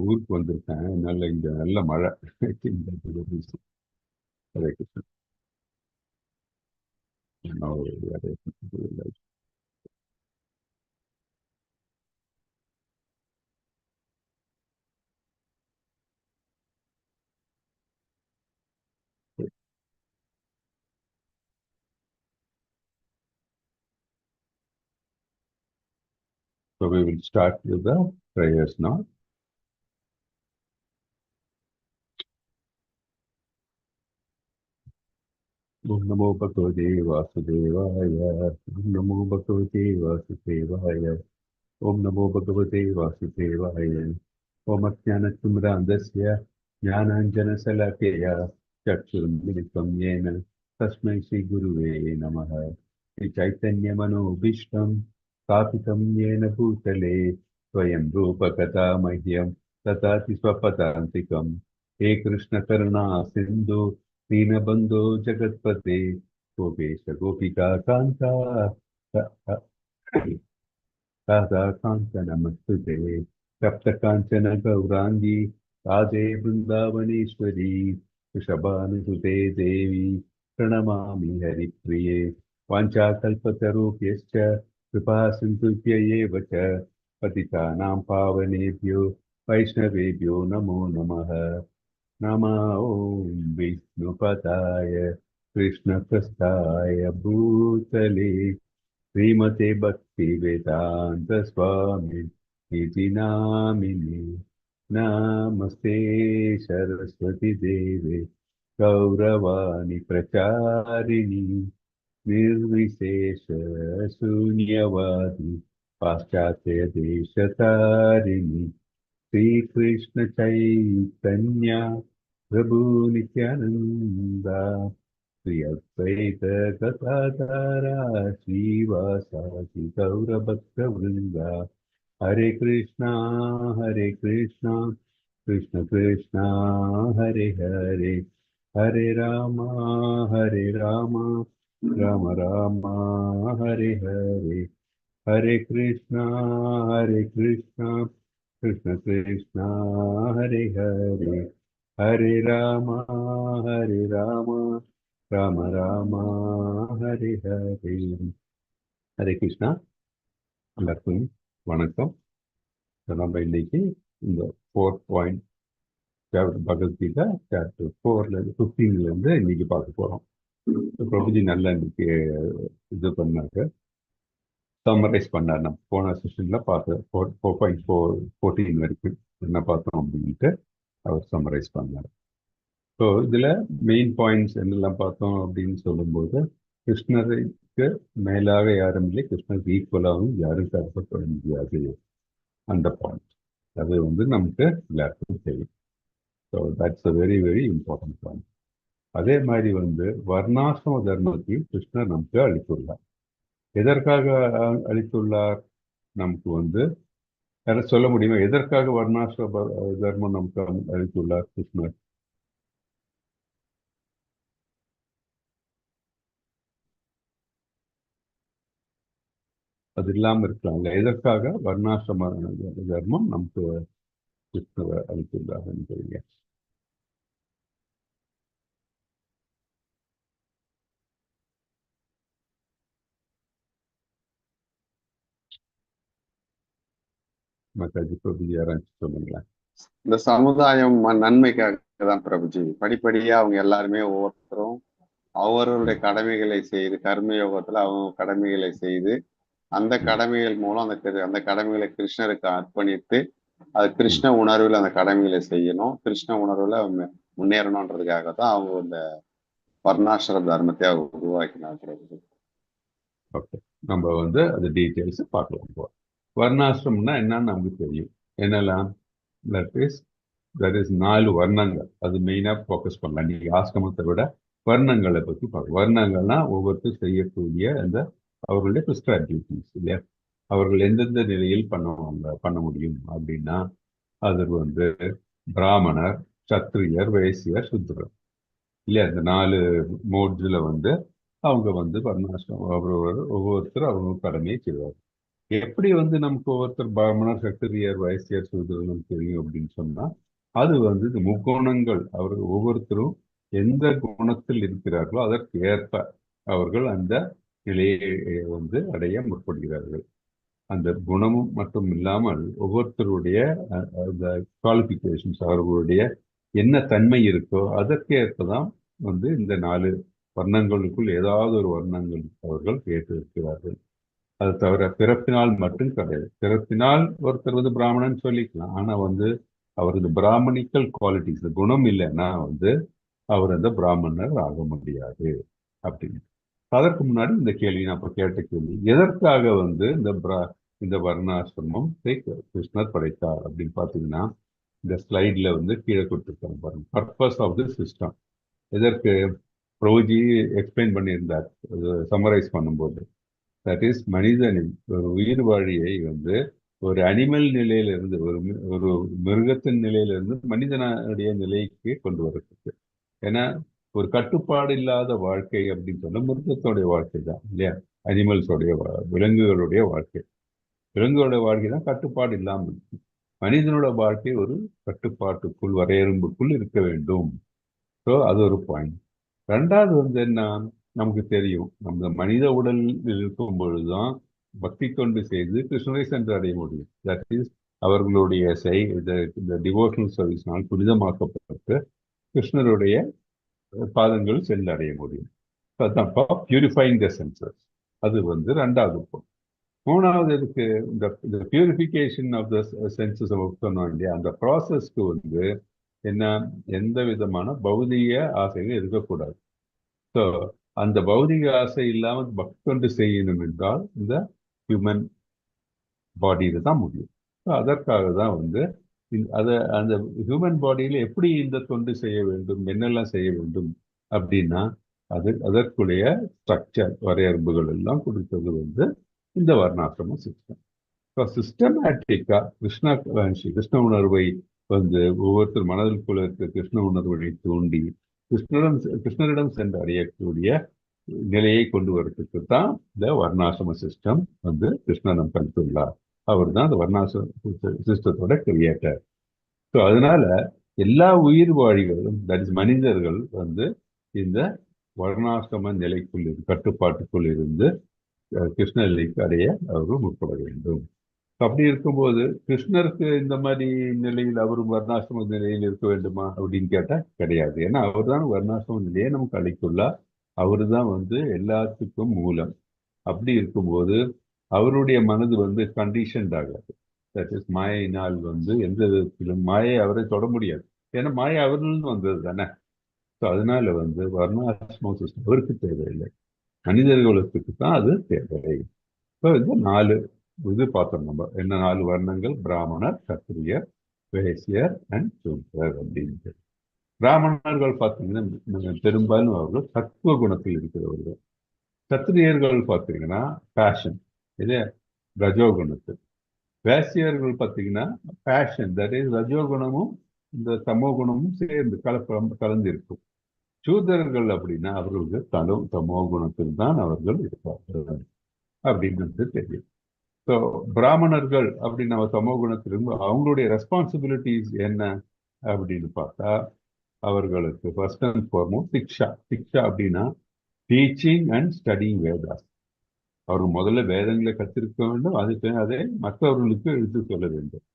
ஊருக்கு வந்திருக்கேன். அதனால இங்க நல்ல மழை. Hare Krishna. Hare Krishna. So we will start with the prayers now. Om Namo Bhagavate Vasudevaya. Om Namo Bhagavate Vasudevaya. Om Namo Bhagavate Vasudevaya. Om Ajnanatimrandasya Jnananjanasalakaya Chakshurmilitam Yena Tasmai Shri Guruve Namaha. Shri Chaitanya Manobhishtam Sthapitam Yena Bhutale Swayam Rupa Kata Mahyam Tatati Swapadantikam. He Krishna Karuna Sindhu Dinabandhu Jagatpate Gopesha Gopika Kanta Radha Kanta Namastute Sapta Kanchana Gaurangi Radhe Vrindavaneshwari Vrishabhanusute Devi Pranamami Haripriye Vanchakalpatarupyascha Kripa Sindhubhya eva cha Patitanam Pavanebhyo Vaishnavebhyo Namo Namaha. Nama Om Vishnupadaya Krishna Prasthaya Bhutale Srimate Bhakti Vedanta Swami Iti Namini Namaste Saraswati Deve Gauravani Pracharini Nirvishesha Sunyavadi Paschatya Deshatharini Sri Krishna Chaitanya Prabhu Nityananda Sri Advaita Gadadhara Srivasadi Gaura Bhakta Vrinda Hare Krishna Krishna Krishna Hare Hare Hare Rama Rama Rama Hare Hare Hare Krishna Krishna Krishna Hare Hare Hare Rama Rama Rama Hare Hare. Hare Krishna. எல்லாருக்கும் வணக்கம். நம்ம இன்னைக்கு இந்த 4 Bhagavad Gita chapter 15 இன்னைக்கு பார்க்க போறோம். பிரபுஜி நல்லா இன்னைக்கு இது பண்ணாங்க, சம்மரைஸ் பண்ணார். நம்ம போன செஷன்ல பார்த்த 4.14 வரைக்கும் என்ன பார்த்தோம் அப்படின்ட்டு அவர் சம்மரைஸ் பண்ணார். ஸோ இதுல மெயின் பாயிண்ட்ஸ் என்னெல்லாம் பார்த்தோம் அப்படின்னு சொல்லும்போது, கிருஷ்ணருக்கு மேலாக யாரும் இல்லை, கிருஷ்ணருக்கு ஈக்குவலாகவும் யாரும் கருதப்பட முடியாது. அந்த பாயிண்ட் அது நமக்கு எல்லாருக்கும் தெரியும். So that's a very very important point. அதே மாதிரி வர்ணாசிரம தர்மத்தையும் கிருஷ்ணர் நமக்கு அளித்துள்ளார். எதற்காக அளித்துள்ளார்? நமக்கு யார சொல்ல முடியுமா? எதற்காக வர்ணாசிரம தர்மம் நமக்கு அளித்துள்ளார் கிருஷ்ணர்? அது இல்லாம இருக்கலாம்ல. எதற்காக வர்ணாசிரம தர்மம் நமக்கு கிருஷ்ணர் அளித்துள்ளார் தெரியுங்க? மகாஜி பிரபுஜி யாராச்சும் சொல்லுங்களேன். இந்த சமுதாயம் நன்மைக்காக தான் பிரபுஜி. படிப்படியா அவங்க எல்லாருமே ஒவ்வொருத்தரும் அவர்களுடைய கடமைகளை செய்து, கர்மயோகத்துல அவங்க கடமைகளை செய்து, அந்த கடமைகள் மூலம் அந்த கடமைகளை கிருஷ்ணருக்கு அர்ப்பணித்து, அது கிருஷ்ண உணர்வில் அந்த கடமைகளை செய்யணும், கிருஷ்ண உணர்வுல முன்னேறணும்ன்றதுக்காக தான் அவங்க இந்த வர்ணாசிரம தர்மத்தை அவங்க உருவாக்கினார் பிரபுஜி. ஓகே, நம்ம அது டீட்டெயில்ஸ் பார்க்கலாம். வர்ணாசிரமம்னா என்னன்னு நமக்கு தெரியும். என்னெல்லாம்? தட் இஸ் 4 வர்ணங்கள். அது மெயினா ஃபோக்கஸ் பண்ணலாம். நீங்க ஆசிரமத்தை விட வர்ணங்களை பற்றி பார்க்கலாம். வர்ணங்கள்னா ஒவ்வொருத்தரும் செய்யக்கூடிய அந்த அவர்களுடைய பிரிஸ்கிரைப் டியூட்டிஸ் இல்லையா, அவர்கள் எந்தெந்த நிலையில் பண்ண முடியும் அப்படின்னா, அது பிராமணர், சத்திரியர், வைசியர், சுத்திரர் இல்லையா. இந்த 4 மோட்ஸ்ல அவங்க வர்ணாசிரமம் ஒவ்வொருத்தரும் அவங்க கடமையை செய்வார். எப்படி வந்து நமக்கு ஒவ்வொருத்தர் பிராமணர், சத்திரியர், வைசியர், சூத்திரர்கள் தெரியும் அப்படின்னு சொன்னா, அது வந்து இந்த முக்கோணங்கள் அவர்கள் ஒவ்வொருத்தரும் எந்த குணத்தில் இருக்கிறார்களோ அதற்கு ஏற்ப அவர்கள் அந்த நிலையை வந்து அடைய முற்படுகிறார்கள். அந்த குணமும் மட்டும் இல்லாமல் ஒவ்வொருத்தருடைய அந்த குவாலிஃபிகேஷன்ஸ், அவர்களுடைய என்ன தன்மை இருக்கோ அதற்கு ஏற்பதான் வந்து இந்த 4 வர்ணங்களுக்குள் ஏதாவது ஒரு வர்ணங்கள் அவர்கள் ஏற்று இருக்கிறார்கள். அது தவிர பிறப்பினால் மட்டும் கிடையாது. பிறப்பினால் ஒருத்தர் வந்து பிராமணன் சொல்லிக்கலாம். ஆனா வந்து அவரது பிராமணிக்கல் குவாலிட்டிஸ் குணம் இல்லைன்னா வந்து அவர் அந்த பிராமணர் ஆக முடியாது அப்படின்னு. அதற்கு முன்னாடி இந்த கேள்வி நான் இப்ப கேட்ட கேள்வி, எதற்காக வந்து இந்த வர்ணாசிரமம் கிருஷ்ணர் படைத்தார் அப்படின்னு பாத்தீங்கன்னா, இந்த ஸ்லைட்ல வந்து கீழே கொடுத்துருக்காங்க பாருங்க. Purpose of the system. எதற்கு பிரபுஜி எக்ஸ்பிளைன் பண்ணியிருந்தார் சம்மரைஸ் பண்ணும்போது, தட் இஸ் மனிதனின் ஒரு உயிர் வாழியை வந்து ஒரு அனிமல் நிலையிலிருந்து ஒரு மிருகத்தின் நிலையிலிருந்து மனிதனுடைய நிலைக்கு கொண்டு வரதுக்கு. ஏன்னா ஒரு கட்டுப்பாடு இல்லாத வாழ்க்கை அப்படின்னு சொன்னா மிருகத்தோடைய வாழ்க்கை தான் இல்லையா? அனிமல்ஸோடைய விலங்குகளுடைய வாழ்க்கை. விலங்குகளுடைய வாழ்க்கை தான் கட்டுப்பாடு இல்லாமல் இருக்கு. மனிதனோட வாழ்க்கை ஒரு கட்டுப்பாட்டுக்குள், வரையறும்புக்குள் இருக்க வேண்டும். ஸோ அது ஒரு பாயிண்ட். ரெண்டாவது வந்து என்ன, நமக்கு தெரியும் நம்ம மனித உடலில் இருக்கும் பொழுதுதான் பக்தி தொண்டு செய்து கிருஷ்ணரை சென்று அடைய முடியும். தட் இஸ் அவர்களுடைய இந்த டிவோஷனல் சர்வீஸ்னால் புனிதமாக்கப்பட்டு கிருஷ்ணருடைய பாதங்கள் சென்றடைய முடியும். அதுதான் பியூரிஃபைங் த சென்சஸ். அது வந்து ரெண்டாவது point. மூணாவது இதுக்கு இந்த பியூரிஃபிகேஷன் ஆஃப் த சென்சஸ் சொன்னோம் இல்லையா, அந்த ப்ராசஸ்க்கு வந்து என்ன, எந்த விதமான பௌதிக ஆசைகள் இருக்கக்கூடாது. ஸோ அந்த பௌதிக ஆசை இல்லாமல் பக்தி தொண்டு செய்யணும் என்றால் இந்த ஹியூமன் பாடியில தான் முடியும். ஸோ அதற்காக தான் வந்து அந்த ஹியூமன் பாடியில எப்படி இந்த தொண்டு செய்ய வேண்டும், என்னெல்லாம் செய்ய வேண்டும் அப்படின்னா அதற்குடைய ஸ்ட்ரக்சர், வரையறுப்புகள் எல்லாம் கொடுத்தது வந்து இந்த வர்ணாசிரம சிஸ்டம். இப்போ சிஸ்டமேட்டிக்கா கிருஷ்ண உணர்வை வந்து ஒவ்வொருத்தர் மனதிற்குள்ள இருக்க கிருஷ்ண உணர்வை தூண்டி கிருஷ்ணரிடம் சென்று அறியக்கூடிய நிலையை கொண்டு வரதுக்கு தான் இந்த வர்ணாசிரம சிஸ்டம் வந்து கிருஷ்ணனம் கருத்துள்ளார். அவர் தான் அந்த வர்ணாசிரம சிஸ்டத்தோட கிரியேட்டர். ஸோ அதனால எல்லா உயிர் வாழிகளும், தட் இஸ் மனிதர்கள் வந்து இந்த வர்ணாசிரம நிலைக்குள் கட்டுப்பாட்டுக்குள் இருந்து கிருஷ்ண நிலைக்கு அடைய அவர்கள் முற்பட வேண்டும். அப்படி இருக்கும்போது கிருஷ்ணருக்கு இந்த மாதிரி நிலையில் அவர் வர்ணாசிரம நிலையில் இருக்க வேண்டுமா அப்படின்னு கேட்டா கிடையாது. ஏன்னா அவர் தான் வர்ணாசிரம நிலையை நமக்கு அளித்துள்ளார். அவரு தான் வந்து எல்லாத்துக்கும் மூலம். அப்படி இருக்கும்போது அவருடைய மனது வந்து கண்டிஷன்ட் ஆகாது. தட் இஸ் மாயினால் வந்து எந்த விதத்திலும் மாயை அவரை தொட முடியாது. ஏன்னா மாயை அவரிலிருந்து வந்தது தானே. ஸோ அதனால வந்து வர்ணாசிரம சிஸ்டம் அவருக்கு தேவையில்லை, மனிதர்களுக்கு தான் அது தேவை. இப்போ இந்த 4 இது பார்த்தோம். நம்ம என்ன 4 வர்ணங்கள்: பிராமணர், சத்திரியர், வைசியர் அண்ட் சூத்ரர் அப்படின்ட்டு. பிராமணர்கள் பார்த்தீங்கன்னா பெரும்பாலும் அவர்கள் தத்துவ குணத்தில் இருக்கிறவர்கள். சத்திரியர்கள் பார்த்தீங்கன்னா பேஷன், இது ரஜோகுணத்தில். வேசியர்கள் பார்த்தீங்கன்னா பேஷன், தட் இஸ் ரஜோகுணமும் இந்த தமோ குணமும் சேர்ந்து கலந்து இருக்கும். சூதரர்கள் அப்படின்னா அவர்களுக்கு தமோ குணத்தில் தான் அவர்கள் இருப்பார்கள் அப்படின்னு தெரியும். ஸோ பிராமணர்கள் அப்படின்னு நம்ம தமோ குணத்திலிருந்து அவங்களுடைய ரெஸ்பான்சிபிலிட்டிஸ் என்ன அப்படின்னு பார்த்தா, அவர்களுக்கு ஃபர்ஸ்ட் அண்ட் ஃபார்மோஸ்ட் சிக்ஷா அப்படின்னா டீச்சிங் அண்ட் ஸ்டடிங் வேதாஸ். அவர்கள் முதல்ல வேதங்களை கற்றிருக்க வேண்டும், அதுக்கு அதை மற்றவர்களுக்கு எடுத்து சொல்ல வேண்டும்.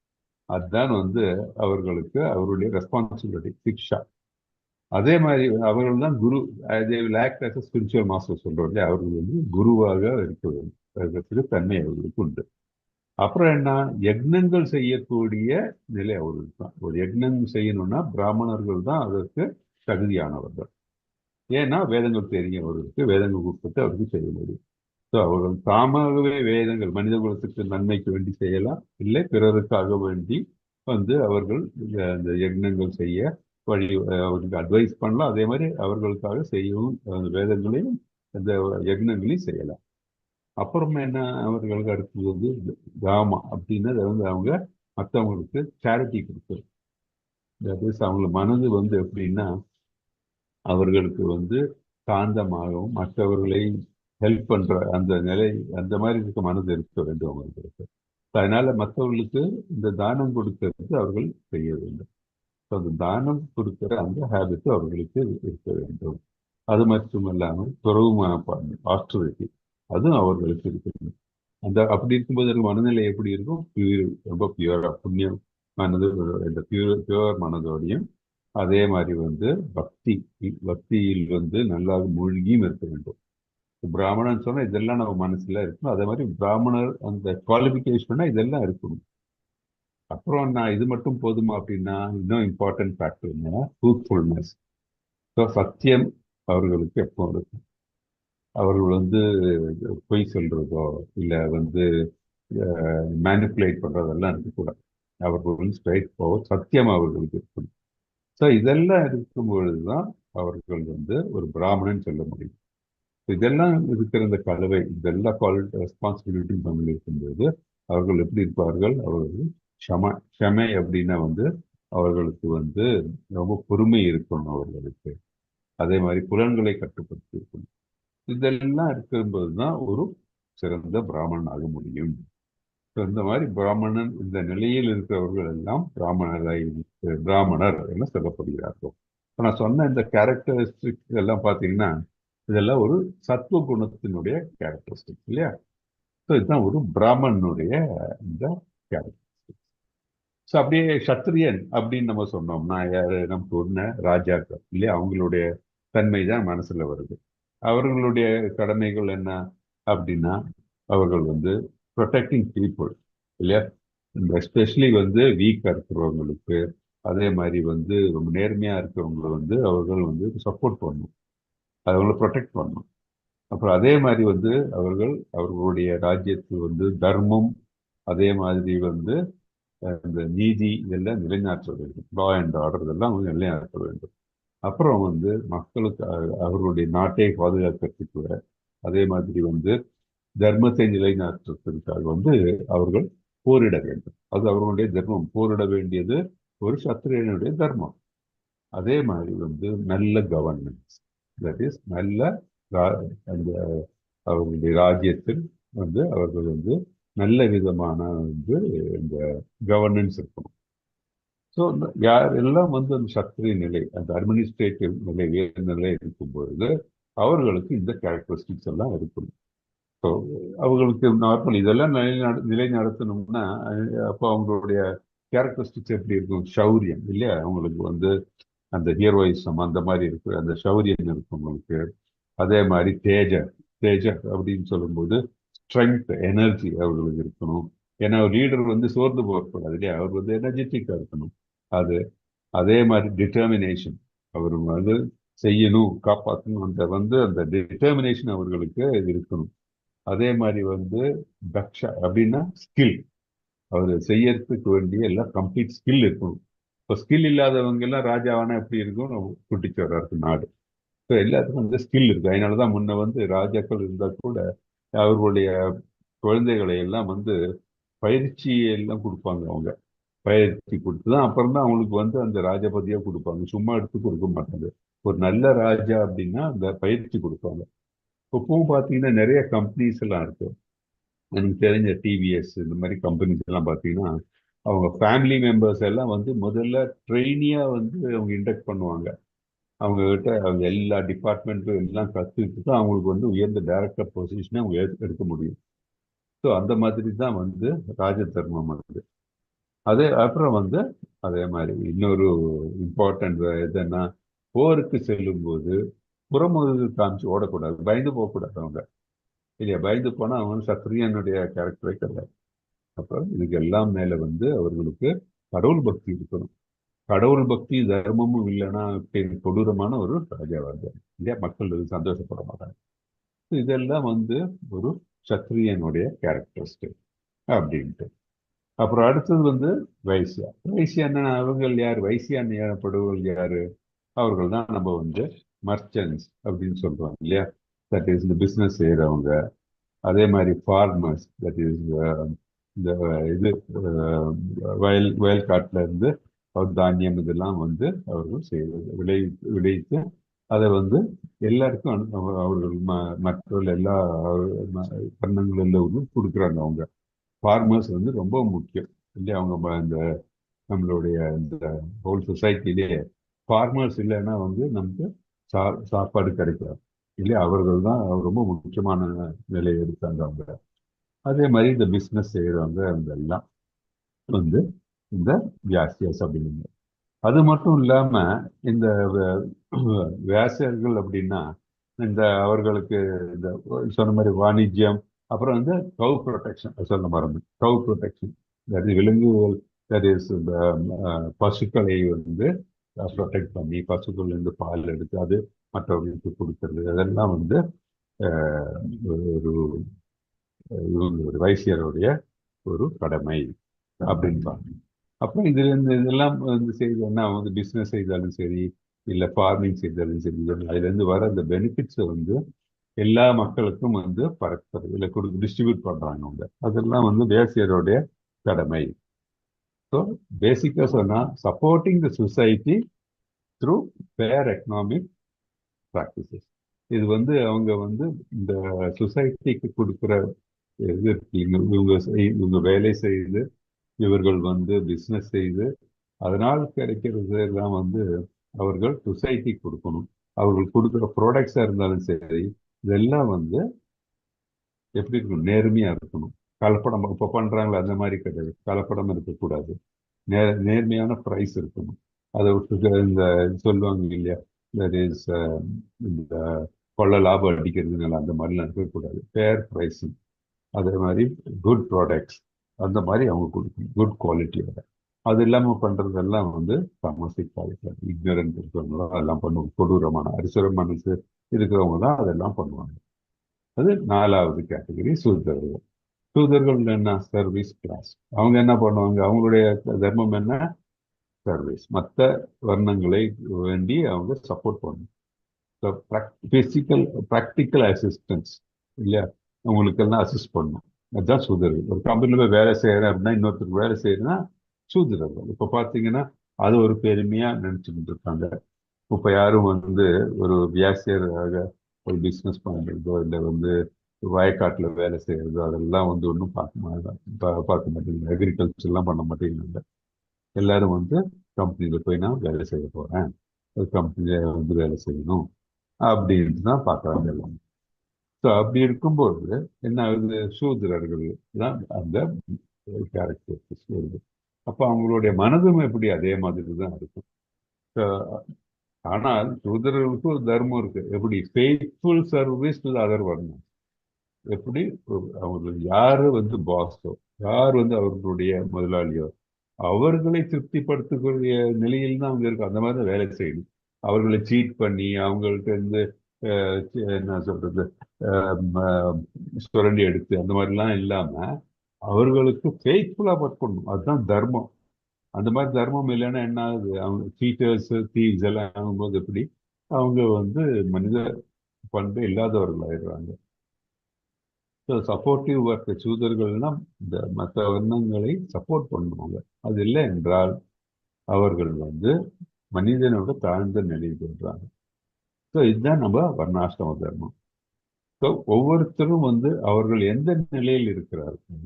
அதுதான் வந்து அவர்களுக்கு அவருடைய ரெஸ்பான்சிபிலிட்டி, சிக்ஷா. அதே மாதிரி அவர்கள் தான் குரு, ஸ்பிரிச்சுவல் மாஸ்டர் சொல்றோம் இல்லையா, அவர்கள் வந்து குருவாக இருக்க வேண்டும், தன்மை அவர்களுக்கு உண்டு. அப்புறம் என்ன, யக்னங்கள் செய்யக்கூடிய நிலை அவர்களுக்கு தான். ஒரு யக்னம் செய்யணும்னா பிராமணர்கள் தான் அதற்கு தகுதியானவர்கள். ஏன்னா வேதங்கள் தெரியும் அவர்களுக்கு, வேதங்கள் உட்பட்டு அவருக்கு செய்ய முடியும். ஸோ அவர்கள் தாமாகவே வேதங்கள் மனித குலத்துக்கு நன்மைக்கு வேண்டி செய்யலாம், இல்லை பிறருக்காக வேண்டி வந்து அவர்கள் இந்த யக்னங்கள் செய்ய அவர்களுக்கு அட்வைஸ் பண்ணலாம். அதே மாதிரி அவர்களுக்காக செய்யவும் வேதங்களையும் இந்த யக்னங்களையும் செய்யலாம். அப்புறமா என்ன, அவர்களுக்கு அடுத்தது வந்து தாமா அப்படின்னு வந்து அவங்க மற்றவங்களுக்கு சேரிட்டி கொடுக்குறது. தட் இஸ் அவங்க மனது வந்து எப்படின்னா அவர்களுக்கு வந்து சாந்தமாகவும் மற்றவர்களை ஹெல்ப் பண்ற அந்த நிலை, அந்த மாதிரி இருக்க மனது இருக்க வேண்டும் அவங்களுக்கு. அதனால மற்றவர்களுக்கு இந்த தானம் கொடுக்கிறது அவர்கள் செய்ய வேண்டும். So, அந்த தானம் கொடுக்கிற அந்த ஹேபிட் அவர்களுக்கு இருக்க வேண்டும். அது மட்டுமல்லாமல் துறவு மனப்பான்மை, ஆஸ்ட்ரிட்டி, அதுவும் அவர்களுக்கு இருக்கணும். அந்த அப்படி இருக்கும்போது எனக்கு மனநிலை எப்படி இருக்கும்? ரொம்ப பியூரா, புண்ணியம் மனது, இந்த பியூர் மனதோடையும், அதே மாதிரி பக்தி, பக்தியில் நல்லா மூழ்கியும் இருக்க வேண்டும். பிராமணன் சொன்னா இதெல்லாம் நம்ம மனசுல இருக்கும். அதே மாதிரி பிராமணர் அந்த குவாலிபிகேஷன்னா இதெல்லாம் இருக்கணும். அப்புறம் நான் இது மட்டும் போதுமா அப்படின்னா, இன்னும் இம்பார்ட்டன்ட் ஃபேக்டர் என்னன்னா ட்ரூத்ஃபுல்னஸ். ஸோ சத்தியம் அவர்களுக்கு எப்போ இருக்கும். அவர்கள் பொய் சொல்றதோ இல்லை மேனிப்புலேட் பண்றதெல்லாம் இருக்கக்கூடாது. அவர்கள் ஸ்ட்ரைட் ஃபார்வர்ட் சத்தியம் அவர்களுக்கு இருக்கணும். ஸோ இதெல்லாம் இருக்கும் பொழுதுதான் அவர்கள் ஒரு பிராமணன் சொல்ல முடியும். இதெல்லாம் இருக்கிற இந்த கலவை, இதெல்லாம் குவாலிட்டி ரெஸ்பான்சிபிலிட்டி நம்ம இருக்கும்போது அவர்கள் எப்படி இருப்பார்கள்? அவர்கள் க்ஷமை அப்படின்னா அவர்களுக்கு ரொம்ப பொறுமை இருக்கணும் அவர்களுக்கு. அதே மாதிரி புலன்களை கட்டுப்படுத்தி இருக்கணும். இதெல்லாம் இருக்கும்போது தான் ஒரு சிறந்த பிராமணன் ஆக முடியும். இந்த மாதிரி பிராமணன் இந்த நிலையில் இருக்கிறவர்கள் எல்லாம் பிராமணர் என சொல்லப்படுகிறார்கள். இப்போ நான் சொன்ன இந்த கேரக்டரிஸ்டிக்ஸ் எல்லாம் பார்த்தீங்கன்னா, இதெல்லாம் ஒரு சத்துவ குணத்தினுடைய கேரக்டரிஸ்டிக்ஸ் இல்லையா? ஸோ இதுதான் ஒரு பிராமணனுடைய இந்த கேரக்டரிஸ்டிக்ஸ். ஸோ அப்படியே சத்திரியன் அப்படின்னு நம்ம சொன்னோம்னா யாரு? நம்ம சொன்ன ராஜாக்கள் இல்லையா? அவங்களுடைய தன்மை தான் மனசுல வருது. அவர்களுடைய கடமைகள் என்ன அப்படின்னா, அவர்கள் ப்ரொடெக்டிங் பீப்புள் இல்லையா? எஸ்பெஷலி வீக்கா இருக்கிறவங்களுக்கு, அதே மாதிரி ரொம்ப நேர்மையா இருக்கிறவங்களை அவர்கள் சப்போர்ட் பண்ணணும், அவங்களை ப்ரொடெக்ட் பண்ணணும். அப்புறம் அதே மாதிரி அவர்களுடைய ராஜ்யத்து தர்மம், அதே மாதிரி இந்த நீதி இதெல்லாம் நிலைநாட்ட வேண்டும். லா அண்ட் ஆர்டர் இதெல்லாம் நிலைநாட்ட வேண்டும். அப்புறம் மக்களுக்கு அவர்களுடைய நாட்டை பாதுகாக்கிறதுக்கு, அதே மாதிரி தர்மத்தை நிலைநாட்டுவதற்காக அவர்கள் போரிட வேண்டும். அது அவர்களுடைய தர்மம். போரிட வேண்டியது ஒரு சத்திரியனுடைய தர்மம். அதே மாதிரி நல்ல கவர்னன்ஸ், தட் இஸ் நல்ல அந்த அவர்களுடைய ராஜ்யத்தில் அவர்கள் நல்ல விதமான இந்த கவர்னன்ஸ் இருக்கணும். ஸோ யாரெல்லாம் அந்த சத்திரிய நிலை, அந்த அட்மினிஸ்ட்ரேட்டிவ் நிலை, வேறு நிலை இருக்கும்பொழுது அவர்களுக்கு இந்த கேரக்டரிஸ்டிக்ஸ் எல்லாம் இருக்கணும். ஸோ அவங்களுக்கு நார்மல் இதெல்லாம் நிலை நடத்தணும்னா அப்போ அவங்களுடைய கேரக்டரிஸ்டிக்ஸ் எப்படி இருக்கும்? சௌரியம் இல்லையா? அவங்களுக்கு அந்த ஹீரோயிசம் அந்த மாதிரி இருக்கு, அந்த சௌரியம் இருக்கும் அவங்களுக்கு. அதே மாதிரி தேஜர் அப்படின்னு சொல்லும்போது ஸ்ட்ரென்த், எனர்ஜி அவர்களுக்கு இருக்கணும். ஏன்னா ஒரு லீடர் சோர்ந்து போகக்கூடாது இல்லையா? அவர் எனர்ஜெட்டிக்கா இருக்கணும். அது அதே மாதிரி டிட்டர்மினேஷன், அவர் செய்யணும், காப்பாற்றணும், அந்த டிட்டர்மினேஷன் அவர்களுக்கு இருக்கணும். அதே மாதிரி தக்ஷா அப்படின்னா ஸ்கில், அவர் செய்யறதுக்கு வேண்டிய எல்லாம் கம்ப்ளீட் ஸ்கில் இருக்கணும். இப்போ ஸ்கில் இல்லாதவங்க எல்லாம் ராஜாவானா எப்படி இருக்கும்? குட்டிச்சோரா இருக்கு நாடு. ஸோ எல்லாத்துக்கும் ஸ்கில் இருக்கு. அதனாலதான் முன்ன ராஜாக்கள் இருந்தா கூட அவர்களுடைய குழந்தைகளை எல்லாம் பயிற்சி எல்லாம் கொடுப்பாங்க. அவங்க பயிற்சி கொடுத்து தான் அப்புறம் தான் அவங்களுக்கு அந்த ராஜபதியா கொடுப்பாங்க. சும்மா எடுத்து கொடுக்க மாட்டாங்க. ஒரு நல்ல ராஜா அப்படின்னா அந்த பயிற்சி கொடுப்பாங்க. இப்பவும் பார்த்தீங்கன்னா நிறைய கம்பெனிஸ் எல்லாம் இருக்கு. எனக்கு தெரிஞ்ச டிவிஎஸ் இந்த மாதிரி கம்பெனிஸ் எல்லாம் பார்த்தீங்கன்னா அவங்க ஃபேமிலி மெம்பர்ஸ் எல்லாம் முதல்ல ட்ரெயினியா அவங்க இண்டக்ட் பண்ணுவாங்க. அவங்க கிட்ட அவங்க எல்லா டிபார்ட்மெண்ட்டும் எல்லாம் கற்றுக்கிட்டு தான் அவங்களுக்கு உயர்ந்த டைரக்டர் பொசிஷனை அவங்க எடுக்க முடியும். ஸோ அந்த மாதிரி தான் ராஜ தர்மம் அதே அப்புறம் அதே மாதிரி இன்னொரு இம்பார்ட்டன்ட் எதுன்னா, போருக்கு செல்லும் போது புறமுதுகு காமிச்சு ஓடக்கூடாது, பயந்து போகக்கூடாது அவங்க இல்லையா? பயந்து போனா அவங்க சத்திரியனுடைய கேரக்டரை கிடையாது. அப்புறம் இதுக்கு எல்லாம் மேல அவர்களுக்கு கடவுள் பக்தி இருக்கணும். கடவுள் பக்தி தர்மமும் இல்லைன்னா கொடூரமான ஒரு ராஜாவாக இல்லையா? மக்கள் சந்தோஷப்பட மாட்டாங்க. இதெல்லாம் ஒரு சத்திரியனுடைய கேரக்டரிஸ்டிக் அப்படின்ட்டு. அப்புறம் அடுத்தது வைசியா. வைசியான்னா அவங்க யார்? வைசியான் எனப்படுவர்கள் யாரு? அவர்கள் தான் நம்ம மர்ச்சன்ட்ஸ் அப்படின்னு சொல்றோம் இல்லையா? தட் இஸ் இந்த பிசினஸ் செய்யறவங்க. அதே மாதிரி ஃபார்மர்ஸ், தட் இஸ் இந்த இது வயல் காட்டுல இருந்து தானியம் இதெல்லாம் அவர்கள் செய்வது, விளைவித்து அதை வந்து எல்லாருக்கும் அவர்கள் மற்ற எல்லா வர்ணங்களில் கொடுக்குறாங்க. அவங்க ஃபார்மர்ஸ் வந்து ரொம்ப முக்கியம் இல்லையா? அவங்க இந்த நம்மளுடைய இந்த ஹோல் சொசைட்டிலே ஃபார்மர்ஸ் இல்லைன்னா வந்து நமக்கு சாப்பாடு கிடைக்காது இல்லையா? அவர்கள் தான் ரொம்ப முக்கியமான நிலையை எடுத்தாங்க அவங்க. அதே மாதிரி இந்த பிஸ்னஸ் செய்கிறவங்க எல்லாம் வந்து இந்த வியாசியாஸ் அப்படிங்க. அது மட்டும் இல்லாம இந்த வியாசர்கள் அப்படின்னா இந்த அவர்களுக்கு இந்த சொன்ன மாதிரி வாணிஜ்யம், அப்புறம் வந்து கவு ப்ரொடெக்ஷன் சொல்ல மறந்து கவு ப்ரொடெக்ஷன், விலங்குகள், தட் இஸ் இந்த பசுக்களை வந்து ப்ரொடெக்ட் பண்ணி பசுக்கள் இருந்து பால் எடுத்து அது மற்றவர்களுக்கு கொடுக்கறது, அதெல்லாம் வந்து ஒரு இவங்களுடைய வைசியருடைய ஒரு கடமை அப்படின்னு. அப்புறம் இதுல இருந்து இதெல்லாம் வந்து செய்தோம்னா வந்து பிசினஸ் செய்தாலும் சரி, இல்லை ஃபார்மிங் செய்தாலும் சரி, அதுல இருந்து வர இந்த பெனிஃபிட்ஸை வந்து எல்லா மக்களுக்கும் வந்து பரப்புறது இல்லை டிஸ்ட்ரிபியூட் பண்றாங்க அவங்க. அதெல்லாம் வந்து வேசியருடைய கடமை. ஸோ பேசிக்கா சொன்னா supporting the society through fair economic practices. இது வந்து அவங்க வந்து இந்த சொசைட்டிக்கு கொடுக்குற இது இவங்க வேலை செய்து, இவர்கள் வந்து பிசினஸ் செய்து, அதனால் கிடைக்கிறது எல்லாம் வந்து அவர்கள் சொசைட்டி கொடுக்கணும். அவர்கள் கொடுக்குற ப்ராடக்ட்ஸா இருந்தாலும் சரி, இதெல்லாம் வந்து எப்படி இருக்கணும்? நேர்மையா இருக்கணும். கலப்படம் இப்ப பண்றாங்களா அந்த மாதிரி கிடையாது. கலப்படம் இருக்கக்கூடாது. நேர்மையான ப்ரைஸ் இருக்கணும். அதை விட்டு இந்த சொல்லுவாங்க இல்லையா, தட் இஸ் இந்த கொள்ள லாபம் அடிக்கிறதுனால அந்த மாதிரிலாம் இருக்கக்கூடாது. ஃபேர் ப்ரைஸிங், அதே மாதிரி குட் ப்ராடக்ட்ஸ் அந்த மாதிரி அவங்க கொடுக்கணும், குட் குவாலிட்டியோட. அது இல்லாமல் பண்றதெல்லாம் வந்து தாமசிக் குவாலிட்டி, இக்னரண்ட் இருக்கிறவங்க அதெல்லாம் பண்ணுவாங்க. கொடூரமான அரிசுர மனசு இருக்கிறவங்க தான் அதெல்லாம் பண்ணுவாங்க. அது 4வது கேட்டகரி சூதர்கள். சூதர்கள் என்ன? Service class. அவங்க என்ன பண்ணுவாங்க? அவங்களுடைய தர்மம் என்ன? சர்வீஸ். மற்ற வர்ணங்களை வேண்டி அவங்க சப்போர்ட் பண்ணணும். பிசிக்கல் ப்ராக்டிக்கல் அசிஸ்டன்ஸ் இல்லையா, அவங்களுக்கெல்லாம் அசிஸ்ட் பண்ணணும். அதுதான் சூதர்கள். ஒரு கம்பெனில போய் வேலை செய்யறேன் அப்படின்னா, இன்னொருத்தருக்கு வேலை செய்யறேன்னா சூதர்கள். இப்ப பாத்தீங்கன்னா அது ஒரு பெருமையா நினைச்சுக்கிட்டு இருக்காங்க. இப்ப யாரும் வந்து ஒரு வியாசியராக ஒரு பிசினஸ் பண்றதோ இல்லை வந்து வயக்காட்டுல வேலை செய்யறதோ அதெல்லாம் வந்து ஒன்றும் பார்க்க மாட்டேங்குது. அக்ரிகல்ச்சர் எல்லாம் பண்ண மாட்டேங்கிறாங்க. எல்லாரும் வந்து கம்பெனியில போய் நான் வேலை செய்ய போறேன், ஒரு கம்பெனியில வந்து வேலை செய்யணும் அப்படின்னு தான் பார்க்கறாங்க எல்லாம். ஸோ அப்படி இருக்கும்போது என்ன ஆகுது? சூத்திரர்கள் தான் அந்த கேரக்டரிஸ்டிக்ஸ் வருது. அப்ப அவங்களுடைய மனதும் எப்படி அதே மாதிரி தான் இருக்கும். ஆனால் சூத்திரர்களுக்கு ஒரு தர்மம் இருக்கு. எப்படி? ஃபெய்த்ஃபுல் சர்வீஸ் டு அதர் வரணும். எப்படி? அவங்களுக்கு யாரு வந்து பாஸோ, யார் வந்து அவர்களுடைய முதலாளியோ, அவர்களை திருப்திப்படுத்தக்கூடிய நிலையில் தான் அவங்க இருக்கு. அந்த மாதிரி தான் வேலை செய்யணும். அவர்களை சீட் பண்ணி அவங்கள்ட்ட இருந்து என்ன சொல்றது, சுரண்டி எடுத்து அந்த மாதிரிலாம் இல்லாம அவர்களுக்கு ஃபெய்த்ஃபுல்லா ஒர்க் பண்ணணும். அதுதான் தர்மம். அந்த மாதிரி தர்மம் இல்லைன்னா என்ன ஆகுது? அவங்க சீட்டர்ஸ், தீவ்ஸ் எல்லாம் ஆகும்போது எப்படி அவங்க வந்து மனித பண்பு இல்லாதவர்கள் ஆயிடுறாங்க. ஸோ சப்போர்ட்டிவ் ஒர்க் சூதர்கள்னா இந்த மற்ற வர்ணங்களை சப்போர்ட் பண்ணுவாங்க. அது இல்லை என்றால் அவர்கள் வந்து மனிதனோட தாழ்ந்த நிலையில் சொல்றாங்க. ஸோ இதுதான் நம்ம வர்ணாசிரம தர்மம். ஸோ ஒவ்வொருத்தரும் வந்து அவர்கள் எந்த நிலையில் இருக்கிறார்கள்,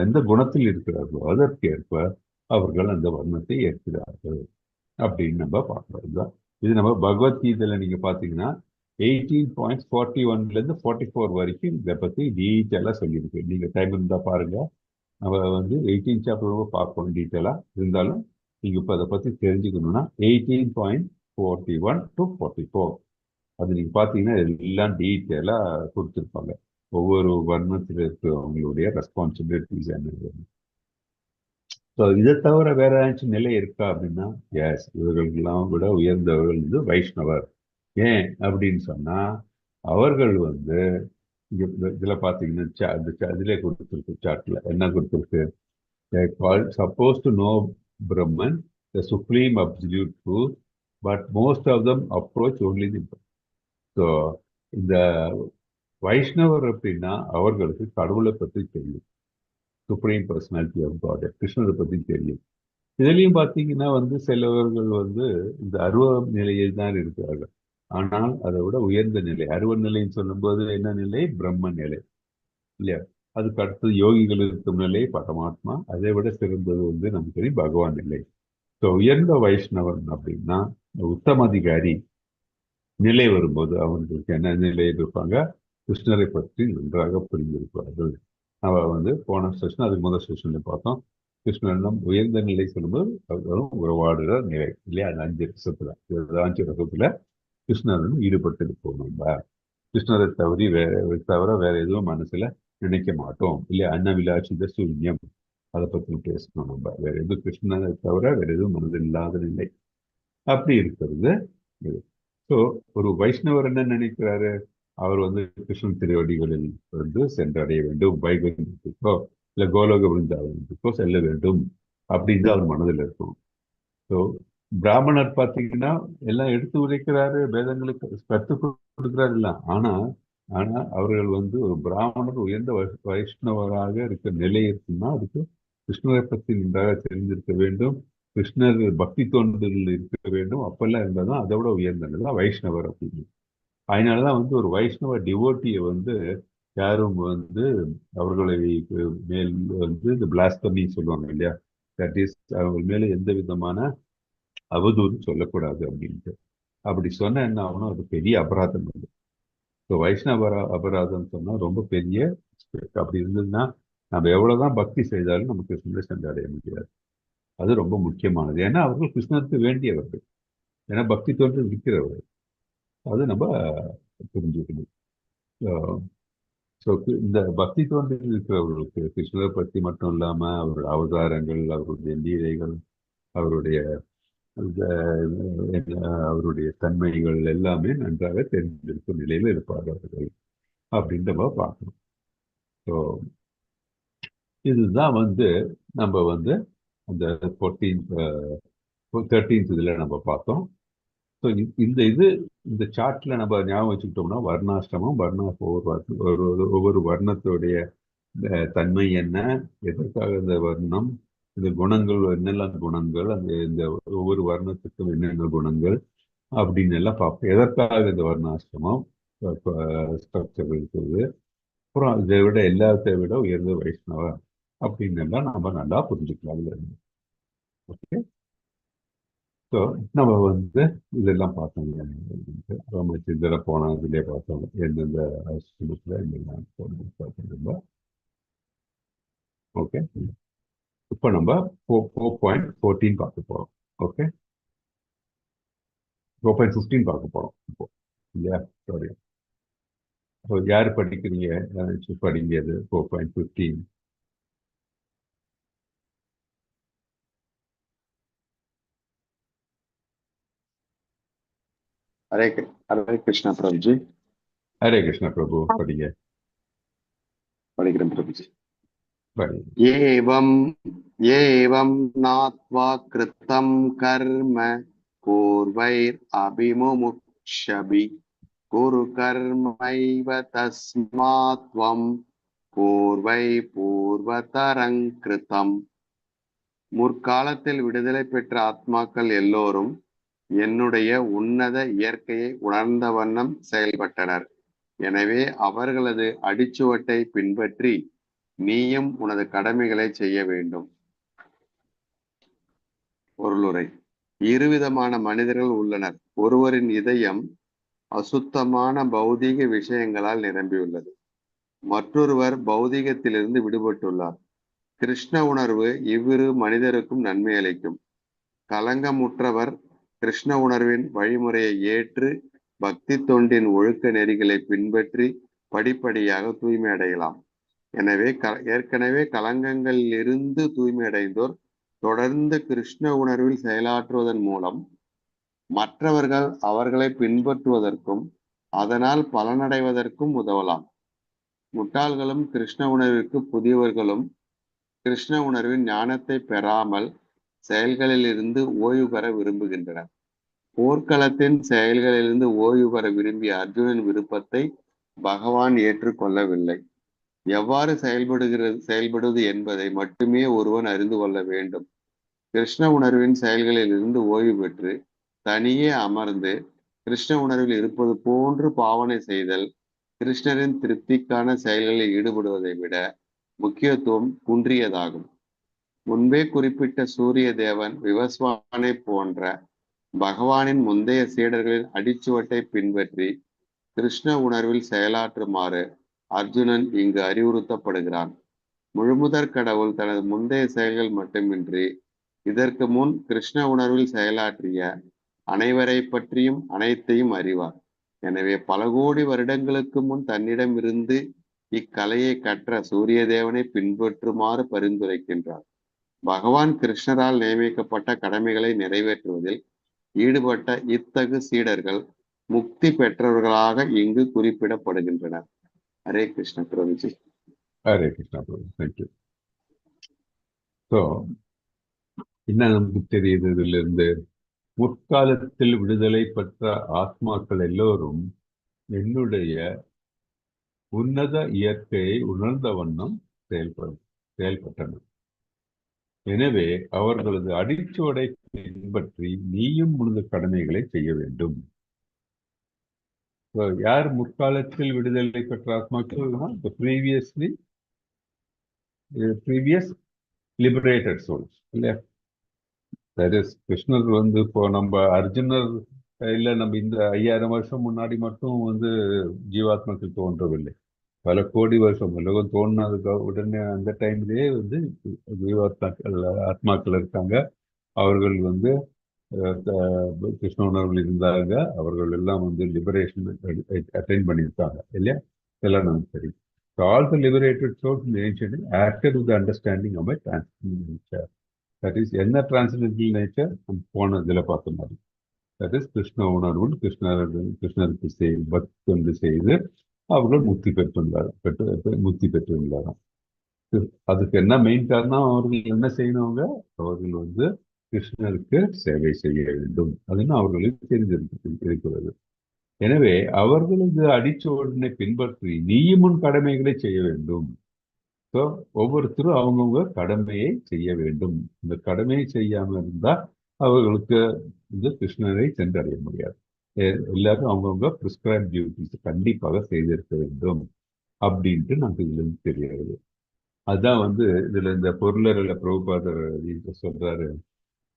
எந்த குணத்தில் இருக்கிறார்களோ அதற்கேற்ப அவர்கள் அந்த வர்ணத்தை ஏற்கிறார்கள் அப்படின்னு நம்ம பார்க்கறது. இது நம்ம பகவத்கீதையில நீங்க பாத்தீங்கன்னா 18.41 44 வரைக்கும் இதை பத்தி டீட்டெயிலா சொல்லியிருக்கு. நீங்க டைம் இருந்தா பாருங்க. நம்ம வந்து 18 சாப்டர் பார்ப்போம் டீட்டெயிலா. இருந்தாலும் நீங்க இப்ப அதை பத்தி தெரிஞ்சுக்கணும்னா 18.41 to 44 அது நீங்க பாத்தீங்கன்னா எல்லாம் டீட்டெயிலா கொடுத்துருப்பாங்க. ஒவ்வொரு வர்ணத்தில் இருக்கிறவங்களுடைய ரெஸ்பான்சிபிலிட்டிஸ் என்ன. ஸோ இதை தவிர வேற ஏதாச்சும் நிலை இருக்கா அப்படின்னா, எஸ், இவர்களுக்கெல்லாம் விட உயர்ந்தவர்கள் வந்து வைஷ்ணவர். ஏன் அப்படின்னு சொன்னா அவர்கள் வந்து இதுல பாத்தீங்கன்னா இதுல கொடுத்துருக்கு, சார்ட்ல என்ன கொடுத்துருக்கு? Suppose to know Brahman, the supreme absolute truth, but most of them approach only the. So இந்த வைஷ்ணவர் அப்படின்னா அவர்களுக்கு கடவுளை பற்றி தெரியும், சுப்ரீம் பர்சனாலிட்டி ஆஃப் காட் கிருஷ்ணரை பற்றி தெரியும். இதுலயும் பாத்தீங்கன்னா வந்து சிலவர்கள் வந்து இந்த அருவ நிலையில் தான் இருக்கிறார்கள். ஆனால் அதை விட உயர்ந்த நிலை, அருவ நிலைன்னு சொல்லும்போது என்ன நிலை? பிரம்ம நிலை இல்லையா? அதுக்கு அடுத்தது யோகிகள் இருக்கும் நிலை பரமாத்மா. அதை விட சிறந்தது நமக்கு தெரியும் பகவான் நிலை. ஸோ உயர்ந்த வைஷ்ணவன் அப்படின்னா உத்தமதிகாரி நிலை வரும்போது அவங்களுக்கு என்ன நிலையில் இருப்பாங்க? கிருஷ்ணரை பற்றி நன்றாக புரிந்திருப்பார்கள். அவ போன செஷன், அதுக்கு முதல் செஷன்ல பார்த்தோம். கிருஷ்ணனிடம் உயர்ந்த நிலை சொல்லும்போது அவர்களும் உறவாடுற நிலை இல்லையா? அது 5 ரசத்துல, 5 ரசத்துல கிருஷ்ணருடன் ஈடுபட்டு இருப்போம். நம்ம கிருஷ்ணரை தவிர வேற எதுவும் மனசுல நினைக்க மாட்டோம் இல்லையா? அன்னவிலாசித சூன்யம், அதை பத்தி பேசணும். நம்ம வேற எதுவும் கிருஷ்ணரை தவிர வேற எதுவும் மனதில் இல்லாத நிலை அப்படி இருக்கிறது. ஸோ ஒரு வைஷ்ணவர் என்ன நினைக்கிறாரு? அவர் கிருஷ்ணன் திருவடிகளில் சென்றடைய வேண்டும், வைகுண்டத்துக்கோ இல்ல கோலோக விருந்தாவனத்துக்கோ செல்ல வேண்டும் அப்படின்னு அவர் மனதில் இருக்கும். ஸோ பிராமணர் பார்த்தீங்கன்னா எல்லாம் எடுத்து உரைக்கிறாரு, வேதங்களுக்கு கற்றுக் கொடுக்கிறாரு இல்லை. ஆனா அவர்கள் ஒரு பிராமணர் உயர்ந்த வைஷ்ணவராக இருக்கிற நிலை இருக்குன்னா அதுக்கு கிருஷ்ணரை பற்றி நன்றாக தெரிந்திருக்க வேண்டும், கிருஷ்ணர் பக்தி தொண்டில் இருக்க வேண்டும். அப்பெல்லாம் இருந்தாதான் அதை விட உயர்ந்த நிலை வைஷ்ணவர் அப்படின்னு. அதனாலதான் ஒரு வைஷ்ணவ டிவோட்டியை யாரும் அவர்களை மேல் இந்த பிளாஸ்பமி சொல்லுவாங்க இல்லையா? தட் இஸ் அவங்க மேல எந்த விதமான அவதூறு சொல்லக்கூடாது அப்படின்ட்டு. அப்படி சொன்ன என்ன ஆகணும்? அது பெரிய அபராதம். ஸோ வைஷ்ணவ அபராதம் சொன்னா ரொம்ப பெரிய அப்படி இருந்ததுன்னா நம்ம எவ்வளவுதான் பக்தி செய்தாலும் நமக்கு கிருஷ்ணரை சென்றடைய முடியாது. அது ரொம்ப முக்கியமானது. ஏன்னா அவர்கள் கிருஷ்ணருக்கு வேண்டியவர்கள், ஏன்னா பக்தி தோன்று இருக்கிறவர்கள். அது நம்ம புரிஞ்சுக்கணும். ஸோ இந்த பக்தி தோன்றி இருக்கிறவர்களுக்கு கிருஷ்ணரை பற்றி மட்டும் இல்லாம அவருடைய அவதாரங்கள், அவருடைய லீலைகள், அவருடைய அவருடைய தன்மைகள் எல்லாமே நன்றாக தெரிந்திருக்கும் நிலையில இருப்பார்கள் அப்படின்னு நம்ம பார்க்கணும். ஸோ இதுதான் நம்ம அந்த 13th இதுல நம்ம பார்த்தோம். ஸோ இந்த சார்ட்ல நம்ம ஞாபகம் வச்சுக்கிட்டோம்னா வர்ணாசிரமம், ஒவ்வொரு வர்ணத்துடைய தன்மை என்ன, எதற்காக இந்த வர்ணம், இந்த குணங்கள் என்னெல்லாம் குணங்கள், இந்த ஒவ்வொரு வர்ணத்துக்கும் என்னென்ன குணங்கள் அப்படின்னு எல்லாம் பார்ப்போம். எதற்காக இந்த வர்ணாசிரமம் ஸ்ட்ரக்சர் இருக்குது, அப்புறம் இதை விட எல்லாத்தை விட உயர்ந்த வைஷ்ணவ அப்படின்னு எல்லாம் நம்ம நல்லா புரிஞ்சுக்கலாம். ஓகே, ஸோ நம்ம இதெல்லாம் பார்த்தோம். ராமச்சந்திர போன இதுலேயே பார்த்தோம் எந்தெந்த ஆசிரமத்தில் என்னெல்லாம் பார்த்தோம். ஓகே, இப்போ நம்ம 4.14 பார்க்க போறோம். ஓகே, 4.15 பார்க்க போறோம் இப்போ இல்லையா? சாரி, யார் படிக்கிறீங்க? படிங்க. அது 4.15. ஹரே கிருஷ்ணா பிரபுஜி. ஹரே கிருஷ்ணா பிரபு, படிங்க. படிக்கிறேன் பிரபுஜி. படி. ஏவம் நாத்வா கிருத்தம் கர்ம பூர்வைர் அபிமுமுக்ஷபி குரு கர்மைவ தஸ்மாத்வம் பூர்வை பூர்வதரங் கிருதம். முற்காலத்தில் விடுதலை பெற்ற ஆத்மாக்கள் எல்லோரும் என்னுடைய உன்னத இயற்கையை உணர்ந்த வண்ணம் செயல்பட்டனர். எனவே அவர்களது அடிச்சுவட்டை பின்பற்றி நீயும் உனது கடமைகளை செய்ய வேண்டும். பொருளுரை: இருவிதமான மனிதர்கள் உள்ளனர். ஒருவரின் இதயம் அசுத்தமான பௌதீக விஷயங்களால் நிரம்பியுள்ளது. மற்றொருவர் பௌதீகத்திலிருந்து விடுபட்டுள்ளார். கிருஷ்ண உணர்வு இவ்விரு மனிதருக்கும் நன்மை அளிக்கும். கலங்கமுற்றவர் கிருஷ்ண உணர்வின் வழிமுறையை ஏற்று பக்தி தொண்டின் ஒழுக்க நெறிகளை பின்பற்றி படிப்படியாக தூய்மை அடையலாம். எனவே ஏற்கனவே கலங்கங்களில் இருந்து தூய்மை அடைந்தோர் தொடர்ந்து கிருஷ்ண உணர்வில் செயலாற்றுவதன் மூலம் மற்றவர்கள் அவர்களை பின்பற்றுவதற்கும் அதனால் பலனடைவதற்கும் உதவலாம். முட்டாள்களும் கிருஷ்ண உணர்விற்கு புதியவர்களும் கிருஷ்ண உணர்வின் ஞானத்தை பெறாமல் செயல்களில் இருந்து ஓய்வு பெற விரும்புகின்றனர். போர்க்களத்தின் செயல்களிலிருந்து ஓய்வு பெற விரும்பிய அர்ஜுனன் விருப்பத்தை பகவான் ஏற்றுக்கொள்ளவில்லை. எவ்வாறு செயல்படுவது என்பதை மட்டுமே ஒருவன் அறிந்து கொள்ள வேண்டும். கிருஷ்ண உணர்வின் செயல்களில் இருந்து ஓய்வு பெற்று தனியே அமர்ந்து கிருஷ்ண உணர்வில் இருப்பது போன்று பாவனை செய்தல் கிருஷ்ணரின் திருப்திக்கான செயல்களில் ஈடுபடுவதை விட முக்கியத்துவம் குன்றியதாகும். முன்பே குறிப்பிட்ட சூரிய தேவன் விவஸ்வானை போன்ற பகவானின் முந்தைய சீடர்களின் அடிச்சுவட்டை பின்பற்றி கிருஷ்ண உணர்வில் செயலாற்றுமாறு அர்ஜுனன் இங்கு அறிவுறுத்தப்படுகிறான். முழுமுதற் கடவுள் தனது முந்தைய செயல்கள் மட்டுமின்றி இதற்கு முன் கிருஷ்ண உணர்வில் செயலாற்றிய அனைவரை பற்றியும் அனைத்தையும் அறிவார். எனவே பல கோடி வருடங்களுக்கு முன் தன்னிடம் இருந்து இக்கலையை கற்ற சூரிய தேவனை பின்பற்றுமாறு பரிந்துரைக்கின்றார். பகவான் கிருஷ்ணரால் நியமிக்கப்பட்ட கடமைகளை நிறைவேற்றுவதில் ஈடுபட்ட இத்தகு சீடர்கள் முக்தி பெற்றவர்களாக இங்கு குறிப்பிடப்படுகின்றனர். ஹரே கிருஷ்ண பிரபுஜி. ஹரே கிருஷ்ணா பிரபு, தேங்க்யூ. ஸோ என்ன நமக்கு தெரியுது இதுல இருந்து? முற்காலத்தில் விடுதலை பெற்ற ஆத்மாக்கள் எல்லோரும் என்னுடைய உன்னத இயற்கையை உணர்ந்த வண்ணம் செயல்பட்டனர். எனவே அவர்களது அடிச்சுவடை பின்பற்றி நீயும் உனது கடமைகளை செய்ய வேண்டும். யார் முற்காலத்தில் விடுதலை பெற்ற ஆத்மாக்கள்? ப்ரீவியஸ் லிபரேட்டட் சோல்ஸ் இல்லையா? தட் இஸ் கிருஷ்ணர் வந்து இப்போ நம்ம அர்ஜுனர் இல்லை, நம்ம இந்த 5000 வருஷம் முன்னாடி மட்டும் வந்து ஜீவாத்மாக்கள் தோன்றவில்லை. பல கோடி வருஷம் உலகம் தோன்றினதுக்கு உடனே அந்த டைம்லேயே வந்து ஆத்மாக்கள் இருக்காங்க. அவர்கள் வந்து கிருஷ்ண உணர்வில் இருந்தாங்க. அவர்கள் எல்லாம் வந்து லிபரேஷன் அட்டைன் பண்ணியிருக்காங்க இல்லையா? இதெல்லாம் நமக்கு தெரியும். So all the liberated souls in the ancient acted with the understanding of a transcendental nature. That is, என்ன transcendental nature? போன இதில் பார்த்த மாதிரி. That is, கிருஷ்ண உணர்வுள் கிருஷ்ணருக்கு பக்தி செய்து அவர்கள் முக்தி பெற்றுள்ளாராம். அதுக்கு என்ன மெயின் காரணம்? அவர்கள் என்ன செய்யணுங்க? அவர்கள் வந்து கிருஷ்ணருக்கு சேவை செய்ய வேண்டும். அதுன்னு அவர்களுக்கு தெரிந்திருக்கிறது. எனவே அவர்களது அடிச்சுவடனை பின்பற்றி நீயும் உன் கடமைகளை செய்ய வேண்டும். ஸோ ஒவ்வொருத்தரும் அவங்கவுங்க கடமையை செய்ய வேண்டும். இந்த கடமையை செய்யாம இருந்தா அவர்களுக்கு இந்த கிருஷ்ணரை சென்றடைய முடியாது. எல்லாரும் அவங்கவுங்க பிரிஸ்கிரைப் டியூட்டிஸ் கண்டிப்பாக செய்திருக்க வேண்டும் அப்படின்ட்டு நமக்கு இதுல இருந்து தெரியாது. அதுதான் வந்து இதுல இந்த பொருளரில் பிரபுபாதர் சொல்றாரு,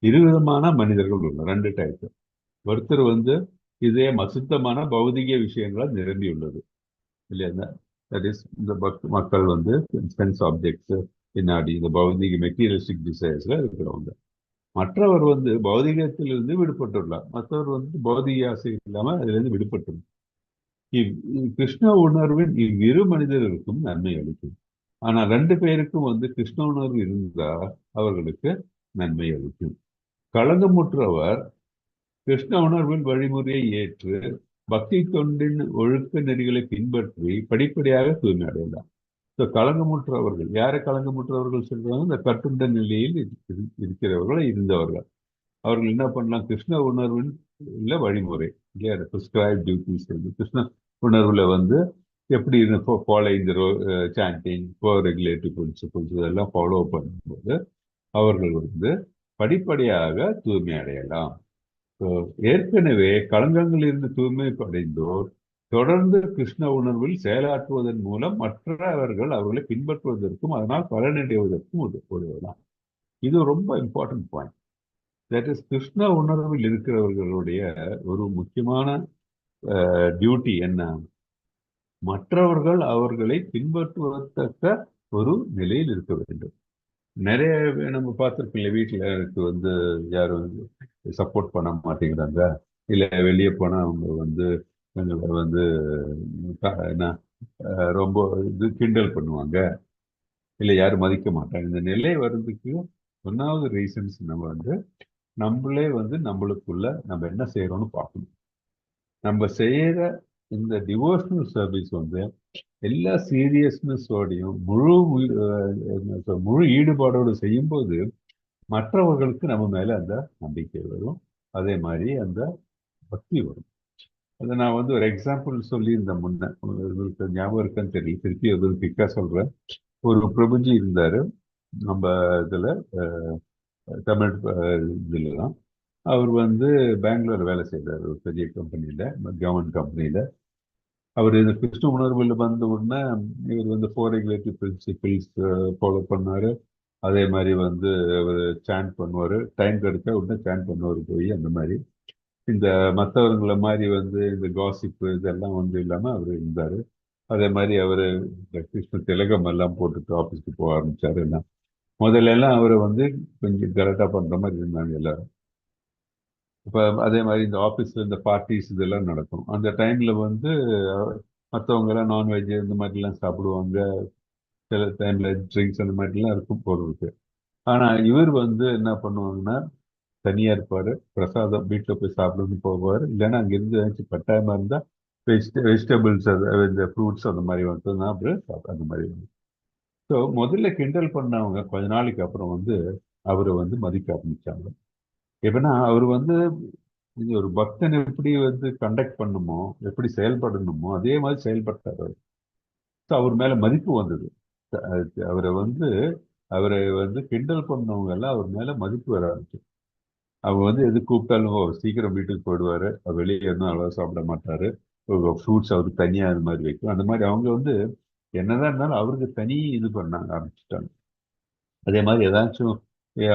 2 விதமான மனிதர்கள் உள்ள 2 டைப். ஒருத்தர் வந்து இதே அசுத்தமான பௌதிக விஷயங்களால் நிரம்பி உள்ளது இல்லையா? தட் இஸ், இந்த மக்கள் வந்து சென்ஸ் ஆப்ஜெக்ட்ஸ் பின்னாடி இந்த பௌதிக மெட்டீரியலிஸ்டிக் டிசைர்ஸ்ல இருக்கிறவங்க. மற்றவர் வந்து பௌதிகத்திலிருந்து விடுபட்டுள்ளார். மற்றவர் வந்து பௌதிக ஆசை இல்லாம அதுல இருந்து விடுபட்டுள்ளார். கிருஷ்ண உணர்வின் இவ்விரு மனிதர்களுக்கும் நன்மை அளிக்கும். ஆனா 2 பேருக்கும் வந்து கிருஷ்ண உணர்வு இருந்தா அவர்களுக்கு நன்மை அளிக்கும். களங்கமுற்றவர் கிருஷ்ண உணர்வின் வழிமுறையை ஏற்று பக்தி தொண்டின் ஒழுக்க நெறிகளை பின்பற்றி படிப்படியாக தூய்மை அடையலாம். களங்கமுற்றவர்கள் யாரை களங்கமுற்றவர்கள் சொல்றாங்க? இந்த கட்டுண்ட நிலையில் இருக்கிறவர்கள் இருந்தவர்கள். அவர்கள் என்ன பண்ணலாம்? கிருஷ்ண உணர்வின் உள்ள வழிமுறை இல்லையா? பிரிஸ்கிரைப் டியூட்டிஸ் கிருஷ்ண உணர்வுல வந்து எப்படி ஃபாலோ இந்த சாண்டிங், ரெகுலேட்டிவ் பிரின்சிபிள்ஸ் இதெல்லாம் ஃபாலோ பண்ணும்போது அவர்கள் வந்து படிப்படியாக தூய்மை அடையலாம். ஏற்கனவே களங்கங்கள் இருந்து தூய்மை அடைந்தோர் தொடர்ந்து கிருஷ்ண உணர்வில் செயலாற்றுவதன் மூலம் மற்றவர்கள் அவர்களை பின்பற்றுவதற்கும் அதனால் பலனடைவதற்கும் உதவலாம். இது ரொம்ப important point. That is, Krishna உணர்வில் இருக்கிறவர்களுடைய ஒரு முக்கியமான டியூட்டி என்ன? மற்றவர்கள் அவர்களை பின்பற்றுவதற்க ஒரு நிலையில் இருக்க வேண்டும். நிறைய நம்ம பார்த்துருக்கோம், வீட்டில் எனக்கு வந்து யாரும் சப்போர்ட் பண்ண மாட்டேங்கிறாங்க, இல்லை வெளியே போனால் அவங்க வந்து வந்து என்ன ரொம்ப இது கிண்டல் பண்ணுவாங்க, இல்லை யாரும் மதிக்க மாட்டாங்க. இந்த நிலை வர்றதுக்கு ஒன்றாவது ரீசன்ஸ் நம்ம வந்து நம்மளே வந்து நம்மளுக்குள்ள நம்ம என்ன செய்யறோம்னு பார்க்கணும். நம்ம செய்யற இந்த டிவோஷனல் சர்வீஸ் வந்து எல்லா சீரியஸ்னஸோடையும் முழு ஈடுபாடோடு செய்யும்போது மற்றவர்களுக்கு நம்ம மேல அந்த நம்பிக்கை வரும், அதே மாதிரி அந்த பக்தி வரும். அதை நான் வந்து ஒரு எக்ஸாம்பிள் சொல்லியிருந்தேன் முன்ன, உங்களுக்கு ஞாபகம் இருக்கான்னு தெரியல, திருப்பி ஒரு பிக்கா சொல்றேன். ஒரு பிரபுஜி இருந்தாரு நம்ம இதுல தமிழ் இதுலலாம். அவர் வந்து பெங்களூர்ல வேலை செய்தார் ஒரு பெரிய கம்பெனியில, கவர்மெண்ட் கம்பெனியில. அவர் இந்த கிருஷ்ண உணர்வுல வந்த உடனே இவர் வந்து ஃபோர் ரெகுலேட்டரி பிரின்சிபிள்ஸ் ஃபாலோ பண்ணாரு. அதே மாதிரி வந்து அவர் சாண்ட் பண்ணுவார், டைம் கிடைச்சா உடனே சாண்ட் பண்ணுவார் போய். அந்த மாதிரி இந்த மற்றவர்களை மாதிரி வந்து இந்த காசிப்பு இதெல்லாம் வந்து இல்லாமல் அவர் இருந்தார். அதே மாதிரி அவர் இந்த கிருஷ்ண திலகம் எல்லாம் போட்டுட்டு ஆஃபீஸ்க்கு போக ஆரம்பிச்சாரு எல்லாம். முதல்ல எல்லாம் அவரை வந்து கொஞ்சம் கரெக்டாக பண்ணுற மாதிரி இருந்தாங்க எல்லாரும். இப்போ அதே மாதிரி இந்த ஆஃபீஸில் இந்த பார்ட்டிஸ் இதெல்லாம் நடக்கும். அந்த டைமில் வந்து மற்றவங்க எல்லாம் நான்வெஜ் இந்த மாதிரிலாம் சாப்பிடுவாங்க. சில டைமில் ட்ரிங்க்ஸ் அந்த மாதிரிலாம் இருக்கும் போகிறதுக்கு. ஆனால் இவர் வந்து என்ன பண்ணுவாங்கன்னா தனியா இருப்பாரு. பிரசாதம் வீட்டில் போய் சாப்பிடணும்னு போவார். இல்லைன்னா அங்கிருந்து ஏதாச்சும் கட்டாயமா இருந்தா வெஜிடபிள்ஸ் இந்த ஃப்ரூட்ஸ் அந்த மாதிரி மட்டும் தான் அப்புறம் அந்த மாதிரி. ஸோ முதல்ல கிண்டல் பண்ணவங்க கொஞ்ச நாளைக்கு அப்புறம் வந்து அவரை வந்து மதிக்க ஆரம்பிச்சாங்க. எப்படின்னா அவர் வந்து இது ஒரு பக்தன் எப்படி வந்து கண்டக்ட் பண்ணுமோ, எப்படி செயல்படணுமோ அதே மாதிரி செயல்பட்டார் அவர். ஸோ அவர் மேல மதிப்பு வந்தது. அவரை வந்து அவரை வந்து கிண்டல் பண்ணவங்க எல்லாம் அவர் மேல மதிப்பு வர ஆரம்பிச்சு. அவங்க வந்து எது கூப்பிட்டாலும் சீக்கிரம் வீட்டுக்கு போயிடுவாரு, வெளியே இருந்தும் அவ்வளவா சாப்பிட மாட்டாரு. ஃப்ரூட்ஸ் அவருக்கு தனியா அது மாதிரி வைக்கும். அந்த மாதிரி அவங்க வந்து என்னதான் இருந்தாலும் அவருக்கு தனி இது பண்ண ஆரம்பிச்சுட்டாங்க. அதே மாதிரி ஏதாச்சும்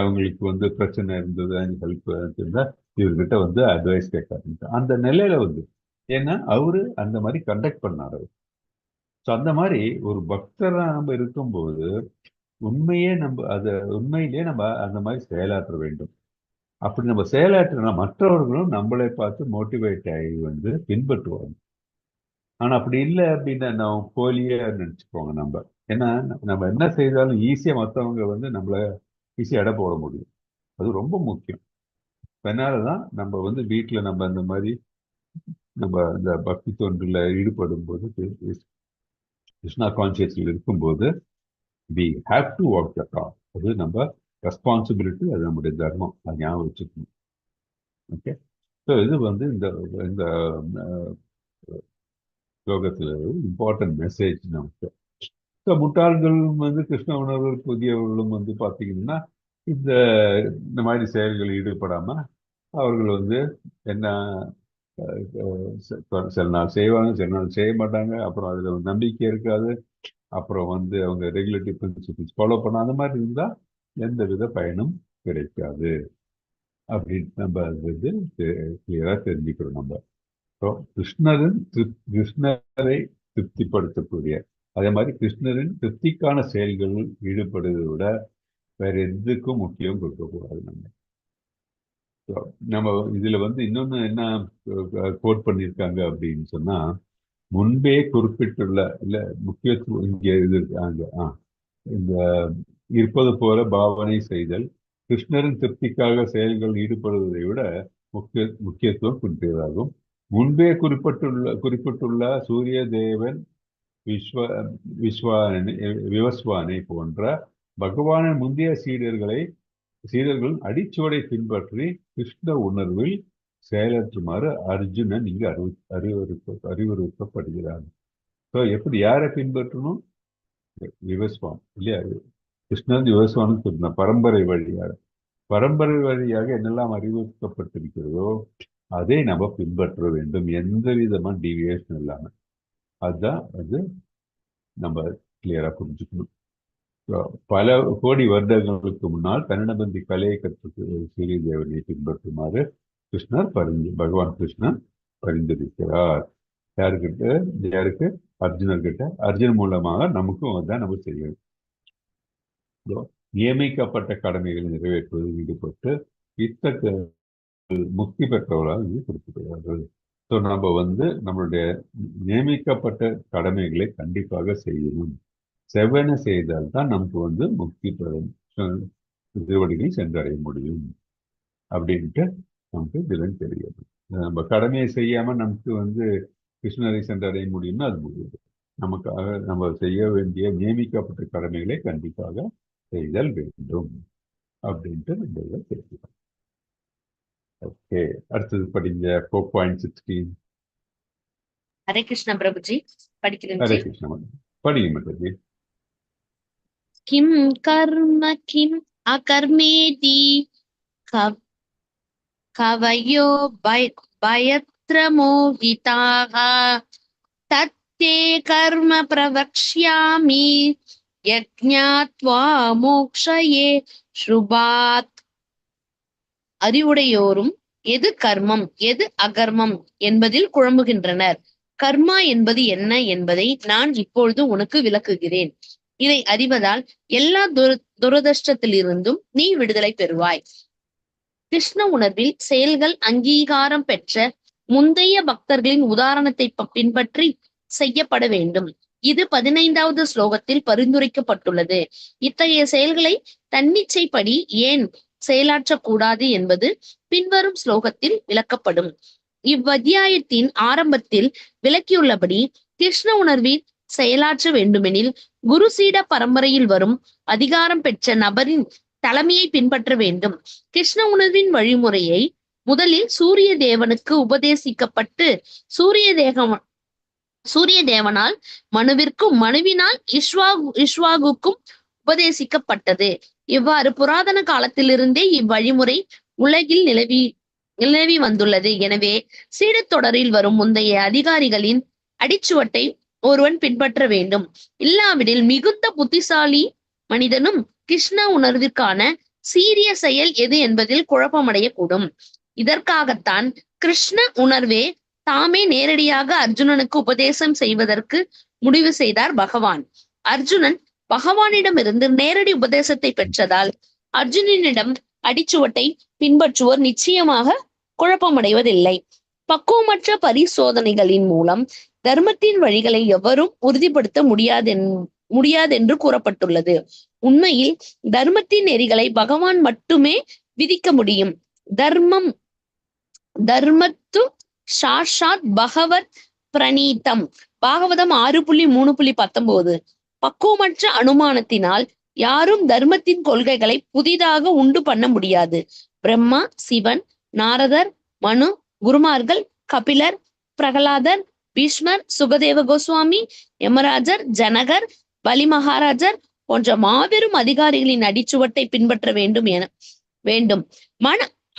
அவங்களுக்கு வந்து பிரச்சனை இருந்தது, ஹெல்ப் இருந்தா இவர்கிட்ட வந்து அட்வைஸ் கேட்க ஆரம்பிச்சாங்க. அந்த நிலையில வந்து ஏன்னா அவரு அந்த மாதிரி கண்டக்ட் பண்ணாரு. ஸோ அந்த மாதிரி ஒரு பக்தரா நம்ம இருக்கும்போது உண்மையே நம்ம அதை உண்மையிலேயே நம்ம அந்த மாதிரி செயலாற்ற வேண்டும். அப்படி நம்ம செயலாற்றினா மற்றவர்களும் நம்மளை பார்த்து மோட்டிவேட் ஆகி வந்து பின்பற்றுவாங்க. ஆனா அப்படி இல்லை அப்படின்னா நம்ம போலியே நினைச்சுக்கோங்க நம்ம. ஏன்னா நம்ம என்ன செய்தாலும் ஈஸியா மற்றவங்க வந்து நம்மள ஈஸியா எடை போட முடியும். அது ரொம்ப முக்கியம். அதனாலதான் நம்ம வந்து வீட்டுல நம்ம இந்த மாதிரி நம்ம இந்த பக்தி தொண்டுல ஈடுபடும் போது கிருஷ்ணா கான்சியஸ்ல இருக்கும்போது we have to walk the talk. அது நம்ம ரெஸ்பான்சிபிலிட்டி, அது நம்முடைய தர்மம். அது ஞாபகம் வச்சுக்கணும். ஓகே. ஸோ இது வந்து இந்த இந்த ஸ்லோகத்தில் இம்பார்ட்டன்ட் மெசேஜ் நமக்கு. ஸோ முட்டாள்கள் வந்து கிருஷ்ண உணர்வு புதியவர்களும் வந்து பார்த்தீங்கன்னா இந்த இந்த மாதிரி செயல்களில் ஈடுபடாம அவர்கள் வந்து என்ன சில நாள் செய்வாங்க, சில நாள் செய்ய மாட்டாங்க. அப்புறம் அதுல ஒரு நம்பிக்கை இருக்காது. அப்புறம் வந்து அவங்க ரெகுலேட்டரி பிரின்சிபிள்ஸ் ஃபாலோ பண்ண அந்த மாதிரி இருந்தா எந்த வித பயனும் கிடைக்காது அப்படின்னு நம்ம அது வந்து கிளியரா தெரிஞ்சுக்கிறோம் நம்ம. ஸோ கிருஷ்ணரை திருப்திப்படுத்தக்கூடிய அதே மாதிரி கிருஷ்ணரின் திருப்திக்கான செயல்களில் ஈடுபடுவதை விட வேற எதுக்கும் முக்கியம் கொடுக்கக்கூடாது நம்ம. So, நம்ம இதுல வந்து இன்னொன்னு என்ன கோட் பண்ணியிருக்காங்க அப்படின்னு சொன்னா, முன்பே குறிப்பிட்டுள்ள இல்ல முக்கியத்துவம் இங்க இது இருக்காங்க. இந்த இருப்பது போல பாவனை செய்தல் கிருஷ்ணரின் திருப்திக்காக செயல்கள் ஈடுபடுவதை விட முக்கியத்துவம் குறிப்பிட்டதாகும். முன்பே குறிப்பிட்டுள்ள சூரிய தேவன், விஸ்வ விஸ்வானை விவஸ்வானை போன்ற பகவானின் முந்தைய சீடர்கள் அடிச்சுவடை பின்பற்றி கிருஷ்ண உணர்வில் செயலாற்றுமாறு அர்ஜுனன் இங்கு அறிவுறுத்தப்படுகிறார். எப்படி யாரை பின்பற்றணும்? விவஸ்வான் இல்லையா? கிருஷ்ணன் விவஸ்வானும் சொன்ன பரம்பரை வழியாக என்னெல்லாம் அறிவுறுத்தப்பட்டிருக்கிறதோ அதை நம்ம பின்பற்ற வேண்டும், எந்த விதமான டீவியேஷன் இல்லாம. அதுதான் அது நம்ம கிளியரா புரிஞ்சுக்கணும். பல கோடி வருடங்களுக்கு முன்னால் கன்னடபந்தி கலையை கற்றுக்கு சூரிய தேவனை பின்பற்றுமாறு பகவான் கிருஷ்ணன் பரிந்துரைக்கிறார். யாருக்கு? அர்ஜுனர்கிட்ட. அர்ஜுன் மூலமாக நமக்கும் அதான் நம்ம செய்யணும். நியமிக்கப்பட்ட கடமைகளை நிறைவேற்றுவதில் ஈடுபட்டு இத்தகைய முக்தி பெற்றவர்களால் இது குறிப்பிடுகிறார்கள். ஸோ நம்ம வந்து நம்மளுடைய நியமிக்கப்பட்ட கடமைகளை கண்டிப்பாக செய்யணும். செவ்வன செய்தால்தான் நமக்கு வந்து முக்தி பெறும் திருவடிகளை சென்றடைய முடியும் அப்படின்ட்டு நமக்கு இதுல தெரியாது. நம்ம கடமையை செய்யாம நமக்கு வந்து கிருஷ்ணரை சென்றடைய முடியும்னா அது முடியாது. நமக்காக நம்ம செய்ய வேண்டிய நியமிக்கப்பட்ட கடமைகளை கண்டிப்பாக செய்தல் வேண்டும் அப்படின்ட்டு நம்ம இதை தெரிஞ்சுக்கணும். ஓகே, அடுத்தது படிங்க 4.16. ஹரே கிருஷ்ண பிரபுஜி, படிக்கிறேன். ஹரே கிருஷ்ண, படிங்க மாதாஜி. கிம் கர்ம கிம் அகர்மேதி கவயோ பயத்ரமோகிதாக தத்தே கர்ம பிரவக்ஷ்யாமி யஜ்ஞாத்வா மோக்ஷயே ஸ்ருபாத். அறிவுடையோரும் எது கர்மம் எது அகர்மம் என்பதில் குழம்புகின்றனர். கர்மா என்பது என்ன என்பதை நான் இப்பொழுது உனக்கு விளக்குகிறேன். இதை அறிவதால் எல்லா துரதிர்ஷ்டத்திலிருந்தும் நீ விடுதலை பெறுவாய். கிருஷ்ண உணர்வில் செயல்கள் அங்கீகாரம் பெற்ற முந்தைய பக்தர்களின் உதாரணத்தை பின்பற்றி செய்யப்பட வேண்டும். இது 15வது ஸ்லோகத்தில் பரிந்துரைக்கப்பட்டுள்ளது. இத்தகைய செயல்களை தன்னிச்சைப்படி ஏன் செயலாற்றக்கூடாது என்பது பின்வரும் ஸ்லோகத்தில் விளக்கப்படும். இவ்வத்தியாயத்தின் ஆரம்பத்தில் விளக்கியுள்ளபடி கிருஷ்ண உணர்வில் செயலாற்ற வேண்டுமெனில் குரு சீட பரம்பரையில் வரும் அதிகாரம் பெற்ற நபரின் தலைமையை பின்பற்ற வேண்டும். கிருஷ்ண உணர்வின் வழிமுறையை முதலில் சூரிய தேவனுக்கு உபதேசிக்கப்பட்டு சூரிய தேவனால் மனுவிற்கும் மனுவினால் இஷ்வாகுக்கும் உபதேசிக்கப்பட்டது. இவ்வாறு புராதன காலத்திலிருந்தே இவ்வழிமுறை உலகில் நிலவி வந்துள்ளது. எனவே சீடத்தொடரில் வரும் முந்தைய அதிகாரிகளின் அடிச்சுவட்டை ஒருவன் பின்பற்ற வேண்டும். இல்லாவிடில் மிகுந்த புத்திசாலி மனிதனும் கிருஷ்ண உணர்விற்கான சீரிய செயல் எது என்பதில் குழப்பமடையக்கூடும். இதற்காகத்தான் கிருஷ்ண உணர்வே தாமே நேரடியாக அர்ஜுனனுக்கு உபதேசம் செய்வதற்கு முடிவு செய்தார் பகவான். அர்ஜுனன் பகவானிடமிருந்து நேரடி உபதேசத்தை பெற்றதால் அர்ஜுனனிடம் அடிச்சுவட்டை பின்பற்றுவோர் நிச்சயமாக குழப்பமடைவதில்லை. பக்குவமற்ற பரிசோதனைகளின் மூலம் தர்மத்தின் வழிகளை எவரும் உறுதிப்படுத்த முடியாதென்று கூறப்பட்டுள்ளது. உண்மையில் தர்மத்தின் நெறிகளை பகவான் மட்டுமே விதிக்க முடியும். தர்மத்து சாஷாத் பகவத் பிரணீதம். பாகவதம் 6.3.19. பக்குவமற்ற அனுமானத்தினால் யாரும் தர்மத்தின் கொள்கைகளை புதிதாக உண்டு பண்ண முடியாது. பிரம்மா, சிவன், நாரதர், மனு, குருமார்கள், கபிலர், பிரகலாதர், பீஷ்மர், சுகதேவ கோஸ்வாமி, யமராஜர், ஜனகர், பலி மகாராஜர் போன்ற மாபெரும் அதிகாரிகளின் அடிச்சுவட்டை பின்பற்ற வேண்டும்.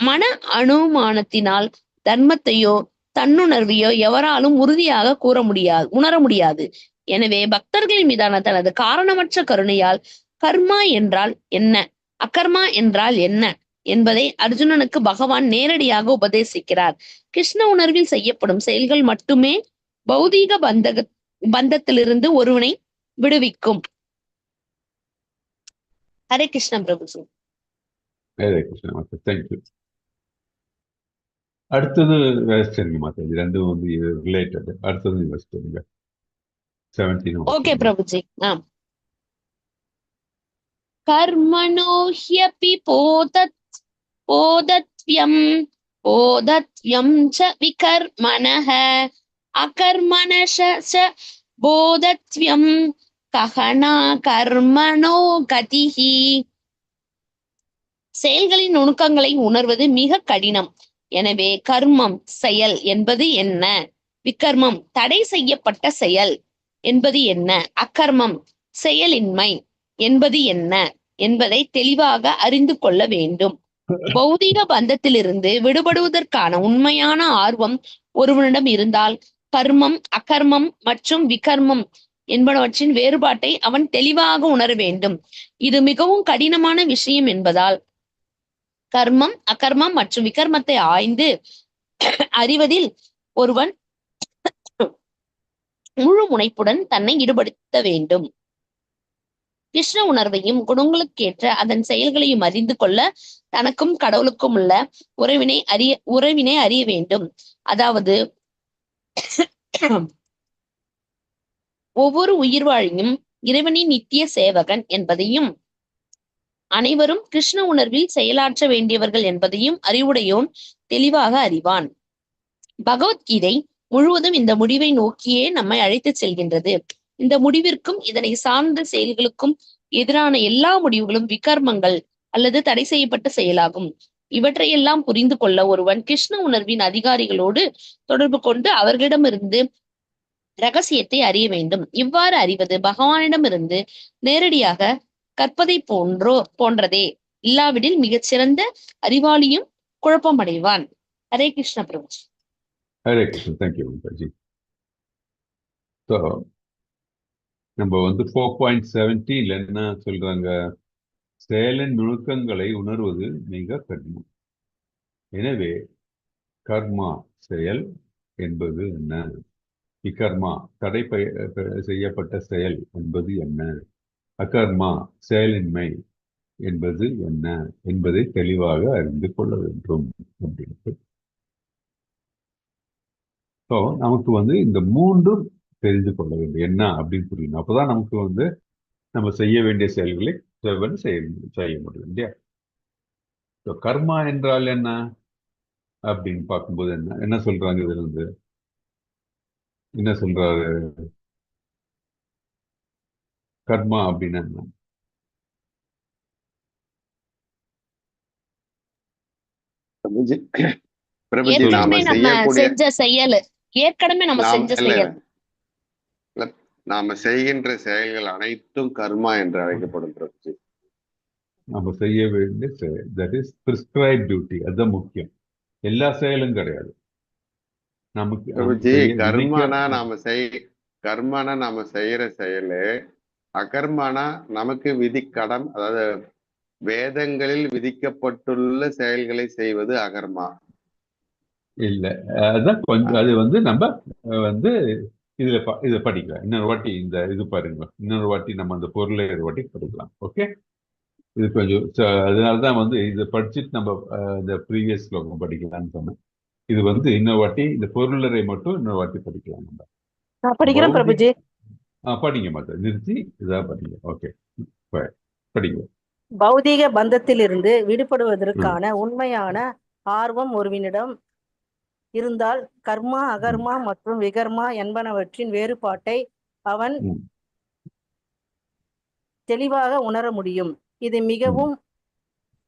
மன அனுமானத்தினால் தர்மத்தையோ தன்னுணர்வையோ எவராலும் உறுதியாக உணர முடியாது. எனவே பக்தர்களின் மீதான தனது காரணமற்ற கருணையால் கர்மா என்றால் என்ன, அகர்மா என்றால் என்ன என்பதை அர்ஜுனனுக்கு பகவான் நேரடியாக உபதேசிக்கிறார். கிருஷ்ண உணர்வில் செய்யப்படும் செயல்கள் மட்டுமே பௌதீக பந்தத்திலிருந்து ஒருவனை விடுவிக்கும். ஹரே கிருஷ்ண பிரபுஜி. ஹரே கிருஷ்ண மாதா, தேங்க்யூ. அடுத்தது சரிங்க மாதாஜி, ரெண்டும் வந்து ரிலேட்டட். அடுத்தது யோசிச்சுங்க. 17. ஓகே பிரபுஜி. கர்மணோ ஹ்யபி போதத்வ்யம் ச விகர்மணஹ அகர்மணஷ ச போதத்வ்யம் கஹனா கர்மணோ கதிஹி. செயல்களின் நுணுக்கங்களை உணர்வது மிக கடினம். எனவே கர்மம் செயல் என்பது என்ன, விகர்மம் தடை செய்யப்பட்ட செயல் என்பது என்ன, அகர்மம் செயலின்மை என்பது என்ன என்பதை தெளிவாக அறிந்து கொள்ள வேண்டும். பௌதீக பந்தத்திலிருந்து விடுபடுவதற்கான உண்மையான ஆர்வம் ஒருவனிடம் இருந்தால் கர்மம், அகர்மம் மற்றும் விகர்மம் என்பனவற்றின் வேறுபாட்டை அவன் தெளிவாக உணர வேண்டும். இது மிகவும் கடினமான விஷயம் என்பதால் கர்மம், அகர்மம் மற்றும் விகர்மத்தை ஆய்ந்து அறிவதில் ஒருவன் முழு முனைப்புடன் தன்னை ஈடுபடுத்த வேண்டும். கிருஷ்ண உணர்வையும் குணங்களுக்கேற்ற அதன் செயல்களையும் அறிந்து கொள்ள தனக்கும் கடவுளுக்கும் உள்ள உறவினை அறிய வேண்டும். அதாவது ஒவ்வொரு உயிர்வாழியும் இறைவனின் நித்திய சேவகன் என்பதையும் அனைவரும் கிருஷ்ண உணர்வில் செயலாற்ற வேண்டியவர்கள் என்பதையும் அறிவுடையோன் தெளிவாக அறிவான். பகவத்கீதை முழுவதும் இந்த முடிவை நோக்கியே நம்மை அழைத்து செல்கின்றது. இந்த முடிவிற்கும் இதனை சார்ந்த செயல்களுக்கும் எதிரான எல்லா முடிவுகளும் விகர்மங்கள் அல்லது தடை செய்யப்பட்ட செயலாகும். இவற்றையெல்லாம் புரிந்து கொள்ள ஒருவன் கிருஷ்ண உணர்வின் அதிகாரிகளோடு தொடர்பு கொண்டு அவர்களிடமிருந்து ரகசியத்தை அறிய வேண்டும். இவ்வாறு அறிவது பகவானிடமிருந்து நேரடியாக கற்பதை போன்றதே. இல்லாவிடில் மிகச்சிறந்த அறிவாளியும் குழப்பமடைவான். ஹரே கிருஷ்ண பிரபுஜி. ஹரே கிருஷ்ணன். தேங்க்யூ மாதாஜி. ஸோ நம்ம 4.17 என்ன சொல்றாங்க? செயலின் நுணுக்கங்களை உணர்வது மிக கடினம். எனவே கர்மா செயல் என்பது என்ன? விகர்மா தடை செய்யப்பட்ட செயல் என்பது என்ன? அகர்மா செயலின்மை என்பது என்ன என்பதை தெளிவாக அறிந்து கொள்ள வேண்டும் அப்படின்ட்டு. ஸோ நமக்கு இந்த மூன்றும் தெரிந்து கொள்ள வேண்டும் என்ன அப்படின்னு புரியணும். அப்பதான் நமக்கு நம்ம செய்ய வேண்டிய செயல்களை செய்ய முடியும் இல்லையா? கர்மா என்றால் என்ன அப்படின்னு பார்க்கும்போது என்ன சொல்றாங்க? இதுல என்ன சொல்றாரு? கர்மா அப்படின்னு என்ன? பிரபுஜி, பிரபுஜி, ஏற்கனவே நாம நம்ம செய்யக்கூடிய செஞ்ச செயல், ஏற்கனவே நம்ம நாம் செஞ்ச இல்ல செயல். இல்ல, நாம செய்கின்ற செயல்கள் அனைத்தும் கர்மா என்று அழைக்கப்படும் பிரபுஜி. நம்ம செய்ய வேண்டிய செயல், தட் இஸ் பிரிஸ்கிரைப் டியூட்டி. அதுதான் முக்கியம். எல்லா செயலும் கிடையாது. நமக்கு பிரபுஜி, விதிக்க கர்மானா நாம செய்யற செயலு, அகர்மானா நமக்கு விதிக்கடம், அதாவது வேதங்களில் விதிக்கப்பட்டுள்ள செயல்களை செய்வது அகர்மா. இல்ல. அதான் கொஞ்சம் அது நம்ம இதை படிக்கலாம். இன்னொரு வாட்டி இது பாருங்க. இன்னொரு வாட்டி நம்ம அந்த பொருளை ஒரு வாட்டி படிக்கலாம். ஓகே, இது கொஞ்சம் அதனாலதான் இதை படிச்சுட்டு நம்ம இந்த ப்ரீவியஸ் ஸ்லோகம் படிக்கலாம்னு சொன்னேன். இது இன்னொரு வாட்டி இந்த பொருளரை மட்டும் இன்னொரு வாட்டி படிக்கலாம். நம்ம நான் படிக்கிறேன் பிரபுஜி. படிங்க மாத்த நிறுத்தி இதான் படிங்க. ஓகே, படிங்க. பௌதீக பந்தத்திலிருந்து விடுபடுவதற்கான உண்மையான ஆர்வம் ஒருவனிடம் இருந்தால் கர்மா, அகர்மா மற்றும் விகர்மா என்பனவற்றின் வேறுபாட்டை அவன் தெளிவாக உணர முடியும். இது மிகவும்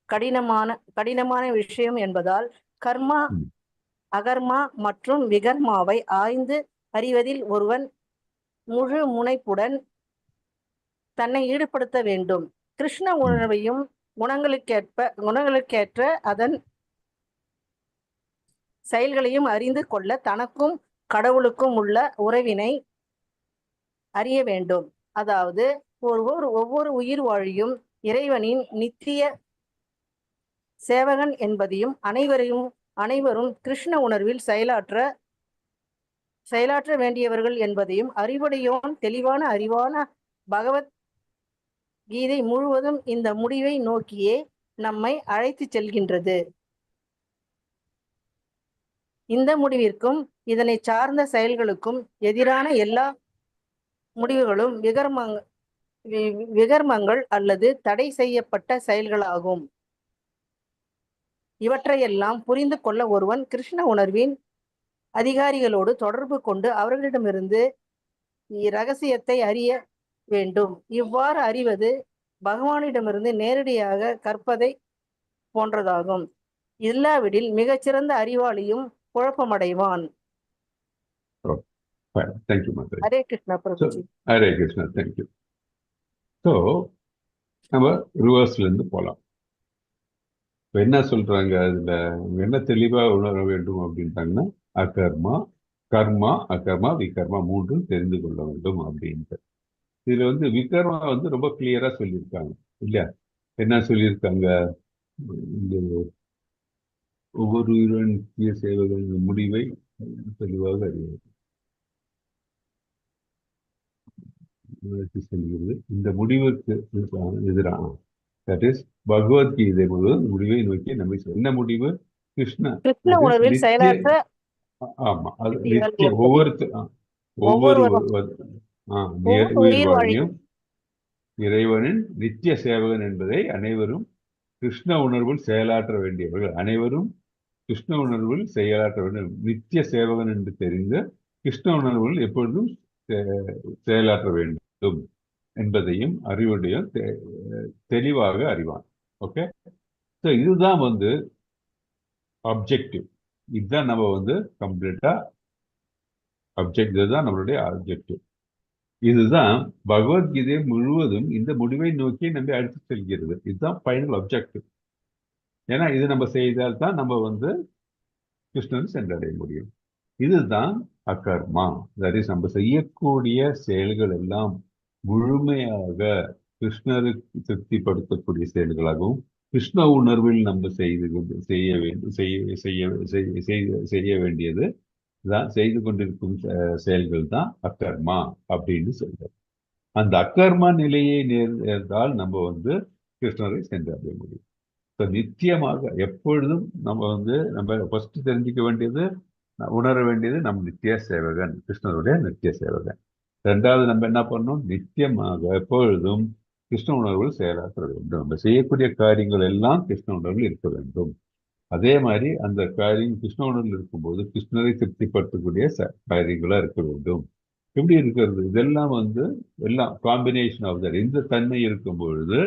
கடினமான விஷயம் என்பதால் கர்மா, அகர்மா மற்றும் விகர்மாவை ஆய்ந்து அறிவதில் ஒருவன் முழு முனைப்புடன் தன்னை ஈடுபடுத்த வேண்டும். கிருஷ்ண உணர்வையும் குணங்களுக்கேற்ற அதன் செயல்களையும் அறிந்து கொள்ள தனக்கும் கடவுளுக்கும் உள்ள உறவினை அறிய வேண்டும். அதாவது ஒவ்வொரு உயிர் வாழியும் இறைவனின் நித்திய சேவகன் என்பதையும் அனைவரும் கிருஷ்ண உணர்வில் செயலாற்ற வேண்டியவர்கள் என்பதையும் அறிவுடையோன் தெளிவான அறிவான பகவத் கீதை முழுவதும் இந்த முடிவை நோக்கியே நம்மை அழைத்து செல்கின்றது. இந்த முடிவிற்கும் இதனை சார்ந்த செயல்களுக்கும் எதிரான எல்லா முடிவுகளும் விகர்மங்கள் அல்லது தடை செய்யப்பட்ட செயல்களாகும். இவற்றையெல்லாம் புரிந்து கொள்ள ஒருவன் கிருஷ்ண உணர்வின் அதிகாரிகளோடு தொடர்பு கொண்டு அவர்களிடமிருந்து இரகசியத்தை அறிய வேண்டும். இவ்வாறு அறிவது பகவானிடமிருந்து நேரடியாக கற்பதை போன்றதாகும். இல்லாவிடில் மிகச்சிறந்த அறிவாளியும் குழப்பமடைவான். ஹரே கிருஷ்ணா பிரபுஜி. ஹரே கிருஷ்ணா. தேங்க்யூ. ஸோ நம்ம ரிவர்ஸ்ல இருந்து போகலாம். இப்போ என்ன சொல்றாங்க? அதுல என்ன தெளிவா உணர வேண்டும் அப்படின்ட்டாங்கன்னா அகர்மா, கர்மா, அகர்மா, விகர்மா மூன்றும் தெரிந்து கொள்ள வேண்டும் அப்படின்ட்டு. இதுல விகர்மா ரொம்ப கிளியரா சொல்லியிருக்காங்க இல்லையா? என்ன சொல்லியிருக்காங்க? இந்த ஒவ்வொரு உயிரிழந்திய சேவைகளின் முடிவை தெளிவாக அறிவது. இந்த முடிவுக்கு எதிரான தட் இஸ் பகவத்கீதை முழுவதும் முடிவை நோக்கி நம்ம என்ன முடிவு? கிருஷ்ண உணர்வில் செயலாற்ற. ஆமா, அது நித்தியம். ஒவ்வொரு உயிர் வாழியும் இறைவனின் நித்திய சேவகன் என்பதை அனைவரும் கிருஷ்ண உணர்வில் செயலாற்ற வேண்டியவர்கள். அனைவரும் கிருஷ்ண உணர்வில் செயலாற்ற வேண்டும். நித்திய சேவகன் என்று தெரிந்த கிருஷ்ண உணர்வில் எப்பொழுதும் செயலாற்ற வேண்டும் என்பதையும் அறிவுடையும் தெளிவாக அறிவான். ஓகே, ஸோ இதுதான் அப்ஜெக்டிவ். இதுதான் நம்ம கம்ப்ளீட்டா இதுதான் நம்மளுடைய அப்ஜெக்டிவ். இதுதான் பகவத்கீதை முழுவதும் இந்த முடிவை நோக்கி நம்ம அழைத்து செல்கிறது. இதுதான் ஃபைனல் அப்ஜெக்டிவ். ஏன்னா இது நம்ம செய்தால் தான் நம்ம வந்து கிருஷ்ணரை சென்றடைய முடியும். இதுதான் அகர்மா. தட் இஸ் நம்ம செய்யக்கூடிய செயல்கள் எல்லாம் முழுமையாக கிருஷ்ணருக்கு திருப்திப்படுத்தக்கூடிய செயல்களாகவும் கிருஷ்ண உணர்வில் நம்ம செய்ய வேண்டும் செய்ய செய்ய செய்ய செய்ய செய்ய வேண்டியது தான் செய்து கொண்டிருக்கும் செயல்கள் தான் அக்கர்மா அப்படின்னு சொல்றோம். அந்த அக்கர்மா நிலையை நேர்ந்தால் நம்ம வந்து கிருஷ்ணரை சென்றடைய முடியும். நிச்சயமாக எப்பொழுதும் நம்ம ஃபர்ஸ்ட் தெரிஞ்சுக்க வேண்டியது, உணர வேண்டியது நம் நித்திய சேவகன், கிருஷ்ணருடைய நித்திய சேவகன். ரெண்டாவது நம்ம என்ன பண்ணணும், நிச்சயமாக எப்பொழுதும் கிருஷ்ண உணர்வில் செயலாற்ற வேண்டும். நம்ம செய்யக்கூடிய காரியங்கள் எல்லாம் கிருஷ்ண உணர்வில் இருக்க வேண்டும். அதே மாதிரி அந்த காரியம் கிருஷ்ண உணர்வில் இருக்கும்போது கிருஷ்ணரை திருப்திப்படுத்தக்கூடிய காரியங்களா இருக்க வேண்டும். எப்படி இருக்கிறது, இதெல்லாம் எல்லாம் காம்பினேஷன் ஆஃப் தட். இந்த தன்மை இருக்கும் பொழுது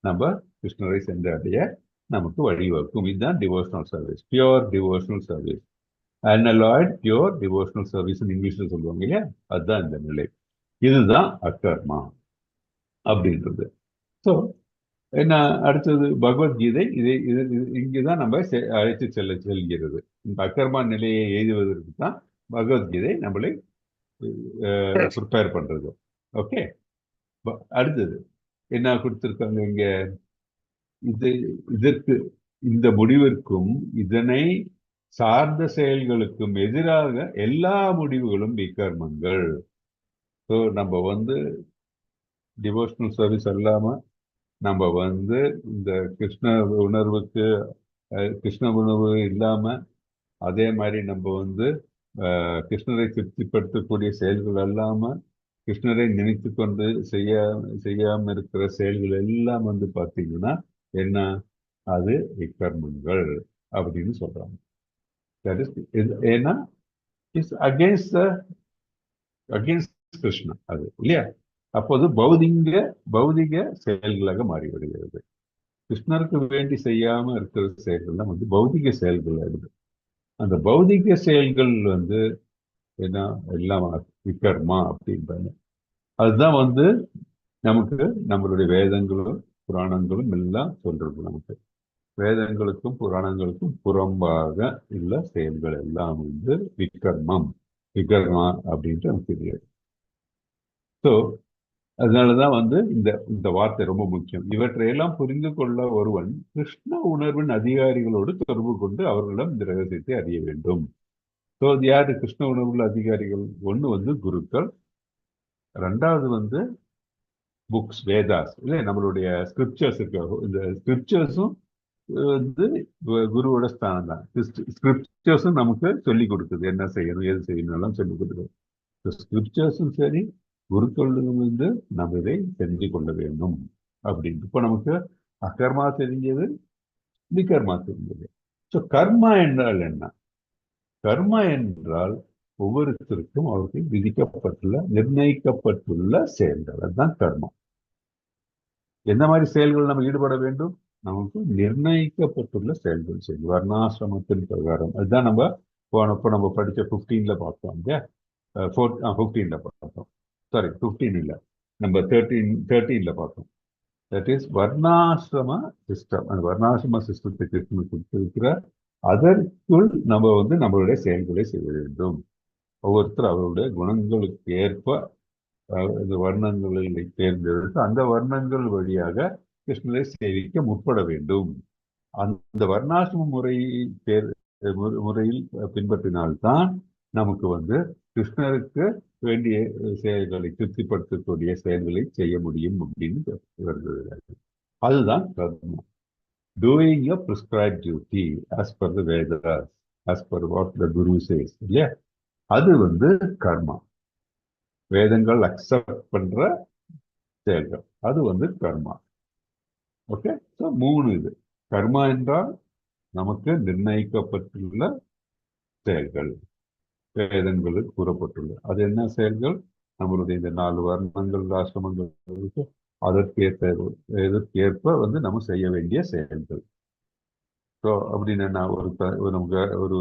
நம்ம கிருஷ்ணரை சென்றடைய நமக்கு வழிவகுக்கும். இதுதான் devotional service, pure devotional service. Unalloyed pure devotional service இங்கிலீஷ்ல சொல்லுவாங்க இல்லையா, அதுதான் இந்த நிலை. இதுதான் அக்கர்மா அப்படின்றது. ஸோ என்ன அடுத்தது பகவத்கீதை இங்குதான் நம்ம அழைத்து செல்கிறது. இந்த அக்கர்மா நிலையை எழுதுவதற்கு தான் பகவத்கீதை நம்மளை ப்ரிப்பேர் பண்றது. ஓகே, அடுத்தது என்ன கொடுத்திருக்காங்க இங்க, இதற்கு இந்த முடிவிற்கும் இதனை சார்ந்த செயல்களுக்கும் எதிராக எல்லா முடிவுகளும் விகர்மங்கள். ஸோ நம்ம டிவோஷனல் சர்வீஸ் இல்லாம நம்ம இந்த கிருஷ்ண உணர்வுக்கு கிருஷ்ண உணர்வு இல்லாம, அதே மாதிரி நம்ம கிருஷ்ணரை திருப்திப்படுத்தக்கூடிய செயல்கள் இல்லாம கிருஷ்ணரை நினைத்து கொண்டு செய்யாம இருக்கிற செயல்கள் எல்லாம் பார்த்தீங்கன்னா என்ன, அது விகர்மங்கள் அப்படின்னு சொல்றாங்க. ஏன்னா இட்ஸ் அகேன்ஸ்ட் கிருஷ்ணா அது இல்லையா. அப்போது பௌதிக செயல்களாக மாறிவிடுகிறது. கிருஷ்ணருக்கு வேண்டி செய்யாம இருக்கிற செயல்கள் தான் பௌதிக செயல்கள் ஆகுது. அந்த பௌதிக செயல்கள் என்ன எல்லாம் விகர்மா அப்படின்றாங்க. அதுதான் நமக்கு நம்மளுடைய வேதங்களும் புராணங்களும் எல்லாம் சொல்றது. நமக்கு வேதங்களுக்கும் புராணங்களுக்கும் புறம்பாக உள்ள செயல்கள் எல்லாம் விகர்மா அப்படின்ட்டு நமக்கு தெரியாது. ஸோ அதனாலதான் இந்த வார்த்தை ரொம்ப முக்கியம். இவற்றையெல்லாம் புரிந்து கொள்ள ஒருவன் கிருஷ்ண உணர்வின் அதிகாரிகளோடு தொடர்பு கொண்டு அவர்களிடம் இந்த ரகசியத்தை அறிய வேண்டும். ஸோ அது யாரு கிருஷ்ண உணர்வுள்ள அதிகாரிகள்? ஒண்ணு குருக்கள், ரெண்டாவது புக்ஸ், வேதாஸ் இல்லை, நம்மளுடைய ஸ்கிரிப்சர்ஸ் இருக்க. இந்த ஸ்கிரிப்சர்ஸும் குருவோட ஸ்தானம் தான். ஸ்கிரிப்சர்ஸும் நமக்கு சொல்லிக் கொடுக்குது, என்ன செய்யணும் எது செய்யணும் எல்லாம் சொல்லிக் கொடுக்குது. ஸ்கிரிப்சர்ஸும் சரி, குருக்களும் நம்ம இதை தெரிஞ்சு கொள்ள வேண்டும் அப்படின்னு. இப்போ நமக்கு அகர்மா தெரிஞ்சது, விகர்மா தெரிஞ்சது. ஸோ கர்மா என்றால் என்ன? கர்மா என்றால் ஒவ்வொருத்தருக்கும் அவருக்கு விதிக்கப்பட்டுள்ள நிர்ணயிக்கப்பட்டுள்ள செயல்கள், அதுதான் கர்மா. என்ன மாதிரி செயல்கள் நம்ம ஈடுபட வேண்டும்? நமக்கு நிர்ணயிக்கப்பட்டுள்ள செயல்கள் செய்யும் வர்ணாசிரமத்தின் பிரகாரம். அதுதான் நம்ம படிச்ச 15ல பார்த்தோம் இல்லையா, 15ல பார்த்தோம், சாரி 15 இல்லை, நம்ம 13ல பார்த்தோம். தட் இஸ் வர்ணாசிரம சிஸ்டம். அந்த வர்ணாசிரம சிஸ்டத்தை கொடுத்திருக்கிற அதற்குள் நம்ம நம்மளுடைய செயல்களை செய்ய வேண்டும். ஒவ்வொருத்தர் அவருடைய குணங்களுக்கு ஏற்ப இந்த வர்ணங்களை தேர்ந்தெடுத்து அந்த வர்ணங்கள் வழியாக கிருஷ்ணரை சேவிக்க முற்பட வேண்டும். அந்த வர்ணாசிரம முறையில் பின்பற்றினால்தான் நமக்கு கிருஷ்ணருக்கு வேண்டிய செயல்களை திருப்திப்படுத்தக்கூடிய செயல்களை செய்ய முடியும் அப்படின்னு வருகிறார்கள். அதுதான் கர்மா. Doing a prescribed duty as per the Vedas, as per what the Guru says, இல்லையா, அது கர்மா. வேதங்கள் அக்செப்ட் பண்ற செயல்கள், அது கர்மா. ஓகே, ஸோ 3 இது. கர்மா என்றால் நமக்கு நிர்ணயிக்கப்பட்டுள்ள செயல்கள், வேதங்களில் கூறப்பட்டுள்ள அது என்ன செயல்கள்? நம்மளுடைய இந்த 4 வர்ணங்கள், ஆசிரமங்களுக்கு அதற்கேற்ப நம்ம செய்ய வேண்டிய செயல்கள். ஸோ அப்படின்னு நமக்கு ஒரு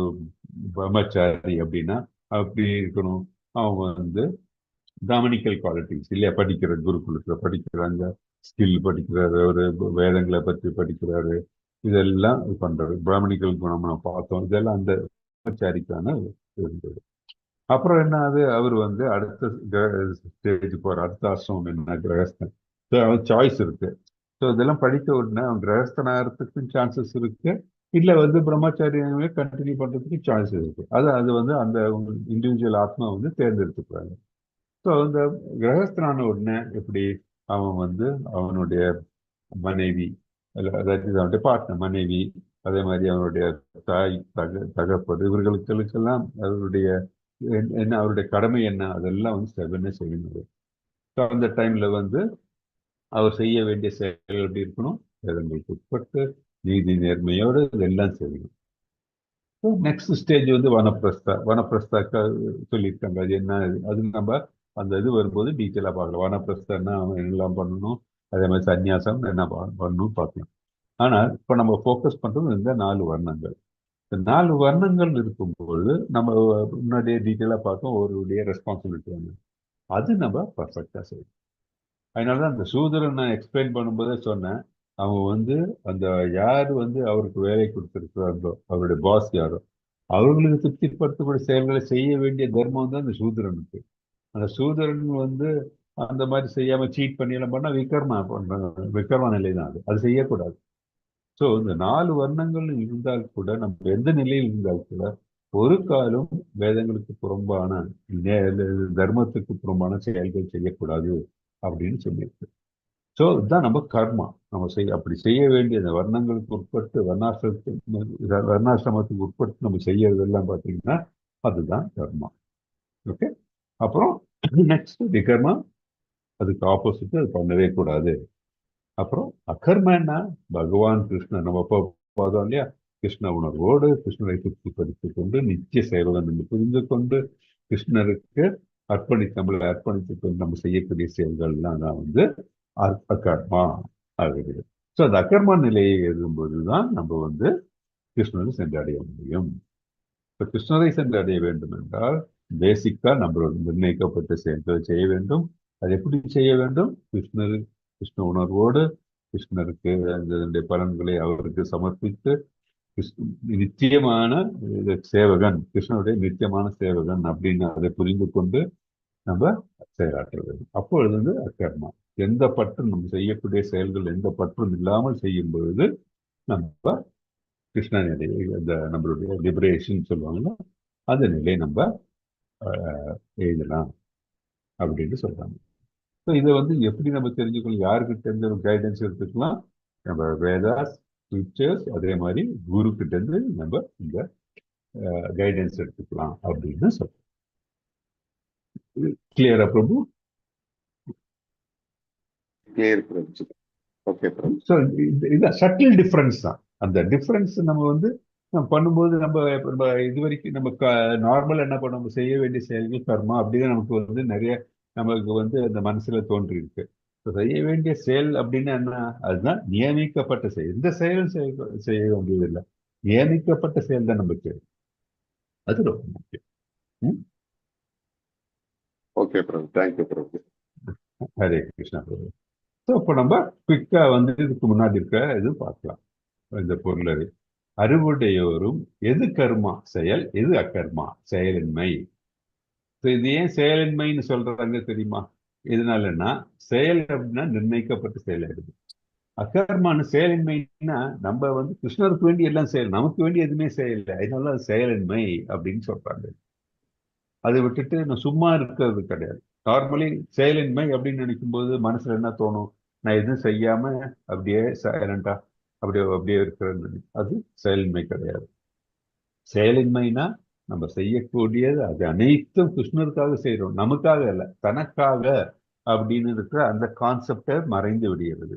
பிரம்மச்சாரி அப்படின்னா அப்படி இருக்கணும். அவங்க டாமினிக்கல் குவாலிட்டிஸ் இல்லையா, படிக்கிற குருகுலத்துல படிக்கிறாங்க, ஸ்கில் படிக்கிறாரு, ஒரு வேதங்களை பற்றி படிக்கிறாரு, இதெல்லாம் பண்றது. பிராமணிகள் குணம் நம்ம பார்த்தோம். இதெல்லாம் அந்த பிரம்மச்சாரிக்கான இருந்தது. அப்புறம் என்ன ஆகுது, அவர் வந்து அடுத்த ஸ்டேஜ் போற அடுத்த ஆசிரமம் என்ன, கிரகஸ்தன். ஸோ அவன் சாய்ஸ் இருக்கு. ஸோ இதெல்லாம் படித்த உடனே அவன் கிரகஸ்தன் ஆகிறதுக்கும் சான்சஸ் இருக்கு, இல்ல வந்து பிரம்மச்சாரியாவே கண்டினியூ பண்றதுக்கு சான்சஸ் இருக்கு. அது அது வந்து அந்த இண்டிவிஜுவல் ஆத்மா வந்து தேர்ந்தெடுத்துக்கிறாங்க. ஸோ அந்த கிரகஸ்தனான உடனே எப்படி அவன் வந்து அவனுடைய மனைவி, அதாவது அவனுடைய பார்ட்னர் மனைவி, அதே மாதிரி அவனுடைய தாய் தகப்பது, இவர்களுக்கெல்லாம் அவருடைய என்ன அவருடைய கடமை என்ன, அதெல்லாம் வந்து செவனே செய்யணும். ஸோ அந்த டைம்ல வந்து அவர் செய்ய வேண்டிய செயல்கள் எப்படி இருக்கணும், வேதங்களுக்கு உட்பட்டு நீதி நேர்மையோடு இதெல்லாம் செய்யணும். நெக்ஸ்ட் ஸ்டேஜ் வந்து வனப்பிரஸ்தாக்கா சொல்லியிருக்காங்க. அது என்ன, அது நம்ம அந்த இது வரும்போது டீட்டெயிலாக பார்க்கலாம். வனப்பிரஸ்தன்னா அவன் என்னெல்லாம் பண்ணணும், அதே மாதிரி சன்னியாசம் என்ன பண்ணணும் பார்க்கலாம். ஆனால் இப்போ நம்ம ஃபோக்கஸ் பண்றது இந்த 4 வர்ணங்கள். இந்த 4 வர்ணங்கள் இருக்கும்பொழுது நம்ம முன்னாடியே டீட்டெயிலாக பார்த்தோம் ஒருடைய ரெஸ்பான்சிபிலிட்டி வந்து அது நம்ம பர்ஃபெக்டாக செய்யணும். அதனாலதான் அந்த சூதரன் நான் எக்ஸ்பிளைன் பண்ணும்போதே சொன்னேன், அவன் வந்து அந்த யார் வந்து அவருக்கு வேலை கொடுத்திருக்கிறாரோ, அவருடைய பாஸ் யாரோ, அவர்களுக்கு திருப்திப்படுத்தக்கூடிய செயல்களை செய்ய வேண்டிய தர்மம் தான் அந்த சூதரனுக்கு. அந்த சூதரன் வந்து அந்த மாதிரி செய்யாம சீட் பண்ணி எல்லாம் பண்ணா விக்ரமா நிலை தான் அது. அது செய்யக்கூடாது. ஸோ இந்த 4 வர்ணங்கள் இருந்தால் கூட நம்ம எந்த நிலையில் இருந்தால் கூட ஒரு காலம் வேதங்களுக்கு புறம்பான தர்மத்துக்கு புறம்பான செயல்கள் செய்யக்கூடாது அப்படின்னு சொல்லியிருக்கு. ஸோ இதுதான் நம்ம கர்மா. நம்ம அப்படி செய்ய வேண்டிய அந்த வர்ணங்களுக்கு உட்பட்டு வர்ணாசிரமத்துக்கு உட்பட்டு நம்ம செய்யறதெல்லாம் பார்த்தீங்கன்னா அதுதான் கர்மா. ஓகே. அப்புறம் நெக்ஸ்ட் விகர்மா, அதுக்கு ஆப்போசிட், அது பண்ணவே கூடாது. அப்புறம் அகர்மா என்ன, பகவான் கிருஷ்ணன் நம்ம பார்த்தோம் இல்லையா, கிருஷ்ண உணர்வோடு கிருஷ்ணரை திருப்திப்படுத்திக் கொண்டு நித்திய சேவகன் என்று புரிந்து கொண்டு கிருஷ்ணருக்கு நம்மளை அர்ப்பணித்துக் கொண்டு நம்ம செய்யக்கூடிய செயல்கள்லாம் தான் வந்து அகர்மா ஆகுது. ஸோ அந்த அகர்மா நிலையை எழுதும்போதுதான் நம்ம வந்து கிருஷ்ணரை சென்றடைய முடியும். இப்போ கிருஷ்ணரை சென்றடைய வேண்டும் என்றால் பேசிக்கா நம்மளோட நிர்ணயிக்கப்பட்ட செயல்களை செய்ய வேண்டும். அது எப்படி செய்ய வேண்டும், கிருஷ்ண உணர்வோடு கிருஷ்ணருக்கு அந்த பலன்களை அவருக்கு சமர்ப்பித்து நித்தியமான சேவகன், கிருஷ்ணனுடைய நித்தியமான சேவகன் அப்படின்னு அதை புரிந்து கொண்டு நம்ம செயலாற்ற வேண்டும். அப்பொழுது வந்து அக்கர்மா, எந்த பற்றும் நம்ம செய்யக்கூடிய செயல்கள் எந்த பற்றும் இல்லாமல் செய்யும் பொழுது நம்ம கிருஷ்ண நிலை, அந்த நம்மளுடைய லிபரேஷன் சொல்லுவாங்கன்னா அந்த நிலை நம்ம எழுதலாம் அப்படின்னு சொல்றாங்க. ஸோ இதை வந்து எப்படி நம்ம தெரிஞ்சுக்கணும், யாருக்கிட்ட இருந்து கைடன்ஸ் எடுத்துக்கலாம், நம்ம வேதாஸ் டீச்சர்ஸ், அதே மாதிரி குரு கிட்ட இருந்து நம்ம இந்த கைடன்ஸ் எடுத்துக்கலாம் அப்படின்னு சொல்றோம். கிளியரா பிரபு? கிளியர் பிரபு. ஓகே பிரபு. ஸோ இது சட்டில் டிஃபரன்ஸ் தான். அந்த டிஃபரன்ஸ் நம்ம வந்து பண்ணும்போது நம்ம இது வரைக்கும் நம்ம நார்மல் என்ன பண்ண, நம்ம செய்ய வேண்டிய செயல்கள் கர்மா அப்படின்னு நமக்கு வந்து நிறைய நமக்கு வந்து அந்த மனசுல தோன்றி இருக்கு. செய்ய வேண்டிய செயல் அப்படின்னா என்ன, அதுதான் நியமிக்கப்பட்ட செயல். எந்த செயலும் செய்ய வேண்டியதில்லை, நியமிக்கப்பட்ட செயல் தான் நம்ம செய்யும். அது ரொம்ப முக்கியம். ஓகே பிரபு, தேங்க்யூ பிரபு. ஹரே கிருஷ்ணா பிரபு. ஸோ இப்போ நம்ம குவிக்கா வந்து இதுக்கு முன்னாடி இருக்க இது பார்க்கலாம். இந்த பொருளை அறிவுடையோரும் எது கர்மா செயல், எது அக்கர்மா செயலின்மை. இது ஏன் செயலின்மைன்னு சொல்றாங்க தெரியுமா? இதனாலன்னா செயல் அப்படின்னா நிர்ணயிக்கப்பட்ட செயல் ஆயிடுது. அக்கர்மான செயலின்மைன்னா நம்ம வந்து கிருஷ்ணருக்கு வேண்டி எல்லாம் செயல், நமக்கு வேண்டி எதுவுமே செயல், அதனால அது செயலின்மை அப்படின்னு சொல்றாங்க. அதை விட்டுட்டு நான் சும்மா இருக்கிறது கிடையாது. நார்மலி செயலின்மை அப்படின்னு நினைக்கும் போது மனசுல என்ன தோணும், நான் எதுவும் செய்யாம அப்படியே சைலண்டா அப்படியே அப்படியே இருக்கிறது, அது செயலின்மை கிடையாது. செயலின்மைனா நம்ம செய்யக்கூடியது அது அனைத்தும் கிருஷ்ணருக்காக செய்யறோம், நமக்காக இல்லை, தனக்காக அப்படின்னு இருக்கிற அந்த கான்செப்டை மறைந்து விடுகிறது.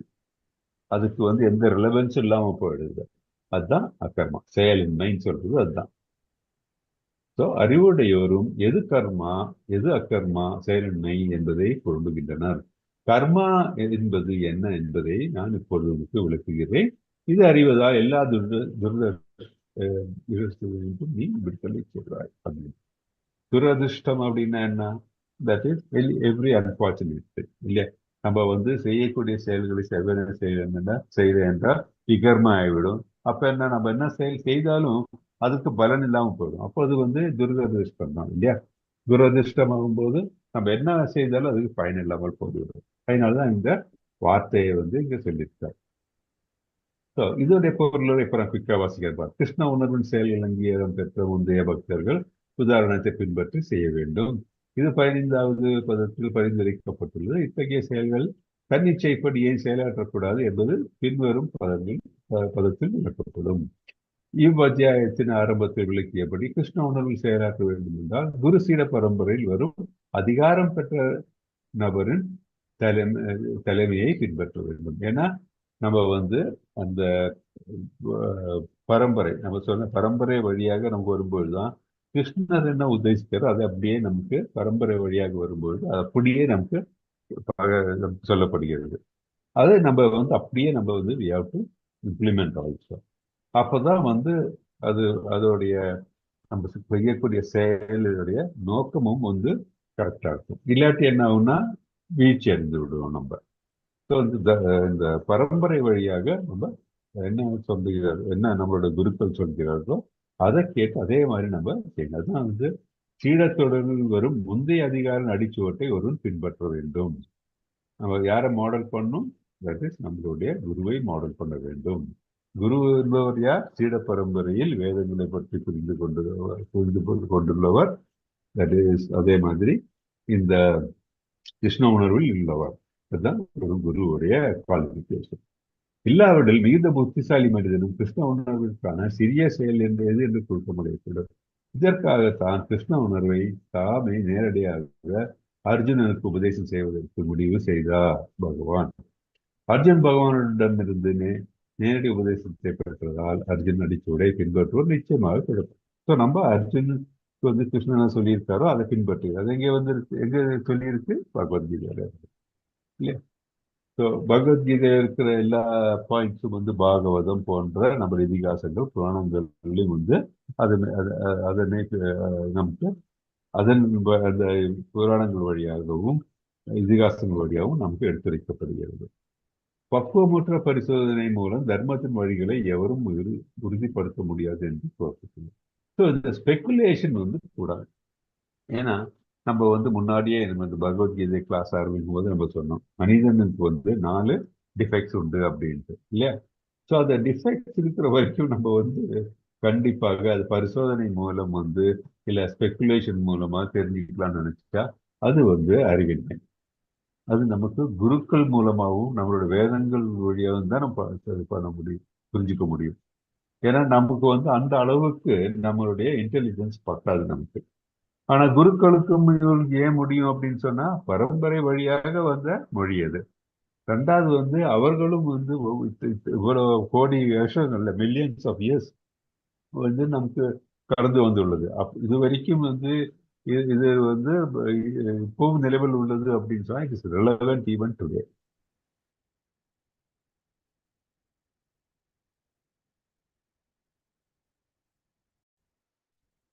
அதுக்கு வந்து எந்த ரிலவன்ஸும் இல்லாம போயிடுது. அதுதான் அக்கர்மா, செயலின்மைன்னு சொல்றது அதுதான். ஸோ அறிவுடையோரும் எது கர்மா எது அக்கர்மா செயலின்மை என்பதை பொருந்துகின்றனர். கர்மா என்பது என்ன என்பதை நான் இப்பொழுது உங்களுக்கு விளக்குகிறேன். இது அறிவதால் எல்லா நீ விடுதலை சொல்றாய் அப்படின்னு. துரதிருஷ்டம் அப்படின்னா என்ன, தட் இஸ் எவ்ரி அன்பார்ச்சுனேட் இல்லையா. நம்ம வந்து செய்யக்கூடிய செயல்களை செய்கிறேன் என்றால் விகர்மா ஆகிவிடும். அப்ப என்ன, நம்ம என்ன செயல் செய்தாலும் அதுக்கு பலன் இல்லாம போயிடும். அப்போ அது வந்து துரதிருஷ்டம் தான் இல்லையா? துரதிருஷ்டமாகும் போது நம்ம என்ன செய்தாலும் அதுக்கு பயன் இல்லாமல் போய்விடும். அதனாலதான் இந்த வார்த்தையை வந்து இங்க சொல்லியிருக்கார். ஸோ இதோடைய பொருளை இப்ப நான் குயிக்கா வாசிக்கிறேன். கிருஷ்ண உணர்வின் செயல் அங்கீகாரம் பெற்ற முந்தைய பக்தர்கள் உதாரணத்தை பின்பற்றி செய்ய வேண்டும். இது 15வது பதத்தில் பரிந்துரைக்கப்பட்டுள்ளது. இத்தகைய செயல்கள் தன்னிச்சைப்படி ஏன் செயலாற்றக்கூடாது என்பது பின்வரும் பதத்தில் விளக்கப்படும். இவ்வத்தியாயத்தின் ஆரம்பத்தில் விளக்கியபடி கிருஷ்ண உணர்வில் செயலாற்ற வேண்டும் என்றால் குரு சீட பரம்பரையில் வரும் அதிகாரம் பெற்ற நபரின் தலைமையை பின்பற்ற வேண்டும். ஏன்னா நம்ம வந்து அந்த பரம்பரை, நம்ம சொன்ன பரம்பரை வழியாக நமக்கு வரும்பொழுதுதான் கிருஷ்ணர் என்ன உத்தேசிக்கிறாரோ அதை அப்படியே நமக்கு பரம்பரை வழியாக வரும்பொழுது அது அப்படியே நமக்கு சொல்லப்படுகிறது. அதை நம்ம வந்து அப்படியே நம்ம வந்து we have to implement also. அப்பதான் வந்து அது அதோடைய நம்ம செய்யக்கூடிய செயலுடைய நோக்கமும் வந்து கரெக்டா இருக்கும். இல்லாட்டி என்ன ஆகும்னா வீழ்ச்சி அடைந்து விடுவோம் நம்ம. ஸோ இந்த பரம்பரை வழியாக நம்ம என்ன சொல்லுகிறார், என்ன நம்மளோட குருக்கள் சொல்கிறார்களோ அதை கேட்டு அதே மாதிரி நம்ம செய்யணும். அதுதான் வந்து சீடத்தொடரில் வரும் முந்தைய அதிகாரம் அடிச்சுவட்டை ஒருவன் பின்பற்ற வேண்டும். நம்ம யாரை மாடல் பண்ணணும்? தட் இஸ் நம்மளுடைய குருவை மாடல் பண்ண வேண்டும். குரு என்பவர் யார்? சீட பரம்பரையில் வேதங்களை பற்றி புரிந்து கொண்டுள்ளவர். தட் இஸ் அதே மாதிரி இந்த கிருஷ்ண உணர்வில் உள்ளவர். அதுதான் ஒரு குருவுடைய குவாலிபிகேஷன். இல்லாவிடில் மிகுந்த புத்திசாலி மனிதனும் கிருஷ்ண உணர்விற்கான சிறிய செயல் என்று எது என்று கொடுக்க முடியக்கூடாது. இதற்காகத்தான் கிருஷ்ண உணர்வை தாமே நேரடியாக அர்ஜுனனுக்கு உபதேசம் செய்வதற்கு முடிவு செய்தார் பகவான். அர்ஜுன் பகவானிடமிருந்து நேரடி உபதேசத்தை பெற்றதால் அர்ஜுன் அடிச்சுவடை பின்பற்றுவோர் நிச்சயமாக கிடைக்கும். ஸோ நம்ம அர்ஜுனுக்கு வந்து கிருஷ்ணனா சொல்லியிருக்காரோ அதை பின்பற்றுகிறது. அது எங்கே வந்து எங்க சொல்லியிருக்கு? பகவத்கீதையில இருக்கு இல்லையா? ஸோ பகவத்கீதையில் இருக்கிற எல்லா பாயிண்ட்ஸும் வந்து பாகவதம் போன்ற நம்ம இதிகாசங்கள் புராணங்கள்லையும் வந்து அதனை நமக்கு அதன் அந்த புராணங்கள் வழியாகவும் இதிகாசங்கள் வழியாகவும் நமக்கு எடுத்துரைக்கப்படுகிறது. பக்குவமுற்ற பரிசோதனை மூலம் தர்மத்தின் வழிகளை எவரும் உறுதிப்படுத்த முடியாது என்று கூறப்பட்டுள்ளது. ஸோ இந்த ஸ்பெகுலேஷன் வந்து கூடாது. ஏன்னா நம்ம வந்து முன்னாடியே நம்ம இந்த பகவத்கீதை கிளாஸ் ஆரம்பிக்கும் போது நம்ம சொன்னோம் மனிதனுக்கு வந்து 4 டிஃபெக்ட்ஸ் உண்டு அப்படின்ட்டு இல்லையா? ஸோ அந்த டிஃபெக்ட்ஸ் இருக்கிற வரைக்கும் நம்ம வந்து கண்டிப்பாக அது பரிசோதனை மூலம் வந்து இல்லை ஸ்பெகுலேஷன் மூலமா தெரிஞ்சுக்கலாம்னு நினைச்சா அது வந்து அறிவின்மை. அது நமக்கு குருக்கள் மூலமாகவும் நம்மளோட வேதங்கள் வழியாகவும் தான் நம்ம பண்ண முடியும், புரிஞ்சுக்க முடியும். ஏன்னா நமக்கு வந்து அந்த அளவுக்கு நம்மளுடைய இன்டெலிஜென்ஸ் பத்தாது நமக்கு. ஆனா குருக்களுக்கும் இவர்களுக்கு ஏன் முடியும் அப்படின்னு சொன்னா பரம்பரை வழியாக வந்த மொழி அது. ரெண்டாவது வந்து அவர்களும் வந்து இவ்வளவு கோடி வருஷங்கள்ல மில்லியன்ஸ் ஆஃப் இயர்ஸ் வந்து நமக்கு கடந்து வந்துள்ளது. இது வரைக்கும் வந்து இது வந்து இப்பவும் நிலவில் உள்ளது அப்படின்னு சொன்னா it is relevant even today.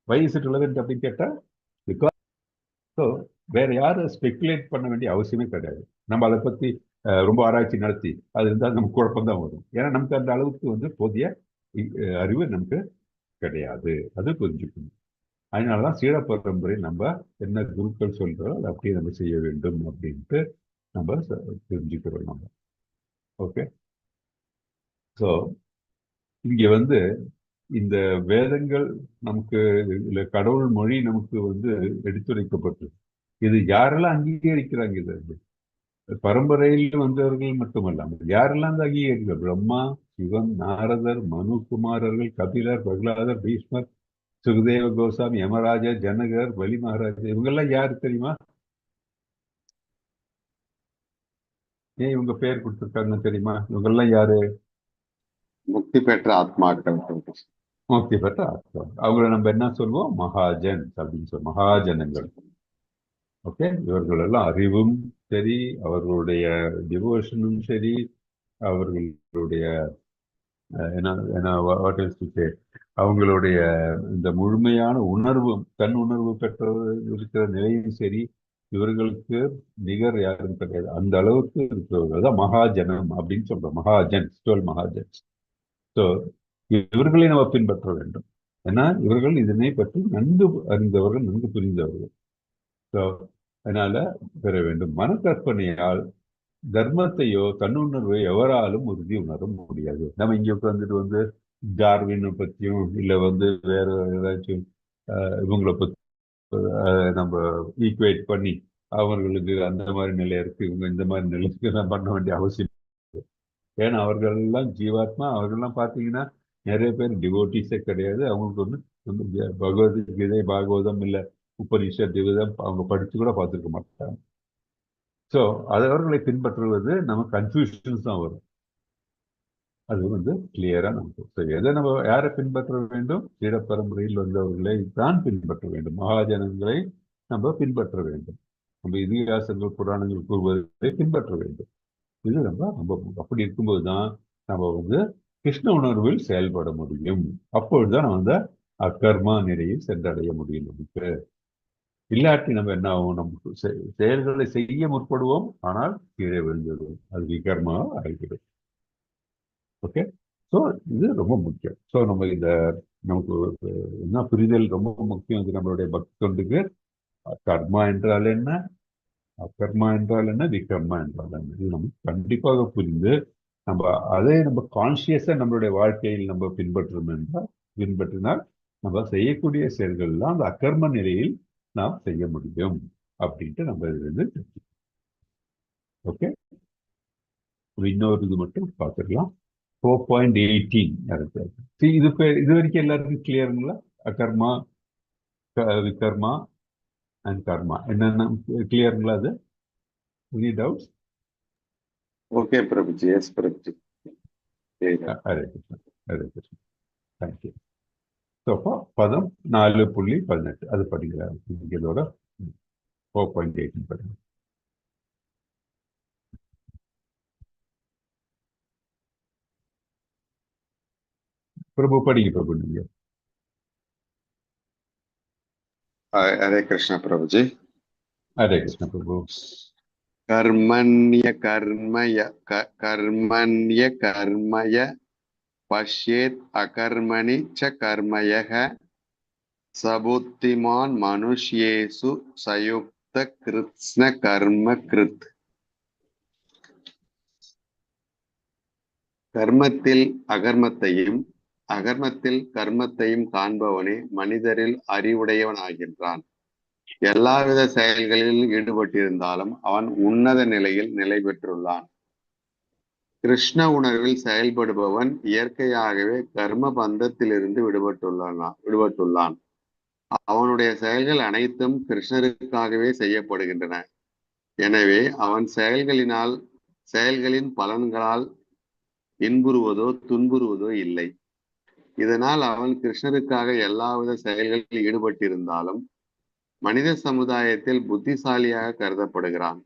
Why is it relevant அப்படின்னு கேட்டா பிகாஸ் ஸோ வேற யாரும் ஸ்பெகுலேட் பண்ண வேண்டிய அவசியமே கிடையாது. நம்ம அதை பத்தி ரொம்ப ஆராய்ச்சி நடத்தி அது இருந்தால் நமக்கு குழப்பம் தான் வரும். ஏன்னா நமக்கு அந்த அளவுக்கு வந்து போதிய அறிவு நமக்கு கிடையாது. அது புரிஞ்சுக்கணும். அதனாலதான் சீட பரம்பரை நம்ம என்ன குருக்கள் சொல்றோம் அதை அப்படியே நம்ம செய்ய வேண்டும் அப்படின்ட்டு நம்ம தெரிஞ்சுக்கிறோம் நம்ம. ஓகே, ஸோ இங்க வந்து இந்த வேதங்கள் நமக்கு இல்ல கடவுள் மொழி நமக்கு வந்து எடுத்துரைக்கப்பட்டு இது யாரெல்லாம் அங்கீகரிக்கிறாங்க? இது பரம்பரையில் வந்தவர்கள் மட்டுமல்லாமல் யாரெல்லாம் அந்த அங்கீகரிக்கிறார்? பிரம்மா, சிவன், நாரதர், மனுகுமாரர்கள், கபிலர், பிரகலாதர், பீஷ்மர், சுகதேவ கோசாமி, யமராஜா, ஜனகர், பலி மகாராஜா, இவங்கெல்லாம் யாரு தெரியுமா? ஏன் இவங்க பேர் கொடுத்திருக்காங்க தெரியுமா? இவங்கெல்லாம் யாரு? முக்தி பெற்ற ஆத்மாக்கள். முக்தி பெற்ற ஆத்மா. அவங்கள நம்ம என்ன சொல்லுவோம்? மகாஜன் அப்படின்னு சொல்லுவோம். மகாஜனங்கள். ஓகே, இவர்கள் எல்லாம் அறிவும் சரி, அவர்களுடைய டிவோஷனும் சரி, அவர்களுடைய அவங்களுடைய இந்த முழுமையான உணர்வும் தன் உணர்வு பெற்றவர் இருக்கிற நிலையும் சரி, இவர்களுக்கு நிகர் யாரும் கிடையாது. அந்த அளவுக்கு இருக்கிறவர்கள் தான் மகாஜனம் அப்படின்னு சொல்றோம். மகாஜன், 12 மகாஜன்ஸ். ஸோ இவர்களை நம்ம பின்பற்ற வேண்டும். ஏன்னா இவர்கள் இதனை பற்றி நன்கு அறிந்தவர்கள், நன்கு புரிந்தவர்கள். So, அதனால பெற வேண்டும். மனக்கற்பனையால் தர்மத்தையோ தன்னுணர்வை எவராலும் உறுதி உணர முடியாது. நம்ம இங்க உட்காந்துட்டு டார்வினை பத்தியும் இல்ல வேற ஏதாச்சும் இவங்களை பத்தி நம்ம ஈக்குவேட் பண்ணி அவர்களுக்கு அந்த மாதிரி நிலை இருக்கு, இவங்க இந்த மாதிரி நிலைக்கு எல்லாம் பண்ண வேண்டிய அவசியம். ஏன்னா அவர்கள் எல்லாம் ஜீவாத்மா. அவர்கள்லாம் பார்த்தீங்கன்னா நிறைய பேர் டிவோட்டிஸே கிடையாது. அவங்களுக்கு பகவத்கீதை, பாகவதம் இல்ல உபனிஷத் திவிதம் அவங்க படிச்சு கூட பார்த்துருக்க மாட்டாங்க. ஸோ அவர்களை பின்பற்றுவது நம்ம கன்ஃபியூஷன்ஸ் தான் வரும். அது கிளியரா நமக்கு எதை நம்ம யாரை பின்பற்ற வேண்டும்? பரம்பரையில் வந்தவர்களை தான் பின்பற்ற வேண்டும். மகாஜனங்களை நம்ம பின்பற்ற வேண்டும். நம்ம இதிகாசங்கள், புராணங்கள் கூறுவதை பின்பற்ற வேண்டும். இது ரொம்ப அப்படி இருக்கும்போது தான் நம்ம கிருஷ்ண உணர்வில் செயல்பட முடியும். அப்பொழுதுதான் நம்ம அக்கர்மா நிலையில் சென்றடைய முடியும். நமக்கு இல்லாட்டி நம்ம என்ன ஆகும்? நம்ம செயல்களை செய்ய முற்படுவோம், ஆனால் கீழே விழுந்துடுவோம். அது விகர்மாவா ஆகிவிடும். ஓகே, ஸோ இது ரொம்ப முக்கியம். ஸோ நம்ம நமக்கு என்ன புரிதல் ரொம்ப முக்கியம். இது நம்மளுடைய பக்தி தொண்டுக்கு கர்மா என்றால் என்ன, அகர்மா என்றால் என்ன, விகர்மா என்றால் என்ன, இது நமக்கு கண்டிப்பாக புரிந்து நம்ம கான்சியஸா நம்மளுடைய வாழ்க்கையில் நம்ம பின்பற்றினால் நம்ம செய்யக்கூடிய செயல்கள் எல்லாம் அந்த அகர்ம நிலையில் நாம் செய்ய முடியும் அப்படின்ட்டு நம்ம இது ஓகே. இன்னொரு இது மட்டும் பார்த்துக்கலாம். 4.18 இது வரைக்கும் எல்லாருக்கும் கிளியருங்களா? அகர்மா, விகர்மா அண்ட் கர்மா என்னென்ன கிளியருங்களா? அது any doubts? Okay Prabhuji. Yes Prabhuji. Hare Krishna, Hare Krishna. Thank you. So பதம் 4.18 அது படிக்கிறார். இதோட 4.18 படிங்க. பிரபு படிங்க பிரபு நீங்க. ஹரே கிருஷ்ணா பிரபுஜி. ஹரே கிருஷ்ண பிரபு. கர்மண்ய கர்மய பஷ்யேத் அகர்மணி ச கர்மயக சபுத்திமான் மனுஷ்யேசு சயுக்த கிருத்ஸ்ன கர்ம கிருத். கர்மத்தில் அகர்மத்தையும் அகர்மத்தில் கர்மத்தையும் காண்பவனே மனிதரில் அறிவுடையவன் ஆகின்றான். எல்லாவித செயல்களில் ஈடுபட்டிருந்தாலும் அவன் உன்னத நிலையில் நிலை பெற்றுள்ளான். கிருஷ்ண உணர்வில் செயல்படுபவன் இயற்கையாகவே கர்ம பந்தத்திலிருந்து விடுபட்டுள்ளான். அவனுடைய செயல்கள் அனைத்தும் கிருஷ்ணருக்காகவே செய்யப்படுகின்றன. எனவே அவன் செயல்களின் பலன்களால் இன்புறுவதோ துன்புறுவதோ இல்லை. இதனால் அவன் கிருஷ்ணருக்காக எல்லாவித செயல்களில் ஈடுபட்டிருந்தாலும் மனித சமுதாயத்தில் புத்திசாலியாக கருதப்படுகிறான்.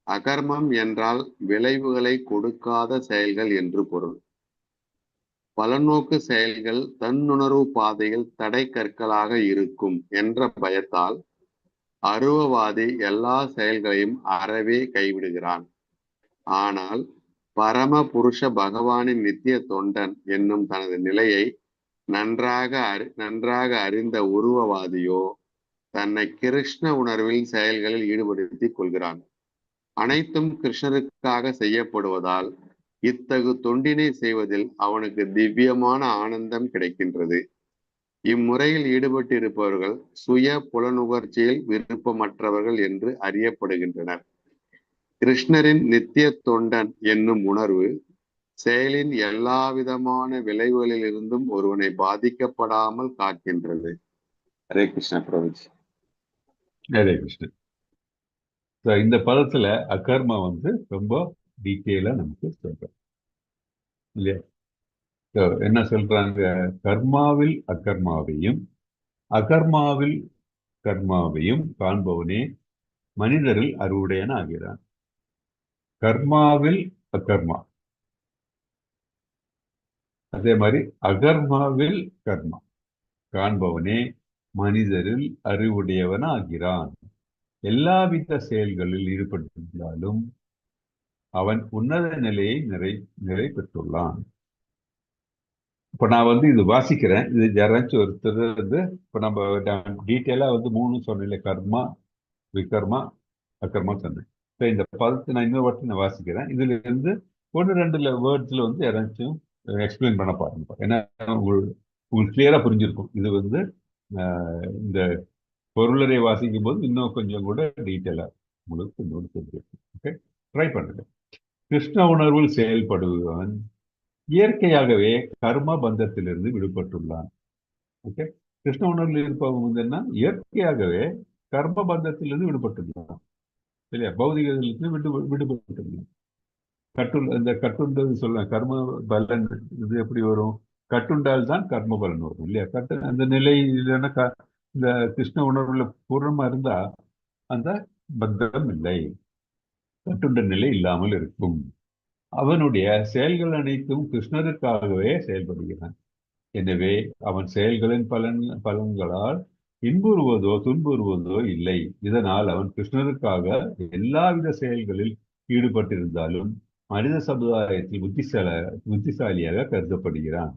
அகர்மம் என்றால் விளைவுகளை கொடுக்காத செயல்கள் என்று பொருள். பலநோக்கு செயல்கள் தன்னுணர்வு பாதையில் தடை கற்களாக இருக்கும் என்ற பயத்தால் அருவவாதி எல்லா செயல்களையும் அறவே கைவிடுகிறான். ஆனால் பரம புருஷ பகவானின் நித்திய தொண்டன் என்னும் தனது நிலையை நன்றாக அறிந்த உருவவாதியோ தன்னை கிருஷ்ண உணர்வில் செயல்களில் ஈடுபடுத்திக் கொள்கிறான். அனைத்தும் கிருஷ்ணருக்காக செய்யப்படுவதால் இத்தகு தொண்டினை செய்வதில் அவனுக்கு திவ்யமான ஆனந்தம் கிடைக்கின்றது. இம்முறையில் ஈடுபட்டிருப்பவர்கள் சுய புலனுகர்ச்சியில் விருப்பமற்றவர்கள் என்று அறியப்படுகின்றனர். கிருஷ்ணரின் நித்திய தொண்டன் என்னும் உணர்வு செயலின் எல்லாவிதமான விளைவுகளில் இருந்தும் ஒருவனை பாதிக்கப்படாமல் காக்கின்றது. ஹரே கிருஷ்ண பிரபுஜி. ஹரே கிருஷ்ணன். இந்த பதத்துல அகர்மா ரொம்ப டீட்டெயிலா நமக்கு சொல்றோம் இல்லையா? என்ன சொல்றாங்க? கர்மாவில் அகர்மாவையும் அகர்மாவில் கர்மாவையும் காண்பவனே மனிதரில் அறிவுடையன ஆகிறான். கர்மாவில் அகர்மா, அதே மாதிரி அகர்மாவில் கர்மா காண்பவனே மனிதரில் அறிவுடையவன ஆகிறான். எல்லாவித செயல்களில் ஈடுபட்டிருந்தாலும் அவன் உன்னத நிலையை நிலை பெற்றுள்ளான். இப்போ நான் வந்து இது வாசிக்கிறேன். இது யாராச்சும் ஒருத்தர் வந்து இப்போ நம்ம டீட்டெயிலாக வந்து 3 சொன்னேன், கர்மா, விகர்மா, அகர்மா சொன்னேன். இப்போ இந்த பதத்தை நான் இன்னொரு வாட்டி நான் வாசிக்கிறேன். இதுல இருந்து 1-2 வேர்ட்ஸ்ல வந்து யாராச்சும் எக்ஸ்பிளைன் பண்ண பாருங்க. ஏன்னா உங்களுக்கு கிளியரா புரிஞ்சிருக்கும். இது வந்து இந்த பொருளரை வாசிக்கும் போது இன்னும் கொஞ்சம் கூட டீட்டெயிலா உங்களுக்கு இன்னொரு தெரிஞ்சிருக்கும். ஓகே, ட்ரை பண்ணுங்க. கிருஷ்ண உணர்வில் செயல்படுபவன் இயற்கையாகவே கர்ம பந்தத்திலிருந்து விடுபட்டுள்ளான். ஓகே, கிருஷ்ண உணர்வில் இருப்பவன் வந்து என்ன, இயற்கையாகவே கர்ம பந்தத்திலிருந்து விடுபட்டுள்ளான் இல்லையா, பௌதிகத்திலிருந்து விடுபட்டுள்ளான். இந்த கட்டுண்டது சொல்ல கர்ம பலன் இது எப்படி வரும், கட்டுண்டால் தான் கர்ம பலன் வரும் இல்லையா. அந்த நிலை இல்லைன்னா இந்த கிருஷ்ண உணர்வுல பூர்ணமா இருந்தா அந்த பந்தம் இல்லை, கட்டுண்ட நிலை இல்லாமல் இருக்கும். அவனுடைய செயல்கள் அனைத்தும் கிருஷ்ணருக்காகவே செயல்படுகிறான். எனவே அவன் செயல்களின் பலன்களால் இன்புறுவதோ துன்புறுவதோ இல்லை. இதனால் அவன் கிருஷ்ணருக்காக எல்லாவித செயல்களில் ஈடுபட்டிருந்தாலும் மனித சமுதாயத்தில் புத்திசாலியாக கருதப்படுகிறான்.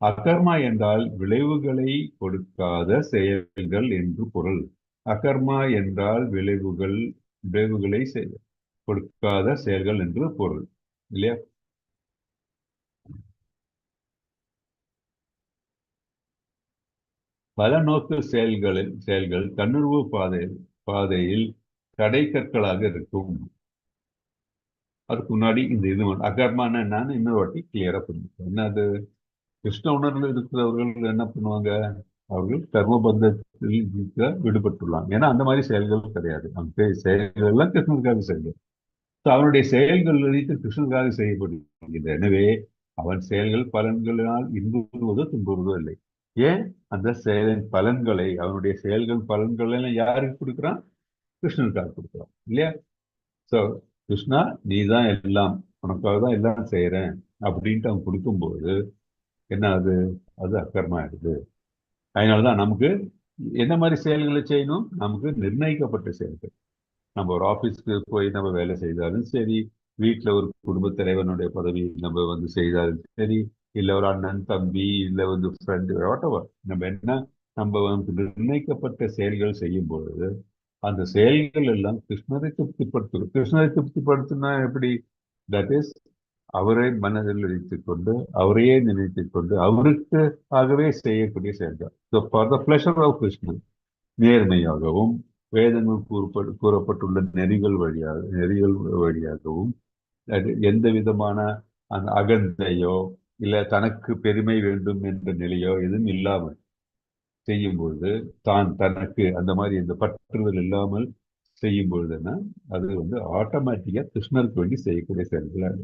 அகர்மா என்றால் விளைவுகளை கொடுக்காத செயல்கள் என்று பொருள். அகர்மா என்றால் விளைவுகளை கொடுக்காத செயல்கள் என்று பொருள் இல்லையா. பல நோக்கு செயல்கள் தன்னுருவ பாதையில் தடை கற்களாக இருக்கும். அதுக்கு முன்னாடி இந்த இது அகர்மான என்னன்னு இன்னொரு வாட்டி கிளியரா புரிஞ்சுக்கணும். என்ன அது, கிருஷ்ண உணர்வில் இருக்கிறவர்கள் என்ன பண்ணுவாங்க, அவர்கள் கர்மபந்தத்தில் விடுபட்டுள்ளாங்க. ஏன்னா அந்த மாதிரி செயல்கள் கிடையாது, அந்த செயல்கள் எல்லாம் கிருஷ்ணனுக்காக செயல்கள். அவனுடைய செயல்கள் அனைத்து கிருஷ்ணனுக்காக செய்யப்படுகின்றன. எனவே அவன் செயல்கள் பலன்களினால் இன்புறுவதோ துன்புறுவதோ இல்லை. ஏன், அந்த செயலின் பலன்களை, அவனுடைய செயல்கள் பலன்கள் எல்லாம் யாருக்கு கொடுக்குறான், கிருஷ்ணனுக்காக கொடுக்குறான் இல்லையா. சோ கிருஷ்ணா நீ தான் எல்லாம், உனக்காக தான் எல்லாம் செய்யறேன் அப்படின்ட்டு அவன் கொடுக்கும்போது என்ன ஆகுது, அது அக்கர்மா ஆயிடுது. அதனாலதான் நமக்கு என்ன மாதிரி செயல்களை செய்யணும், நமக்கு நிர்ணயிக்கப்பட்ட செயல்கள். நம்ம ஒரு ஆபீஸ்க்கு போய் நம்ம வேலை செய்தாலும் சரி, வீட்டில் ஒரு குடும்ப தலைவனுடைய பதவி நம்ம வந்து செய்தாலும் சரி, இல்லை ஒரு அண்ணன் தம்பி, இல்லை வந்து ஃப்ரெண்டு, வாட்டவர் நம்ம என்ன, நம்ம வந்து நிர்ணயிக்கப்பட்ட செயல்கள் செய்யும் பொழுது அந்த செயல்கள் எல்லாம் கிருஷ்ணரை திருப்திப்படுத்தும். கிருஷ்ணரை திருப்திப்படுத்தினா எப்படி, தட் இஸ் அவரை மனதில் வைத்துக் கொண்டு, அவரையே நினைத்துக் கொண்டு, அவருக்காகவே செய்யக்கூடிய செயல்கள். For the pleasure of Krishnan, நேர்மையாகவும் வேதங்கள் கூறப்பட்டுள்ள நெறிகள் வழியாகவும் எந்த விதமான அந்த அகந்தையோ இல்ல தனக்கு பெருமை வேண்டும் என்ற நிலையோ எதுவும் இல்லாமல் செய்யும் பொழுது, தனக்கு அந்த மாதிரி இந்த பற்றுதல் இல்லாமல் செய்யும் பொழுதுன்னா அது வந்து ஆட்டோமேட்டிக்கா கிருஷ்ணருக்கு வேண்டி செய்யக்கூடிய செயல்கள்.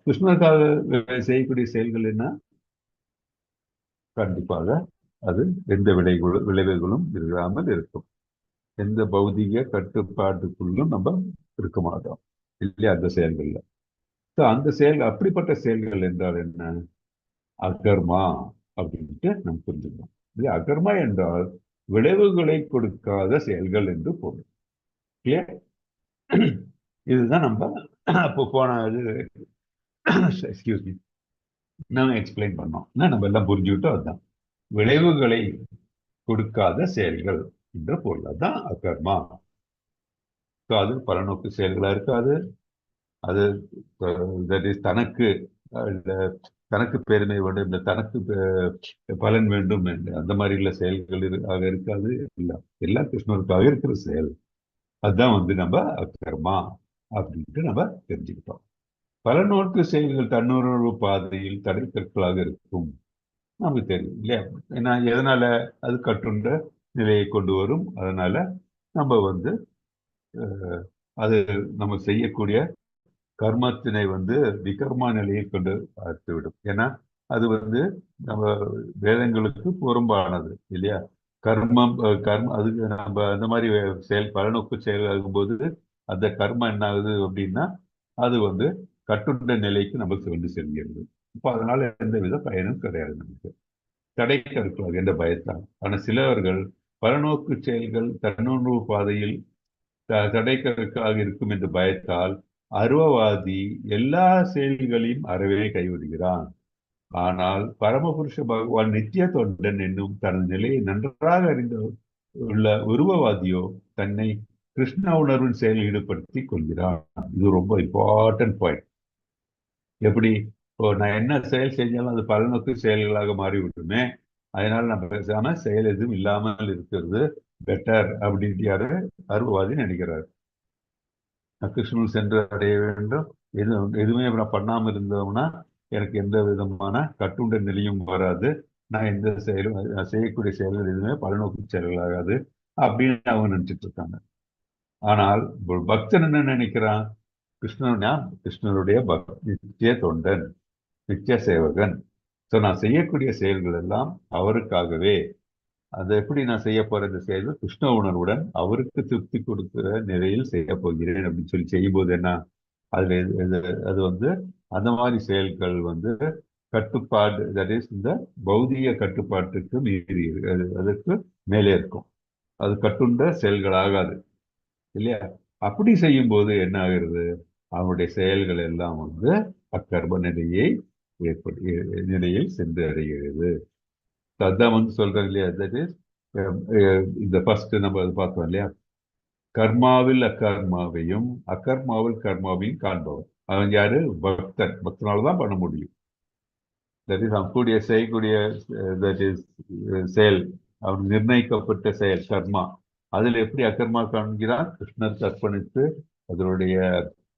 கிருஷ்ணருக்காக செய்யக்கூடிய செயல்கள் என்ன, கண்டிப்பாக அது எந்த விளைவுகளும் இல்லாமல் இருக்கும். எந்த பௌதிக கட்டுப்பாட்டுக்குள்ளும் நம்ம இருக்க மாட்டோம் இல்லையா அந்த செயல்கள்ல. அந்த செயல்கள், அப்படிப்பட்ட செயல்கள் என்றால் என்ன, அகர்மா அப்படின்ட்டு நம்ம புரிஞ்சுக்கணும். அகர்மா என்றால் விளைவுகளை கொடுக்காத செயல்கள் என்று பொருள். இதுதான் நம்ம அப்போ போன எக்ஸ்கியூஸ் மீ நம்ம எக்ஸ்பிளைன் பண்ணோம், நம்ம எல்லாம் புரிஞ்சுக்கிட்டோம். அதுதான் விளைவுகளை கொடுக்காத செயல்கள் என்ற பொருள், அதுதான் அகர்மா. அது பலநோக்கு செயல்களா இருக்காது. அது தனக்கு பெருமை வேண்டும், இந்த தனக்கு பலன் வேண்டும் என்று அந்த மாதிரி உள்ள செயல்கள் இருக்காது. எல்லாம் கிருஷ்ணருக்காக இருக்கிற செயல். அதுதான் வந்து நம்ம அகர்மா அப்படின்ட்டு நம்ம தெரிஞ்சுக்கிட்டோம். பலநோக்கு செயல்கள் தன்னுணர்வு பாதையில் தடை கற்களாக இருக்கும், நமக்கு தெரியும் இல்லையா. ஏன்னா எதனால, அது கட்டுண்ட நிலையை கொண்டு வரும். அதனால நம்ம வந்து அது நம்ம செய்யக்கூடிய கர்மத்தினை வந்து விகர்மா நிலையில் கொண்டு பார்த்துவிடும். ஏன்னா அது வந்து நம்ம வேதங்களுக்கு புறம்பானது இல்லையா. அதுக்கு நம்ம அந்த மாதிரி பலநோக்கு செயல் ஆகும்போது அந்த கர்மம் என்ன ஆகுது அப்படின்னா அது வந்து கட்டுண்ட நிலைக்கு நமக்கு கொண்டு செல்கிறது. இப்போ அதனால எந்த வித பயனும் கிடையாது நமக்கு, தடை கற்களாக என்ற பயத்தால். ஆனால் சிலவர்கள் பலநோக்கு செயல்கள் தன்னுணர்வு பாதையில் தடைக்கற்களாக இருக்கும் என்று பயத்தால் அருவவாதி எல்லா செயல்களையும் அறவே கைவிடுகிறான். ஆனால் பரமபுருஷ பகவான் நித்திய தொண்டன் என்னும் தனது நிலையை நன்றாக அறிந்த உள்ள உருவவாதியோ தன்னை கிருஷ்ண உணர்வின் செயலில் ஈடுபடுத்திக் கொள்கிறான். இது ரொம்ப இம்பார்ட்டன்ட் பாயிண்ட். எப்படி இப்போ நான் என்ன செயல் செஞ்சாலும் அது பலநோக்கு செயல்களாக மாறிவிடுமே, அதனால நம்ம பேசாம செயல் எதுவும் இல்லாமல் இருக்கிறது பெட்டர் அப்படின்ட்டு யாரு அருள்வாதி நினைக்கிறார். கிருஷ்ணன் சென்று அடைய வேண்டும், எதுவுமே நான் பண்ணாம இருந்தோம்னா எனக்கு எந்த விதமான கட்டுண்ட நிலையும் வராது, நான் எந்த செயலும் நான் செய்யக்கூடிய செயல்கள் எதுவுமே பலநோக்கு செயல்களாகாது அப்படின்னு அவங்க நினைச்சிட்டு இருக்காங்க. ஆனால் ஒரு பக்தன் என்ன நினைக்கிறான்? கிருஷ்ணனுடைய நித்திய தொண்டன், நித்திய சேவகன். ஸோ நான் செய்யக்கூடிய செயல்கள் எல்லாம் அவருக்காகவே. அதை எப்படி நான் செய்ய போற இந்த செயல்கள் கிருஷ்ண உணர்வுடன் அவருக்கு திருப்தி கொடுக்கிற நிலையில் செய்ய போகிறேன் அப்படின்னு சொல்லி செய்யும்போது என்ன அது அந்த மாதிரி செயல்கள் கட்டுப்பாடு, தட் இஸ் இந்த பௌதிக கட்டுப்பாட்டுக்கு மீறி அதற்கு மேலே இருக்கும். அது கட்டுண்ட செயல்கள் ஆகாது இல்லையா? அப்படி செய்யும் போது என்ன ஆகிறது? அவனுடைய செயல்கள் எல்லாம் அக்கர்ம நிலையில் சென்று அடைகிறது. அதான் சொல்றேன் இல்லையா? தட் இஸ் இந்த ஃபர்ஸ்ட் நம்ம பார்த்தோம் இல்லையா? கர்மாவில் அக்கர்மாவையும் அக்கர்மாவில் கர்மாவையும் காண்பவன் அவன் யாரு? பக்தன். பக்தனால்தான் பண்ண முடியும். தட் இஸ் அவன் செய்யக்கூடிய தட் இஸ் செயல், அவன் நிர்ணயிக்கப்பட்ட செயல் கர்மா. அதில் எப்படி அக்கர்மா காண்கிறான்? கிருஷ்ணருக்கு அர்ப்பணித்து அதனுடைய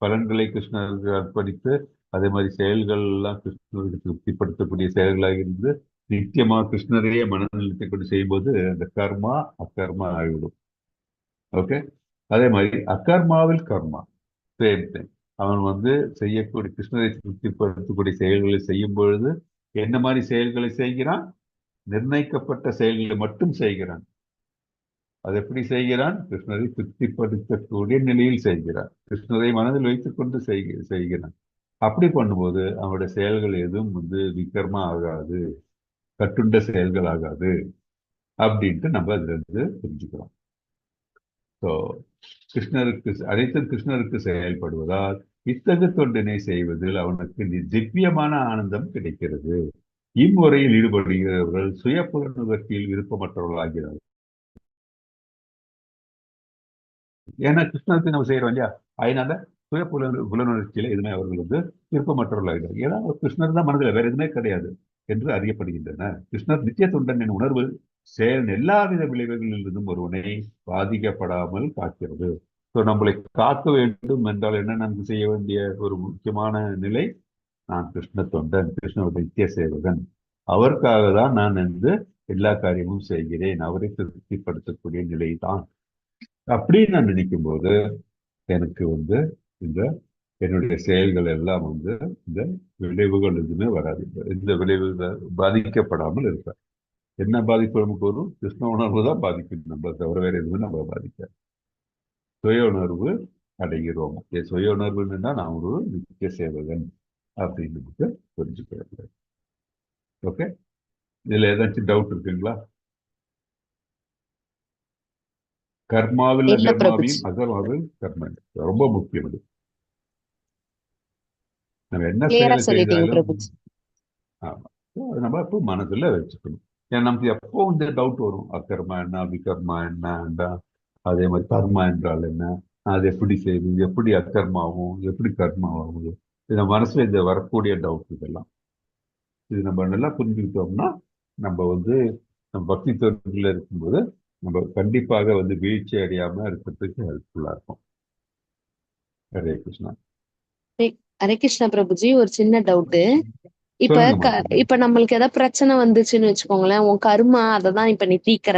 பலன்களை கிருஷ்ணருக்கு அர்ப்பணித்து அதே மாதிரி செயல்கள் எல்லாம் கிருஷ்ணருக்கு திருப்திப்படுத்தக்கூடிய செயல்களாக இருந்து நித்தியமா கிருஷ்ணரையே மனநிலைத்தை கொண்டு செய்யும்போது அந்த கர்மா அக்கர்மா ஆகிவிடும். ஓகே. அதே மாதிரி அக்கர்மாவில் கர்மா சேம் டைம். அவன் செய்யக்கூடிய கிருஷ்ணரை திருப்திப்படுத்தக்கூடிய செயல்களை செய்யும் பொழுது என்ன மாதிரி செயல்களை செய்கிறான்? நிர்ணயிக்கப்பட்ட செயல்களை மட்டும் செய்கிறான். அது எப்படி செய்கிறான்? கிருஷ்ணரை திருப்திப்படுத்தக்கூடிய நிலையில் செய்கிறான். கிருஷ்ணரை மனதில் வைத்துக் கொண்டு செய்கிறான். அப்படி பண்ணும்போது அவனுடைய செயல்கள் எதுவும் விக்கர்மா ஆகாது, கட்டுண்ட செயல்கள் ஆகாது அப்படின்ட்டு நம்ம அதுல இருந்து புரிஞ்சுக்கிறோம். ஸோ அனைத்தும் கிருஷ்ணருக்கு செயல்படுவதால் இத்தகு தொண்டினை செய்வதில் அவனுக்கு திவ்யமான ஆனந்தம் கிடைக்கிறது. இம்முறையில் ஈடுபடுகிறவர்கள் சுய புலனுணர்ச்சியில் விருப்பமற்றவர்களாகிறார்கள். ஏன்னா கிருஷ்ணருக்கு நம்ம செய்யறோம் இல்லையா? அதனால சுய புலனுணர்ச்சியில எதுவுமே அவர்கள் விருப்பமற்றவர்களாகிறார். ஏன்னா கிருஷ்ணர் தான் மனதில், வேற எதுவுமே கிடையாது என்று அறியப்படுகின்றன. கிருஷ்ணர் நித்திய தொண்டன் என் உணர்வு செயல் எல்லாவித விளைவுகளிலிருந்தும் ஒருவனை பாதிக்கப்படாமல் காக்கிறது. ஸோ நம்மளை காக்க வேண்டும் என்றால் என்ன நமக்கு செய்ய வேண்டிய ஒரு முக்கியமான நிலை? நான் கிருஷ்ண தொண்டன், கிருஷ்ணனுடைய நித்திய சேவகன், அவருக்காக தான் நான் எல்லா காரியமும் செய்கிறேன், அவரை திருப்திப்படுத்தக்கூடிய நிலை தான். அப்படின்னு நான் நினைக்கும் போது எனக்கு இந்த என்னுடைய செயல்கள் எல்லாம் இந்த விளைவுகள் எதுவுமே வராது. இந்த விளைவுகள் பாதிக்கப்படாமல் இருப்பேன். என்ன பாதிப்பு நமக்கு வரும்? கிருஷ்ண உணர்வு தான் பாதிக்கும், நம்ம தவிர வேற எதுவும் நம்ம பாதிக்காது. சுய உணர்வு அடைகிறோம். சுய உணர்வுன்னா நான் ஒரு நித்திய சேவகன் அப்படின்னு நமக்கு புரிஞ்சுக்கிறது. ஓகே. இதுல ஏதாச்சும் டவுட் இருக்குங்களா? கர்மாவில் அகர்மாவையும் அகர்மாவில் கர்ம ரொம்ப முக்கியம். அது நம்ம என்ன செயலை செய்தாலும் ஆமா, அது நம்ம எப்போ மனசுல வச்சுக்கணும். ஏன்னா நமக்கு எப்போ டவுட் வரும், அக்கர்மா என்ன, விகர்மா என்ன, அதே மாதிரி கர்மா என்றால் என்ன, அது எப்படி செய்யுது, எப்படி அக்கர்மாவும் எப்படி கர்மாவும், இது மனசுல இந்த வரக்கூடிய டவுட். இதெல்லாம் இது நம்ம நல்லா புரிஞ்சுக்கிட்டோம்னா நம்ம நம்ம பக்தி தொண்டில் இருக்கும்போது நம்ம கண்டிப்பாக வீழ்ச்சி அடையாம இருக்கிறதுக்கு ஹெல்ப்ஃபுல்லா இருக்கும். ஹரே கிருஷ்ணா. ஹரே கிருஷ்ணா பிரபுஜி, ஒரு சின்ன டவுட். இப்ப நம்மளுக்கு ஏதாவது பிரச்சனை வந்துச்சுன்னு வச்சுக்கோங்களேன், உன் கர்மா அததான் இப்ப நீ தீக்கிற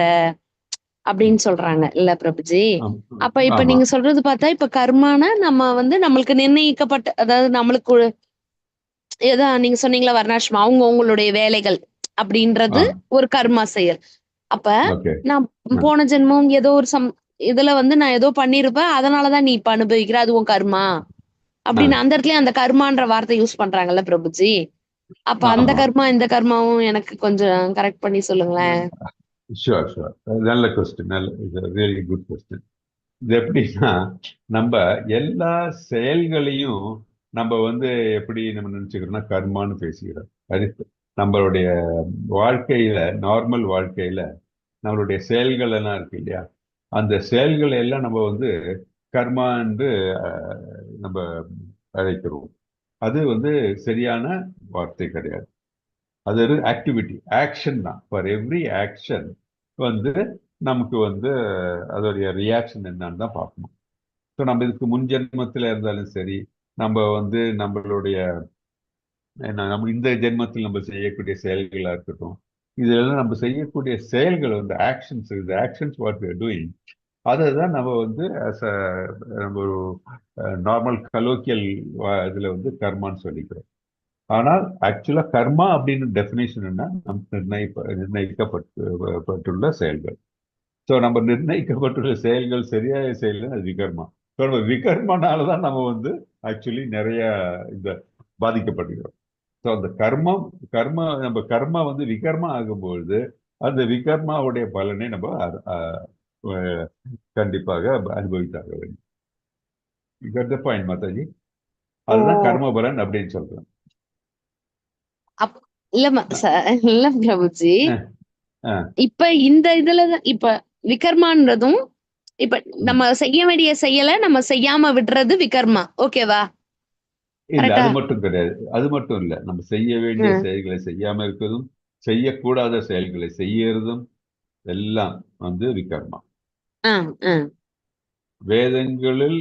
அப்படின்னு சொல்றாங்க இல்ல பிரபுஜி? அப்ப இப்ப நீங்க சொல்றது பார்த்தா இப்ப கர்மான நம்ம நம்மளுக்கு நிர்ணயிக்கப்பட்ட, அதாவது நம்மளுக்கு ஏதோ நீங்க சொன்னீங்களா வர்ணாசிரமம், அவங்க உங்களுடைய வேலைகள் அப்படின்றது ஒரு கர்மா செயல். அப்ப நான் போன ஜென்மம் ஏதோ ஒரு இதுல நான் ஏதோ பண்ணிருப்பேன், அதனாலதான் நீ இப்ப அனுபவிக்கிற, அது உன் கர்மா அப்படின்னு அந்த இடத்துல அந்த கர்மான்ற வார்த்தை யூஸ் பண்றாங்கல்ல பிரபுஜி. அப்ப அந்த கர்மா இந்த கர்மாவும் எனக்கு கொஞ்சம் கரெக்ட் பண்ணி சொல்லுங்களேன். ஷூர் ஷூர், நல்ல கொஸ்டின், நல்ல ரியலி குட் கொஸ்டின். இது எப்படின்னா நம்ம எல்லா செயல்களையும் நம்ம எப்படி நம்ம நினைச்சுக்கிறோம்னா கர்மான்னு பேசிக்கிறோம். நம்மளுடைய வாழ்க்கையில, நார்மல் வாழ்க்கையில நம்மளுடைய செயல்கள் எல்லாம் இருக்கு இல்லையா, அந்த செயல்களை எல்லாம் நம்ம வந்து கர்மா என்று நம்ம அழைக்கிறோம். அது வந்து சரியான வார்த்தை கிடையாது. அது ஒரு ஆக்டிவிட்டி, ஆக்ஷன் தான். ஃபார் எவ்ரி ஆக்ஷன் வந்து நமக்கு வந்து அதோடைய ரியாக்ஷன் என்னன்னு தான் பார்க்கணும். ஸோ நம்ம இதுக்கு முன் ஜென்மத்தில் இருந்தாலும் சரி, நம்ம வந்து நம்மளுடைய நம்ம இந்த ஜென்மத்தில் நம்ம செய்யக்கூடிய செயல்களா இருக்கட்டும், இதெல்லாம் நம்ம செய்யக்கூடிய செயல்கள் வந்து ஆக்ஷன்ஸ், இது actions what we are doing, அதை தான் நம்ம வந்து நம்ம ஒரு நார்மல் கலோக்கியல் இதுல வந்து கர்மான்னு சொல்லிக்கிறோம். ஆனால் ஆக்சுவலா கர்மா அப்படின்னு டெஃபினேஷன் என்ன, நமக்கு நிர்ணயிக்கப்பட்டுள்ள செயல்கள். ஸோ நம்ம நிர்ணயிக்கப்பட்டுள்ள செயல்கள் சரியாக செயல்கள் அது விகர்மா. ஸோ நம்ம விகர்மனால தான் நம்ம வந்து ஆக்சுவலி நிறைய இந்த பாதிக்கப்படுகிறோம். ஸோ அந்த நம்ம கர்மா வந்து விகர்மா ஆகும்பொழுது அந்த விகர்மாவுடைய பலனை நம்ம கண்டிப்பாக அனுபவித்தாக வேண்டும். பாயிண்ட் மாதாஜி, அதுதான் கர்ம பலன் அப்படின்னு சொல்றேன். இல்ல பிரபுஜி, இப்ப இந்த இதுலதான் இப்ப விகர்மான்றதும், இப்ப நம்ம செய்ய வேண்டிய செயலை நம்ம செய்யாம விடுறது விகர்மா, ஓகேவா? இல்ல, அது மட்டும் கிடையாது. அது மட்டும் இல்ல, நம்ம செய்ய வேண்டிய செயல்களை செய்யாம இருக்கிறதும், செய்யக்கூடாத செயல்களை செய்யறதும் எல்லாம் வந்து விகர்மா. வேதங்களில்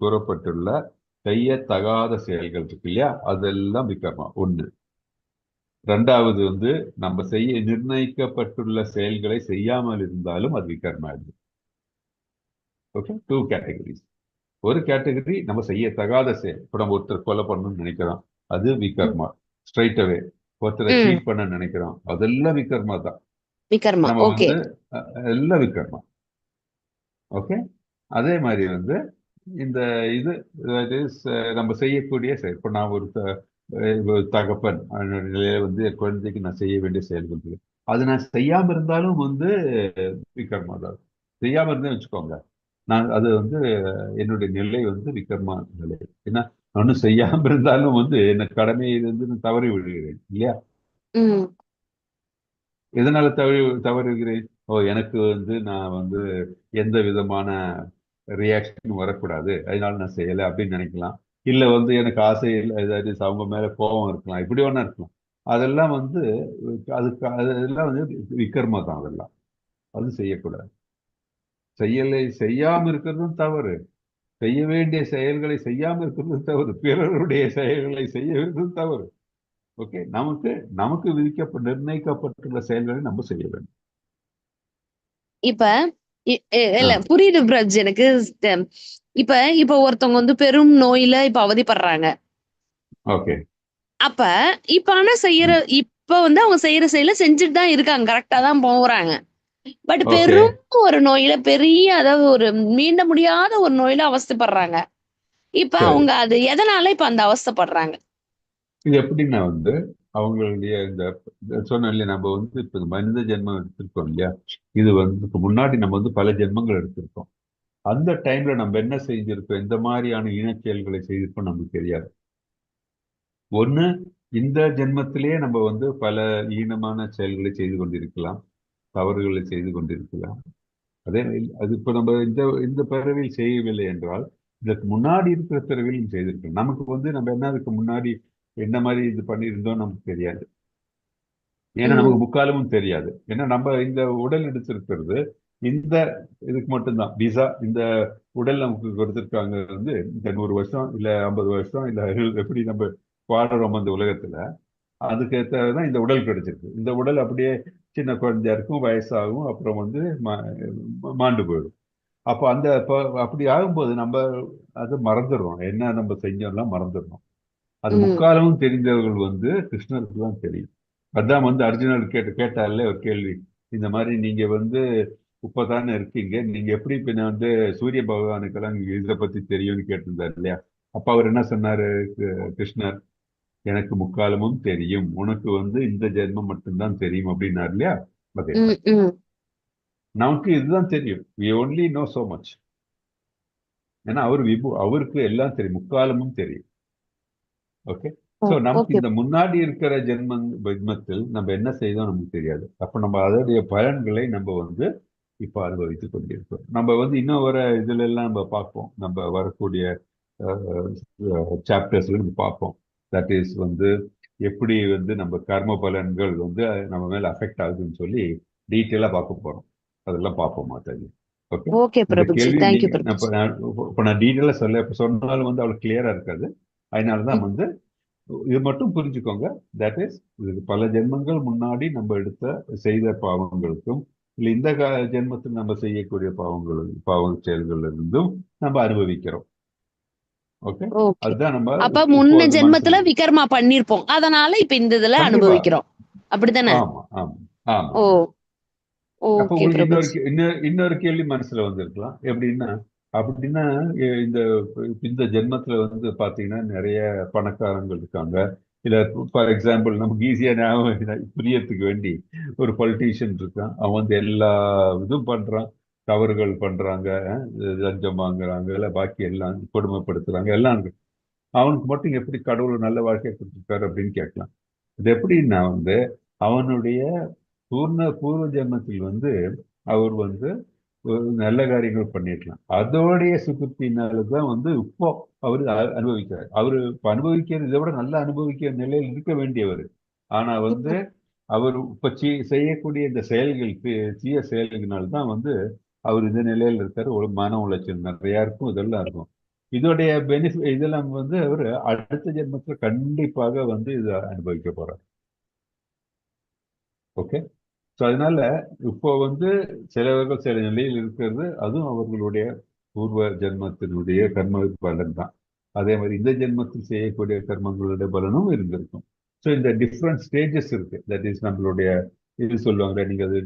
கூறப்பட்டுள்ள செய்யத்தகாத செயல்கள் இருக்கு இல்லையா, அதெல்லாம் விகர்மா ஒண்ணு. ரெண்டாவது வந்து நம்ம செய்ய நிர்ணயிக்கப்பட்டுள்ள செயல்களை செய்யாமல் இருந்தாலும் அது விகர்மா ஆயிடுது. Okay, 2 categories. ஒரு கேட்டகரி நம்ம செய்யத்தகாத செயல். இப்போ நம்ம ஒருத்தர் கொலை பண்ணணும்னு நினைக்கிறோம், அது விகர்மா. ஸ்ட்ரைட் அவே ஒருத்தரை சீட் பண்ண நினைக்கிறோம், அதெல்லாம் விகர்மா தான். நம்ம வந்து எல்லாம் விகர்மா. ஓகே, அதே மாதிரி வந்து இந்த இது நம்ம செய்யக்கூடிய செயல். இப்போ நான் ஒரு தகப்பன் நிலையில வந்து குழந்தைக்கு நான் செய்ய வேண்டிய செயல்கள் இருக்கு, அது நான் செய்யாம இருந்தாலும் வந்து விகர்மா தான். செய்யாம இருந்தேன் வச்சுக்கோங்க, நான் அது வந்து என்னுடைய நிலை வந்து விகர்மா நிலை. ஏன்னா ஒன்னும் செய்யாம இருந்தாலும் வந்து என்ன கடமையிலிருந்து நான் தவறி விடுகிறேன் இல்லையா? எதனால தவறுகிறேன்? எனக்கு வந்து நான் வந்து எந்த விதமான ரியாக்ஷன் வரக்கூடாது, அதனால நான் செய்யலை அப்படின்னு நினைக்கலாம். இல்ல வந்து எனக்கு ஆசை இல்லை, ஏதாவது அவங்க மேல கோபம் இருக்கலாம், இப்படி ஒண்ணா இருக்கலாம். அதெல்லாம் வந்து அதெல்லாம் வந்து விகர்மா தான். அதெல்லாம் அது செய்யக்கூடாது. செய்யாம இருக்கிறதும் தவறு, செய்ய வேண்டிய செயல்களை செய்யாம இருக்கிறதும் தவறு, பிறருடைய செயல்களை செய்ய வேண்டியதும் தவறு. ஓகே, நமக்கு நிர்ணயிக்கப்பட்டுள்ள செயல்களை நம்ம செய்ய வேண்டும். இப்ப இல்ல புரியுது பிரஜ் எனக்கு. இப்ப ஒருத்தவங்க வந்து பெரும் நோயில இப்ப அவதிப்படுறாங்க. ஓகே, அப்ப இப்ப ஆனா இப்ப வந்து அவங்க செய்யற செயல செஞ்சுட்டு தான் இருக்காங்க, கரெக்டா தான் போறாங்க. பட் பெரும் ஒரு நோயில, பெரிய அதாவது ஒரு மீண்ட முடியாத ஒரு நோயில அவஸ்தைப்படுறாங்க. இப்ப அவங்க அது எதனால இப்ப அந்த அவஸ்தைப்படுறாங்க? இது எப்படின்னா வந்து அவங்களுடைய இந்த சொன்ன இல்லையா, நம்ம வந்து இப்ப மனித ஜென்மம் எடுத்திருக்கோம் இல்லையா, இது வந்து முன்னாடி நம்ம வந்து பல ஜென்மங்கள் எடுத்திருக்கோம். அந்த டைம்ல நம்ம என்ன செஞ்சிருக்கோம், எந்த மாதிரியான இனச்செயல்களை செய்திருக்கோம் நமக்கு தெரியாது. ஒண்ணு, இந்த ஜென்மத்திலேயே நம்ம வந்து பல ஈனமான செயல்களை செய்து கொண்டிருக்கலாம், தவறுகளை செய்து கொண்டிருக்கலாம். அதே அது இப்ப நம்ம இந்த பிறவியில் செய்யவில்லை என்றால் இதற்கு முன்னாடி இருக்கிற பிறவியில் செய்திருக்கோம். நமக்கு வந்து நம்ம என்ன இதுக்கு முன்னாடி என்ன மாதிரி இது பண்ணியிருந்தோம் நமக்கு தெரியாது. ஏன்னா நமக்கு முக்காலமும் தெரியாது. ஏன்னா நம்ம இந்த உடல் எடுத்திருக்கிறது இந்த இதுக்கு மட்டும்தான். விசா இந்த உடல் நமக்கு கொடுத்திருக்காங்க வந்து இந்த 100 வருஷம் இல்ல 50 வருஷம் இல்ல எப்படி நம்ம வாடுறோம் அந்த உலகத்துல, அதுக்கு ஏற்றதான் இந்த உடல் கிடைச்சிருக்கு. இந்த உடல் அப்படியே சின்ன குழந்தையா இருக்கும், வயசாகும், அப்புறம் வந்து மாண்டு போயிடும். அப்போ அப்படி ஆகும்போது நம்ம அதை மறந்துடுறோம், என்ன நம்ம செஞ்சோம்லாம் மறந்துடுறோம். அது முக்காலமும் தெரிந்தவர்கள் வந்து கிருஷ்ணருக்கு தான் தெரியும். அதான் வந்து அர்ஜுனர் கேட்டாலே ஒரு கேள்வி, இந்த மாதிரி நீங்க வந்து இப்பதானே இருக்கீங்க, நீங்க எப்படி பின்ன வந்து சூரிய பகவானுக்கெல்லாம் இதை பத்தி தெரியும்னு கேட்டிருந்தாரு இல்லையா. அப்ப அவர் என்ன சொன்னாரு கிருஷ்ணர், எனக்கு முக்காலமும் தெரியும், உனக்கு வந்து இந்த ஜென்மம் மட்டும்தான் தெரியும் அப்படின்னாரு இல்லையா. நமக்கு இதுதான் தெரியும், we only know so much. ஏன்னா அவர் அவருக்கு எல்லாம் தெரியும், முக்காலமும் தெரியும். ஓகே, ஸோ நமக்கு ஓகே. இந்த முன்னாடி இருக்கிற ஜென்மத்தில் நம்ம என்ன செய்தோம் நமக்கு தெரியாது. அப்ப நம்ம அதோடைய பலன்களை நம்ம வந்து இப்ப அனுபவித்துக் கொண்டிருக்கோம். நம்ம வந்து இன்னும் வர இதுல எல்லாம் நம்ம பார்ப்போம். நம்ம வரக்கூடிய சாப்டர்ஸ்ல நம்ம பார்ப்போம். தட் இஸ் வந்து எப்படி வந்து நம்ம கர்ம பலன்கள் வந்து நம்ம மேல அஃபெக்ட் ஆகுதுன்னு சொல்லி டீட்டெயிலா பார்க்க போறோம். அதெல்லாம் பார்ப்போம் மாதாஜி. ஓகே. ஓகே இந்த பிரபுஜி. கேள்வி தேங்க்யூ நீங்க பிரபுஜி. இப்ப நான் டீட்டெயிலா சொன்னாலும் வந்து அவ்வளவு கிளியரா இருக்காது. அதனாலதான் வந்து இது மட்டும் புரிஞ்சுக்கோங்க. தட் இஸ் இது பல ஜென்மங்கள் முன்னாடி நம்ம செய்த பாவங்களுக்கும் இல்லை இந்த ஜென்மத்தில் நம்ம செய்யக்கூடிய பாவ செயல்கள் இருந்தும் நம்ம அனுபவிக்கிறோம். ஓகே. ஓகே. அதுதான் நம்ம அப்ப இப்போ முன்ன அது ஜென்மத்துல மனசுல விகர்மா பண்ணிருப்போம், அதனால இப்ப இந்த இதுல கண்டிப்பா. அனுபவிக்கிறோம். அப்படித்தானே? ஆமா ஆமா ஆமா. ஓ, அப்ப ஓகே உங்களுக்கு பிரபுஜி. இன்னொரு கேள்வி மனசுல வந்திருக்கலாம். எப்படின்னா அப்படின்னா இந்த இந்த ஜென்மத்துல வந்து பாத்தீங்கன்னா நிறைய பணக்காரங்கள் இருக்காங்க. இல்ல ஃபார் எக்ஸாம்பிள் நமக்கு ஈஸியா புரியறதுக்கு வேண்டி ஒரு பொலிட்டீஷியன் இருக்கான். அவன் வந்து எல்லா இதுவும் பண்றான். தவறுகள் பண்றாங்க, லஞ்சம் வாங்குறாங்க, இல்ல பாக்கி எல்லாம் கொடுமைப்படுத்துறாங்க, எல்லாம் இருக்கு. அவனுக்கு மட்டும் எப்படி கடவுள் நல்ல வாழ்க்கையை கொடுத்துருக்காரு அப்படின்னு கேட்கலாம். இது எப்படின்னா வந்து அவனுடைய பூர்வ ஜென்மத்தில் வந்து அவர் வந்து ஒரு நல்ல காரியங்கள் பண்ணிருக்கலாம். அதோடைய சுகத்தினாலதான் வந்து இப்போ அவரு அனுபவிக்கிறார். அவரு இப்ப அனுபவிக்கிறது இதை விட நல்லா அனுபவிக்கிற நிலையில் இருக்க வேண்டியவர். ஆனா வந்து அவர் இப்ப செய்யக்கூடிய இந்த செயல்கள் தீய செயல்கள்னால்தான் வந்து அவர் இந்த நிலையில இருக்காரு. ஒரு மன உளைச்சல் நிறைய இருக்கும், இதெல்லாம் இருக்கும். இதோடைய இதெல்லாம் வந்து அவர் அடுத்த ஜென்மத்துல கண்டிப்பாக வந்து இதை அனுபவிக்க போறார். ஓகே. ஸோ அதனால இப்போ வந்து சிலவர்கள் சில நிலையில் இருக்கிறது, அதுவும் அவர்களுடைய பூர்வ ஜென்மத்தினுடைய கர்ம பலன் தான். அதே மாதிரி இந்த ஜென்மத்தில் செய்யக்கூடிய கர்மங்களுடைய பலனும் இருந்திருக்கும். ஸோ இந்த டிஃப்ரெண்ட் ஸ்டேஜஸ் இருக்கு. தட் இஸ் நம்மளுடைய இது சொல்லுவாங்க. நீங்க அது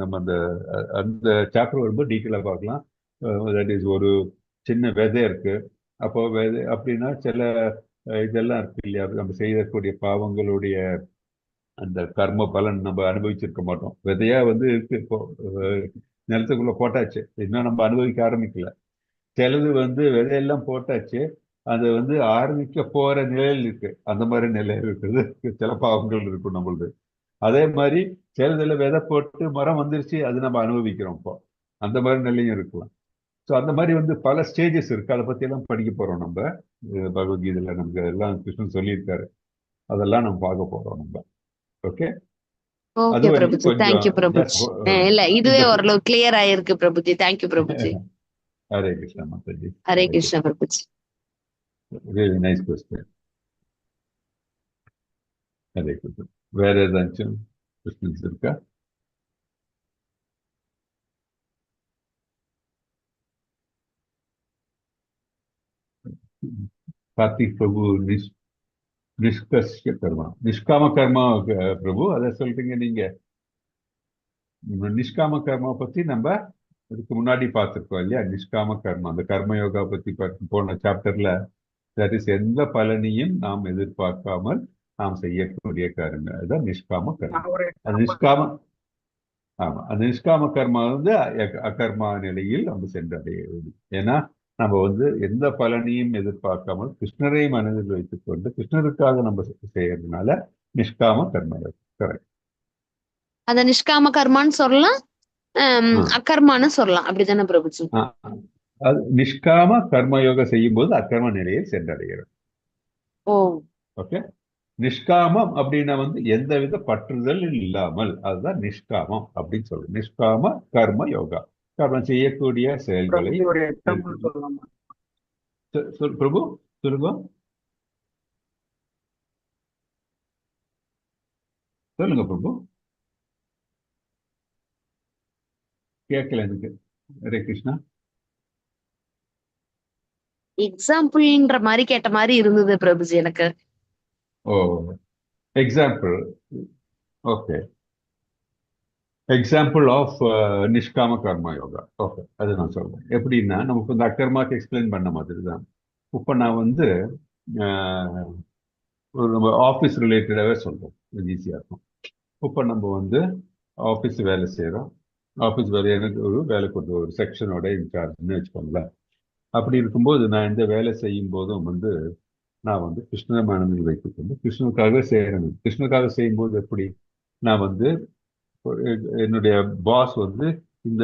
நம்ம அந்த அந்த சாப்டர் வரும்போது டீட்டெயிலாக பார்க்கலாம். தட் இஸ் ஒரு சின்ன விதை இருக்கு. அப்போ விதை அப்படின்னா சில இதெல்லாம் இருக்கு இல்லையா, நம்ம செய்யக்கூடிய பாவங்களுடைய அந்த கர்ம பலன் நம்ம அனுபவிச்சிருக்க மாட்டோம். விதையா வந்து இருக்கு இப்போ, நிலத்துக்குள்ள போட்டாச்சு, இன்னும் நம்ம அனுபவிக்க ஆரம்பிக்கல. சிலது வந்து விதையெல்லாம் போட்டாச்சு, அது வந்து ஆரம்பிக்க போற நிலையில் இருக்கு. அந்த மாதிரி நிலையில் இருக்குது சில பாவங்கள் இருக்கும் நம்மளுது. அதே மாதிரி சிலதுல விதை போட்டு மரம் வந்துருச்சு, அது நம்ம அனுபவிக்கிறோம் இப்போ. அந்த மாதிரி நிலையும் இருக்கலாம். ஸோ அந்த மாதிரி வந்து பல ஸ்டேஜஸ் இருக்கு. அதை பத்தி எல்லாம் படிக்க போறோம் நம்ம. பகவத்கீதையில நமக்கு எல்லாம் கிருஷ்ணன் சொல்லியிருக்காரு. அதெல்லாம் நம்ம பார்க்க போறோம் நம்ம. ஓகே. அது ஓகே வரைக்கும் பிரபுஜி. கொஞ்சம் தேங்க்யூ பிரபுஜி. இல்ல, இதுவே இந்த ஓரளவு கிளியர் ஆயிருக்கு Prabhuji. Thank you Prabhuji. Hare Krishna Mataji. Hare Hare Krishna Prabhuji. Really nice question. Hare Krishna. வேற ஏதாச்சும் கொஸ்டின்ஸ் இருக்கா? கார்த்திக் பிரபு நிஷ்கர்ஷ கர்மா, நிஷ்காம கர்மா. பிரபு அதை சொல்றீங்க நீங்க. நிஷ்காம கர்மா பத்தி நம்ம இதுக்கு முன்னாடி பார்த்திருக்கோம் இல்லையா? நிஷ்காம கர்மா, அந்த கர்ம யோகா பத்தி போன சாப்டர்ல தட் இஸ் எந்த பலனையும் நாம் எதிர்பார்க்காமல் நாம் செய்யக்கூடிய கர்மம், அதுதான் நிஷ்காம கர்மா. அது நிஷ்காம ஆமா, அந்த நிஷ்காம கர்மா வந்து அகர்மா நிலையில் நம்ம சென்றடைகிறது. ஏன்னா நம்ம வந்து எந்த பலனையும் எதிர்பார்க்காமல் கிருஷ்ணரை மனதில் வைத்துக் கொண்டு கிருஷ்ணருக்காக நம்ம செய்யறதுனால நிஷ்காம கர்மா. கரெக்ட். அந்த நிஷ்காம கர்மான்னு சொல்லலாம், அகர்மான்னு சொல்லலாம். அப்படித்தானே பிரபுஜி? அது நிஷ்காம கர்மயோகம் செய்யும் போது அக்கர்ம நிலையை சென்றடைகிறது. ஓ, ஓகே. நிஷ்காமம் அப்படின்னா வந்து எந்தவித பற்றுதல் இல்லாமல், அதுதான் நிஷ்காமம் அப்படின்னு சொல்றோம். நிஷ்காம கர்ம யோகா, கர்மம் செய்யக்கூடிய செயல்களை பிரபு சொல்லுங்க. சொல்லுங்க பிரபு, கேட்கல எனக்கு. ஹரே கிருஷ்ணா. எக்ஸாம்பிள்ன்ற மாதிரி கேட்ட மாதிரி இருந்தது பிரபுஜி எனக்கு. Oh, example. Okay. Example of nishkama karma yoga. Okay, அது நான் சொல்றேன். எப்படின்னா நமக்கு இந்த அக்கர்மாக்கு எக்ஸ்பிளைன் பண்ண மாதிரி தான். இப்போ நான் வந்து ஒரு நம்ம ஆஃபீஸ் ரிலேட்டடாகவே சொல்றோம், ஈஸியாக இருக்கும். இப்போ நம்ம வந்து ஆஃபீஸ் வேலை செய்கிறோம். ஆஃபீஸ் வேலை எனக்கு ஒரு வேலை கொடுத்த ஒரு செக்ஷனோட இன்சார்ஜ்னு வச்சுக்கோங்களேன். அப்படி இருக்கும்போது நான் இந்த வேலை செய்யும் போதும் வந்து நான் வந்து கிருஷ்ண மனதில் வைத்துக்கொண்டு கிருஷ்ணனுக்காக செய்யறேன். கிருஷ்ணனுக்காக செய்யும்போது எப்படி நான் வந்து என்னுடைய பாஸ் வந்து இந்த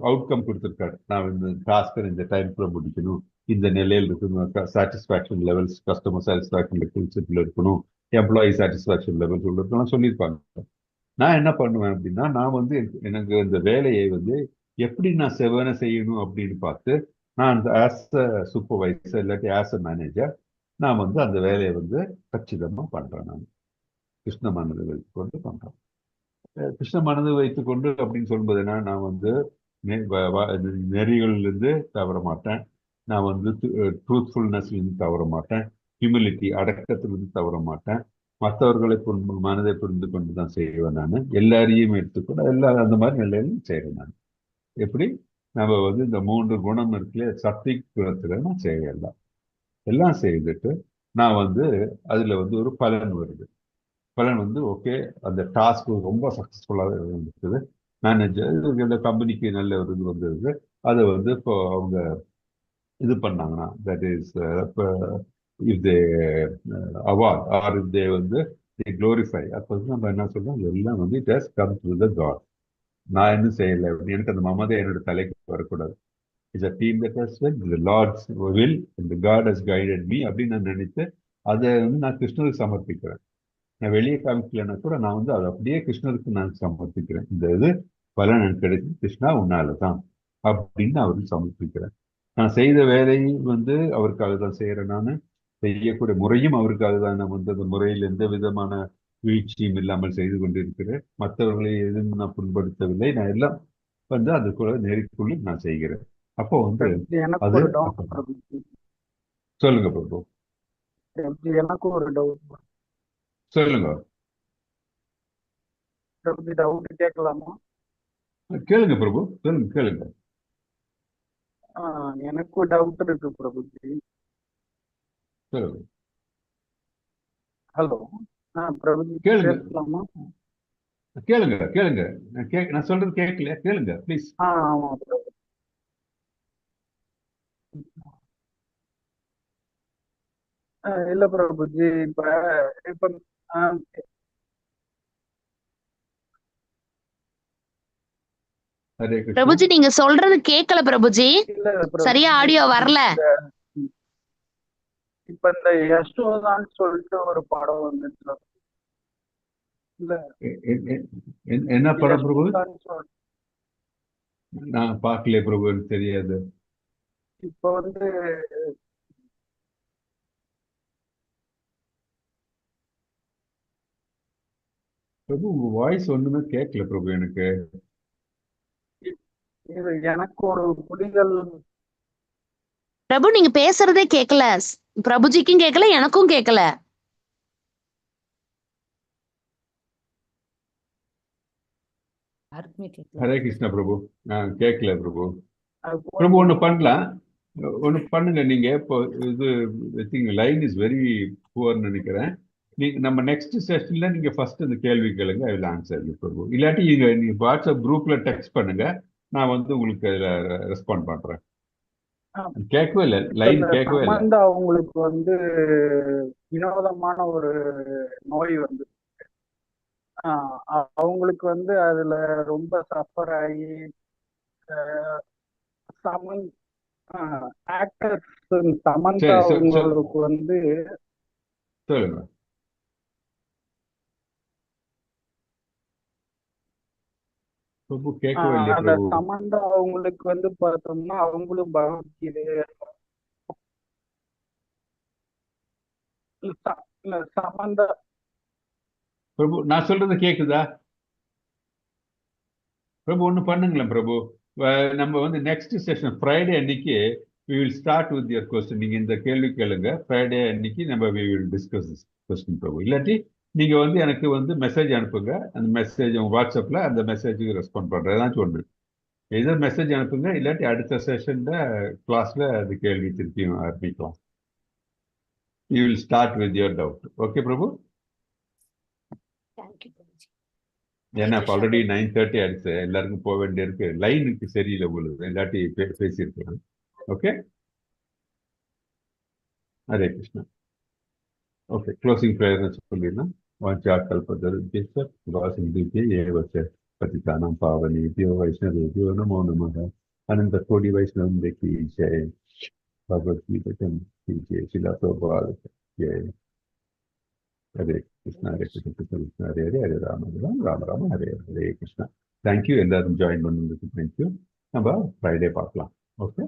அவுட்கம் கொடுத்துருக்காரு. நான் இந்த டாஸ்கை இந்த டைம்குள்ள முடிக்கணும், இந்த நிலையில் இருக்கணும், சாட்டிஸ்பாக்சன் லெவல்ஸ், கஸ்டமர் சாட்டிஸ்பாக்சன் லெவல்ஸ்ல இருக்கணும், எம்ப்ளாயி சாட்டிஸ்பாக்சன் லெவல்ஸ் இருக்கணும் சொல்லியிருப்பாங்க. நான் என்ன பண்ணுவேன் அப்படின்னா, நான் வந்து எனக்கு இந்த வேலையை வந்து எப்படி நான் செவன செய்யணும் அப்படின்னு பார்த்து, நான் அந்த ஆஸ் அ சூப்பர்வைசர் இல்லாட்டி ஆஸ் அ மேனேஜர் நான் வந்து அந்த வேலையை வந்து கச்சிதமா பண்றேன். நான் கிருஷ்ண மனதை வைத்துக்கொண்டு பண்றேன். கிருஷ்ண மனதை வைத்துக்கொண்டு அப்படின்னு சொல்லும்போது என்ன, நான் வந்து நெறிகளிலிருந்து தவற மாட்டேன். நான் வந்து ட்ரூத்ஃபுல்னஸ்லேருந்து தவற மாட்டேன். ஹியூமிலிட்டி, அடக்கத்திலிருந்து தவற மாட்டேன். மற்றவர்களை மனதை புரிந்து கொண்டு தான் செய்வேன். நான் எல்லாரையும் எடுத்துக்கூட அந்த மாதிரி நிலையிலும் செய்கிறேன். நான் எப்படி நம்ம வந்து இந்த 3 குணம் இருக்குல்ல, சத்விக் குணத்துல நான் செய்யலாம். எல்லாம் செய்துட்டு நான் வந்து அதுல வந்து ஒரு பலன் வருது. பலன் வந்து ஓகே, அந்த டாஸ்க் ரொம்ப சக்சஸ்ஃபுல்லாக இருந்தது. மேனேஜர் இந்த கம்பெனிக்கு நல்ல ஒரு இது வந்தது. அதை வந்து இப்போ அவங்க இது பண்ணாங்கன்னா, that is if they award or if they வந்து தே க்ளோரிஃபை, அப்போ வந்து நம்ம என்ன சொல்றோம், எல்லாம் வந்து it has come to the God. நான் இன்னும் செய்யலை, எனக்கு அந்த மமதை என்னோட தலைக்கு வரக்கூடாது. It's a team that has the Lord's will and the God has guided me அப்படின்னு நான் நினைத்து அதை வந்து நான் கிருஷ்ணருக்கு சமர்ப்பிக்கிறேன். நான் வெளியே காமிக்கலன்னா கூட நான் வந்து அதை அப்படியே கிருஷ்ணருக்கு நான் சமர்ப்பிக்கிறேன். இந்த இது பலன் எனக்கு கிடைக்கும் கிருஷ்ணா உன்னால தான் அப்படின்னு அவருக்கு சமர்ப்பிக்கிறேன். நான் செய்த வேலையை வந்து அவருக்காக தான் செய்யறேன். நான் செய்யக்கூடிய முறையும் அவருக்காக தான். நான் வந்து அந்த முறையில் எந்த விதமான வீழ்ச்சியும் இல்லாமல் செய்து கொண்டிருக்கிறேன். மற்றவர்களை எதுவும் நான் புண்படுத்தவில்லை. நான் எல்லாம் வந்து அதுக்குள்ள நெறிக்குள்ள நான் செய்கிறேன். அப்போ வந்து எனக்கு அது ஒரு டவுட் பிரபுஜி. சொல்லுங்க பிரபு, பிரபுஜி, எனக்கு ஒரு டவுட். சொல்லுங்க. பிரபுஜி, டவுட் கேட்கலாமா? கேளுங்க பிரபு, சொல்லுங்க, கேளுங்க. எனக்கு ஒரு டவுட் இருக்கு பிரபுஜி. சொல்லுங்க. ஹலோ. பிரபுஜி கேளுங்க, பேசலாமா? கேளுங்க, கேளுங்க. நான் சொல்றது கேட்கல, கேளுங்க ப்ளீஸ். ஆமா பிரபு. இல்ல பிரபுஜி, இப்ப இப்ப ஹரே கிருஷ்ணா. பிரபுஜி நீங்க சொல்றது கேட்கல பிரபுஜி, இல்ல பிரபுஜி, சரியா ஆடியோ வரல. இப்ப இந்த யசோதான்னு சொல்லிட்டு ஒரு படம் வந்துச்சு. இல்ல, என்ன படம் பிரபு? யசோதான்னு சொல்லிட்டு நான் பார்க்கல பிரபு, எனக்கு தெரியாது. இப்ப வந்து பிரபு உங்க வாய்ஸ் ஒண்ணுமே கேட்கல பிரபு எனக்கு. இது எனக்கு ஒரு புரிதல். பிரபு நீங்க பேசுறதே கேட்கல, பிரபுஜிக்கும் கேட்கல, எனக்கும் கேட்கல. ஹரே கிருஷ்ணா பிரபு. கேட்கல பிரபு. பிரபு ஒண்ணு பண்ணலாம், ஒண்ணு பண்ணுங்க. நீங்க இப்போ இது லைன் இஸ் வெரி புவர்னு நினைக்கிறேன். நீங்க நம்ம நெக்ஸ்ட் செஷன்ல நீங்க ஃபர்ஸ்ட் இந்த கேள்வி கேளுங்க, ஐ வில் ஆன்சர் பிரபு. இல்லாட்டி நீங்க வாட்ஸ்அப் குரூப்ல டெக்ஸ்ட் பண்ணுங்க, நான் வந்து உங்களுக்கு ரெஸ்பாண்ட் பண்றேன். கேட்கவே இல்லை, லைன் கேட்கவே இல்லை. சமந்தா அவங்களுக்கு வந்து வினோதமான ஒரு நோய் வந்து அவங்களுக்கு வந்து அதுல ரொம்ப சஃபர் ஆகி ஆக்டர்ஸ் சமந்தா அவங்களுக்கு வந்து சொல்லுங்க பிரபு. கேட்கவே இல்லையா அந்த பிரபு? சமந்தா அவங்களுக்கு வந்து பார்த்தோம்னா அவங்களும் பகவத்கீதை சமந்தா. பிரபு நான் சொல்றது கேக்குதா பிரபு? ஒண்ணு பண்ணுங்களேன் பிரபு, நம்ம வந்து நெக்ஸ்ட் செஷன் ஃப்ரைடே அன்னைக்கு we will start with your question. நீங்க இந்த கேள்வி கேளுங்க, ஃப்ரைடே அன்னைக்கு நம்ம we will discuss this question பிரபு. இல்லாட்டி நீங்க வந்து எனக்கு வந்து மெசேஜ் அனுப்புங்க, அந்த மெசேஜ் உங்க வாட்ஸ்அப்ல அந்த மெசேஜுக்கு ரெஸ்பாண்ட் பண்றேன். ஏதாச்சும் ஒன்று ஏதோ மெசேஜ் அனுப்புங்க, இல்லாட்டி அடுத்த செஷன்ல கிளாஸ்ல அது கேள்வி திருப்பியும் ஆரம்பிக்கலாம். you will start with your doubt. Okay Prabhu? ஏன்னா ஆல்ரெடி 9:30 ஆயிடுச்சு, எல்லாருக்கும் போக வேண்டியிருக்கு. லைனுக்கு சரியில்லை பொழுது, இல்லாட்டி பேசியிருக்கலாம். Okay, Hare Krishna. Okay, closing ப்ரேயர்னு சொல்லிடலாம். வாஞ்சாகல்பதருभ्यश्च कृपासिन्धुभ्यः एव च पतितानां पावनेभ्यो वैष्णवेभ्यो नमो नमः. अनंत कोटि वैष्णव की जय. भगवत गीता की जय. शिला प्रभुपाद की जय. हरे कृष्णा कृष्ण कृष्ण हरे हरे, हरे राम राम राम हरे हरे कृष्णा. தேங்க்யூ. எல்லாரும் ஜாயின் பண்ணதுக்கு தேங்க்யூ. நம்ம ஃப்ரைடே பார்க்கலாம். ஓகே.